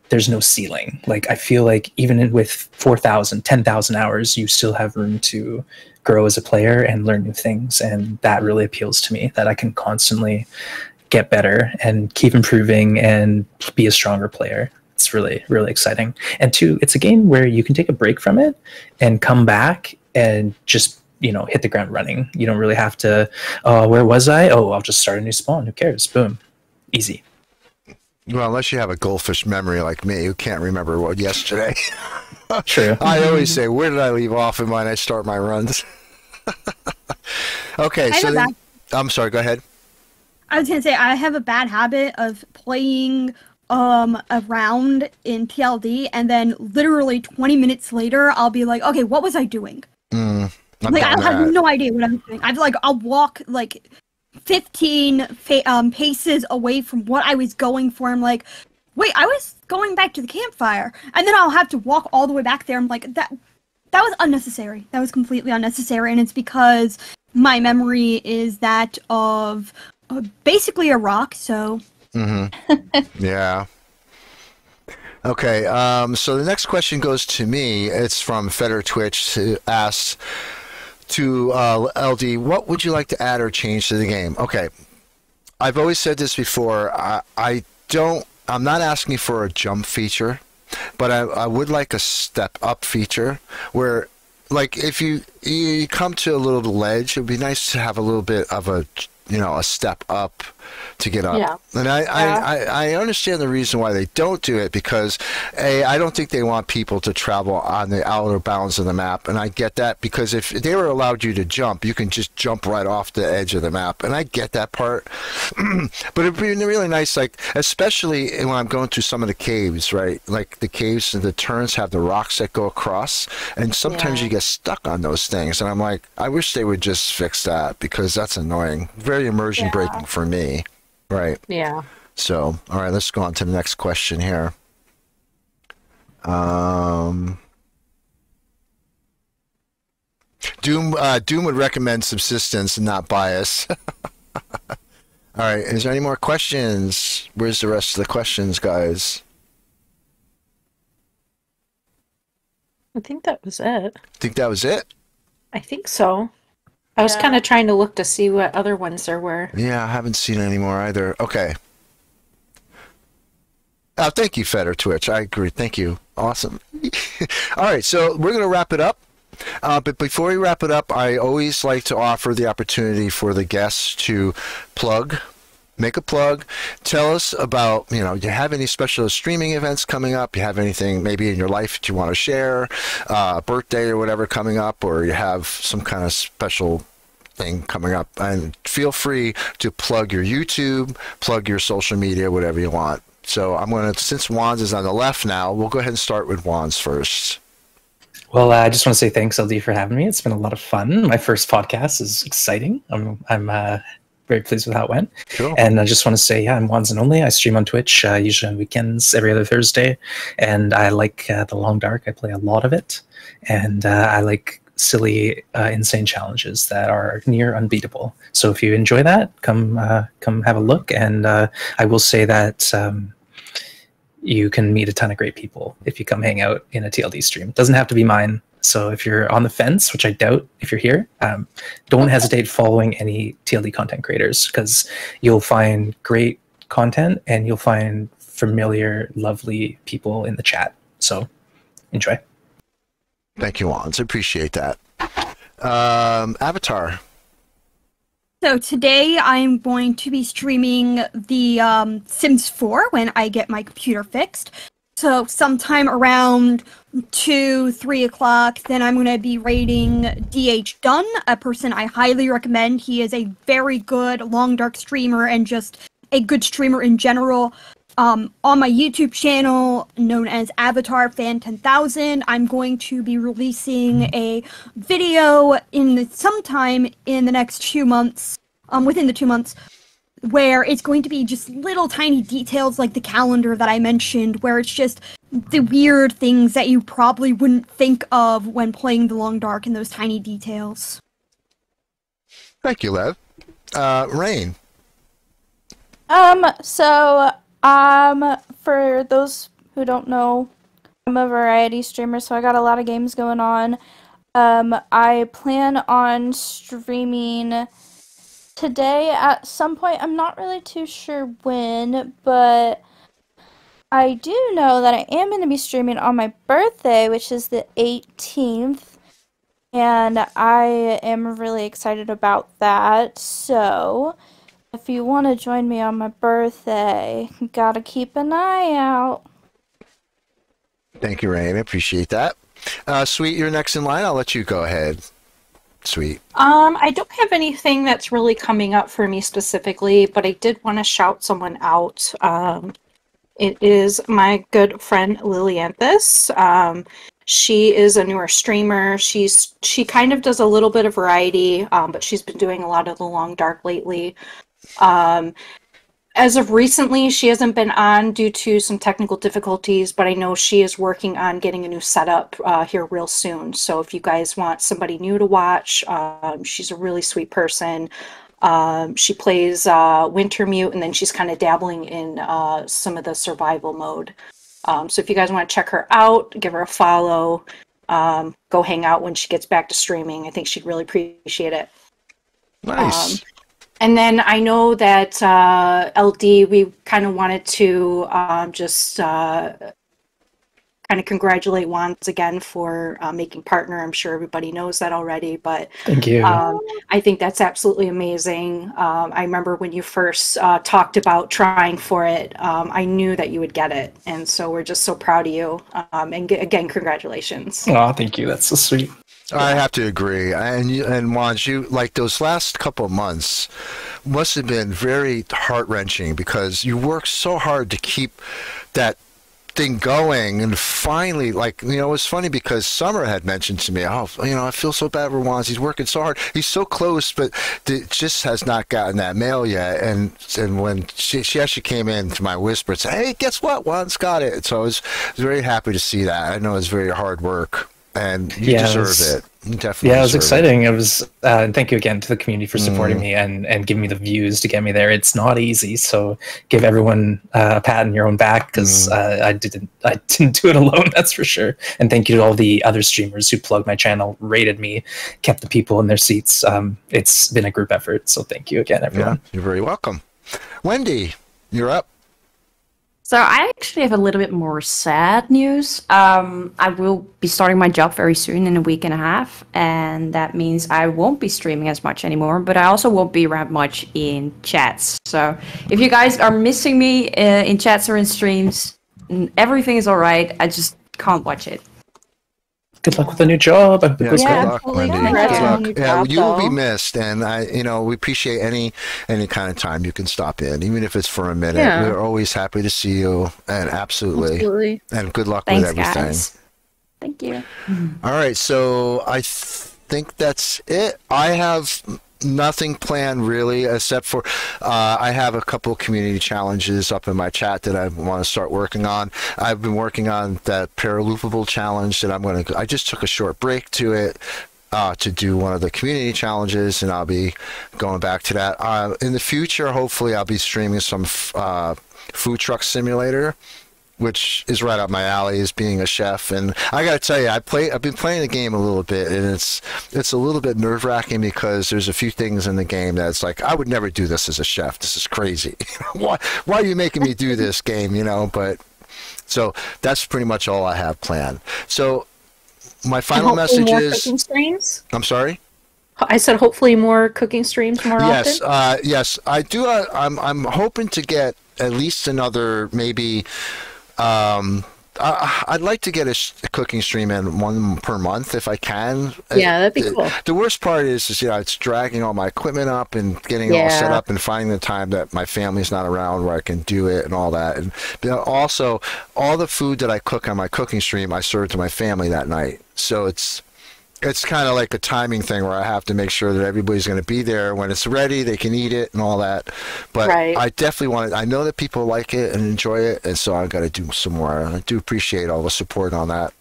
there's no ceiling. Like, I feel like even with 4,000, 10,000 hours, you still have room to grow as a player and learn new things. And that really appeals to me, that I can constantly get better and keep improving and be a stronger player. It's really, really exciting. And two, it's a game where you can take a break from it and come back and just, hit the ground running. You don't really have to, oh, where was I? Oh, I'll just start a new spawn. Who cares? Boom. Easy. Well, unless you have a goldfish memory like me, who can't remember what yesterday. True. I always say, where did I leave off and when I start my runs? Okay, so then, I'm sorry, go ahead. I was gonna say I have a bad habit of playing around in TLD, and then literally 20 minutes later, I'll be like, okay, what was I doing? I'll have no idea what I was doing. I'll walk like 15 paces away from what I was going for. I'm like, wait, I was going back to the campfire, and then I'll have to walk all the way back there. I'm like, that was unnecessary. That was completely unnecessary, and it's because my memory is that of basically a rock. So yeah. Okay, so the next question goes to me. It's from Feder Twitch, who asks to LD, what would you like to add or change to the game? Okay, I've always said this before. I'm not asking for a jump feature, but I would like a step up feature where, like, if you come to a little ledge, it would be nice to have a little bit of a step up to get up. Yeah. And I understand the reason why they don't do it, because I don't think they want people to travel on the outer bounds of the map, and I get that, because if they were allowed you to jump, you can just jump right off the edge of the map, and I get that part. But it'd be really nice, like, especially when I'm going through some of the caves, right? Like the caves and the turns have the rocks that go across, and sometimes you get stuck on those things, and I'm like, I wish they would just fix that, because that's annoying. Very immersion breaking for me. Right. Yeah. So, all right, let's go on to the next question here. Doom would recommend subsistence and not bias. All right, is there any more questions? Where's the rest of the questions, guys? I think that was it. Think that was it? I think so. I was kind of trying to look to see what other ones there were. Yeah, I haven't seen any more either. Okay. Thank you, Feder Twitch. I agree. Thank you. Awesome. All right, so we're going to wrap it up. But before we wrap it up, I always like to offer the opportunity for the guests to make a plug. Tell us about, do you have any special streaming events coming up? You have anything maybe in your life that you want to share, birthday or whatever coming up, or you have some kind of special thing coming up, and feel free to plug your YouTube, plug your social media, whatever you want. So I'm going to, since Wanz is on the left now, we'll go ahead and start with Wanz first. Well, I just want to say thanks, LD, for having me. It's been a lot of fun. My first podcast is exciting. I'm very pleased with how it went. Cool. And I just want to say, I'm WonzAndOnly. I stream on Twitch, usually on weekends, every other Thursday. And I like The Long Dark. I play a lot of it. And I like silly, insane challenges that are near unbeatable. So if you enjoy that, come have a look. And I will say that you can meet a ton of great people if you come hang out in a TLD stream. It doesn't have to be mine. So if you're on the fence, which I doubt if you're here, don't hesitate following any TLD content creators, because you'll find great content and you'll find familiar, lovely people in the chat. So enjoy. Thank you, Wanz. I appreciate that. Avatar. So today I'm going to be streaming the Sims 4 when I get my computer fixed. So sometime around 2, 3 o'clock, then I'm going to be rating DH Dunn, a person I highly recommend. He is a very good Long Dark streamer and just a good streamer in general. on my YouTube channel known as Avatar Fan 10,000, I'm going to be releasing a video sometime in the next 2 months, within the 2 months, where it's going to be just little tiny details like the calendar that I mentioned, where it's just the weird things that you probably wouldn't think of when playing The Long Dark, and those tiny details. Thank you, Lev. Rain. For those who don't know, I'm a variety streamer, so I got a lot of games going on. I plan on streaming today at some point. I'm not really too sure when, but I do know that I am going to be streaming on my birthday, which is the 18th, and I am really excited about that. So if you want to join me on my birthday, you gotta keep an eye out. Thank you, Rain. I appreciate that. Sweet, you're next in line. I'll let you go ahead. Sweet. I don't have anything that's really coming up for me specifically, but I did want to shout someone out. It is my good friend Lilianthus. She is a newer streamer. She kind of does a little bit of variety, but she's been doing a lot of The Long Dark lately. As of recently, she hasn't been on due to some technical difficulties, but I know she is working on getting a new setup here real soon. So if you guys want somebody new to watch, she's a really sweet person. She plays Wintermute, and then she's kind of dabbling in some of the survival mode. So if you guys want to check her out, give her a follow, go hang out when she gets back to streaming. I think she'd really appreciate it. Nice. And then I know that LD, we kind of wanted to just kind of congratulate Wanz again for making partner. I'm sure everybody knows that already, but Thank you. I think that's absolutely amazing. I remember when you first talked about trying for it, I knew that you would get it. And so we're just so proud of you. And again, congratulations. Oh, thank you. That's so sweet. I have to agree. And Wanz, you like those last couple of months must have been very heart-wrenching because you worked so hard to keep that thing going, and finally, like, you know, it was funny because Summer had mentioned to me, oh, you know, I feel so bad for Wanz. He's working so hard. He's so close, but just has not gotten that mail yet. And when she actually came in to my whisper and said, hey, guess what? Wanz got it. So I was very happy to see that. I know it's very hard work. And you deserve it. You definitely it was exciting. It. It was. Thank you again to the community for supporting me and giving me the views to get me there. It's not easy, so give everyone a pat on your own back because I didn't do it alone. That's for sure. And thank you to all the other streamers who plugged my channel, rated me, kept the people in their seats. It's been a group effort, so thank you again, everyone. Yeah, you're very welcome. Wendy, you're up. So I actually have a little bit more sad news. I will be starting my job very soon in a week and a half, and that means I won't be streaming as much anymore, but I also won't be around much in chats. So if you guys are missing me in chats or in streams, everything is all right. I just can't watch it. Good luck with the new job. Yeah, good luck, absolutely. Wendy. Congrats Good on luck. the new Yeah, job, you will be though. missed, and we appreciate any kind of time you can stop in, even if it's for a minute. Yeah. We're always happy to see you, and absolutely. And good luck Thanks, with everything. guys. Thank you. All right, so I think that's it. I have nothing planned really, except for I have a couple community challenges up in my chat that I want to start working on. I've been working on that paraloopable challenge that I just took a short break to it to do one of the community challenges, and I'll be going back to that. In the future, hopefully I'll be streaming some food truck simulator, which is right up my alley as being a chef. And I got to tell you, I've been playing the game a little bit, and it's a little bit nerve-wracking because there's a few things in the game that's like, I would never do this as a chef. This is crazy. Why are you making me do this game, you know? But so that's pretty much all I have planned. So my final message more is cooking streams. I'm sorry? I said hopefully more cooking streams more Yes, often. yes, I do. I'm hoping to get at least another maybe I'd like to get a cooking stream in one per month if I can. Yeah, that'd be cool. The worst part is it's dragging all my equipment up and getting it all set up and finding the time that my family's not around where I can do it and all that. And also, all the food that I cook on my cooking stream, I serve to my family that night. So it's kind of like a timing thing where I have to make sure that everybody's going to be there when it's ready, they can eat it and all that. But I definitely want to, I know that people like it and enjoy it, and so I've got to do some more. I do appreciate all the support on that.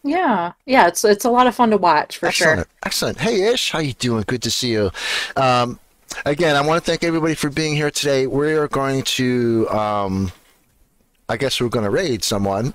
Yeah, it's a lot of fun to watch for sure. Excellent. Hey Ish, how you doing? Good to see you. Again, I want to thank everybody for being here today. We are going to I guess we're going to raid someone.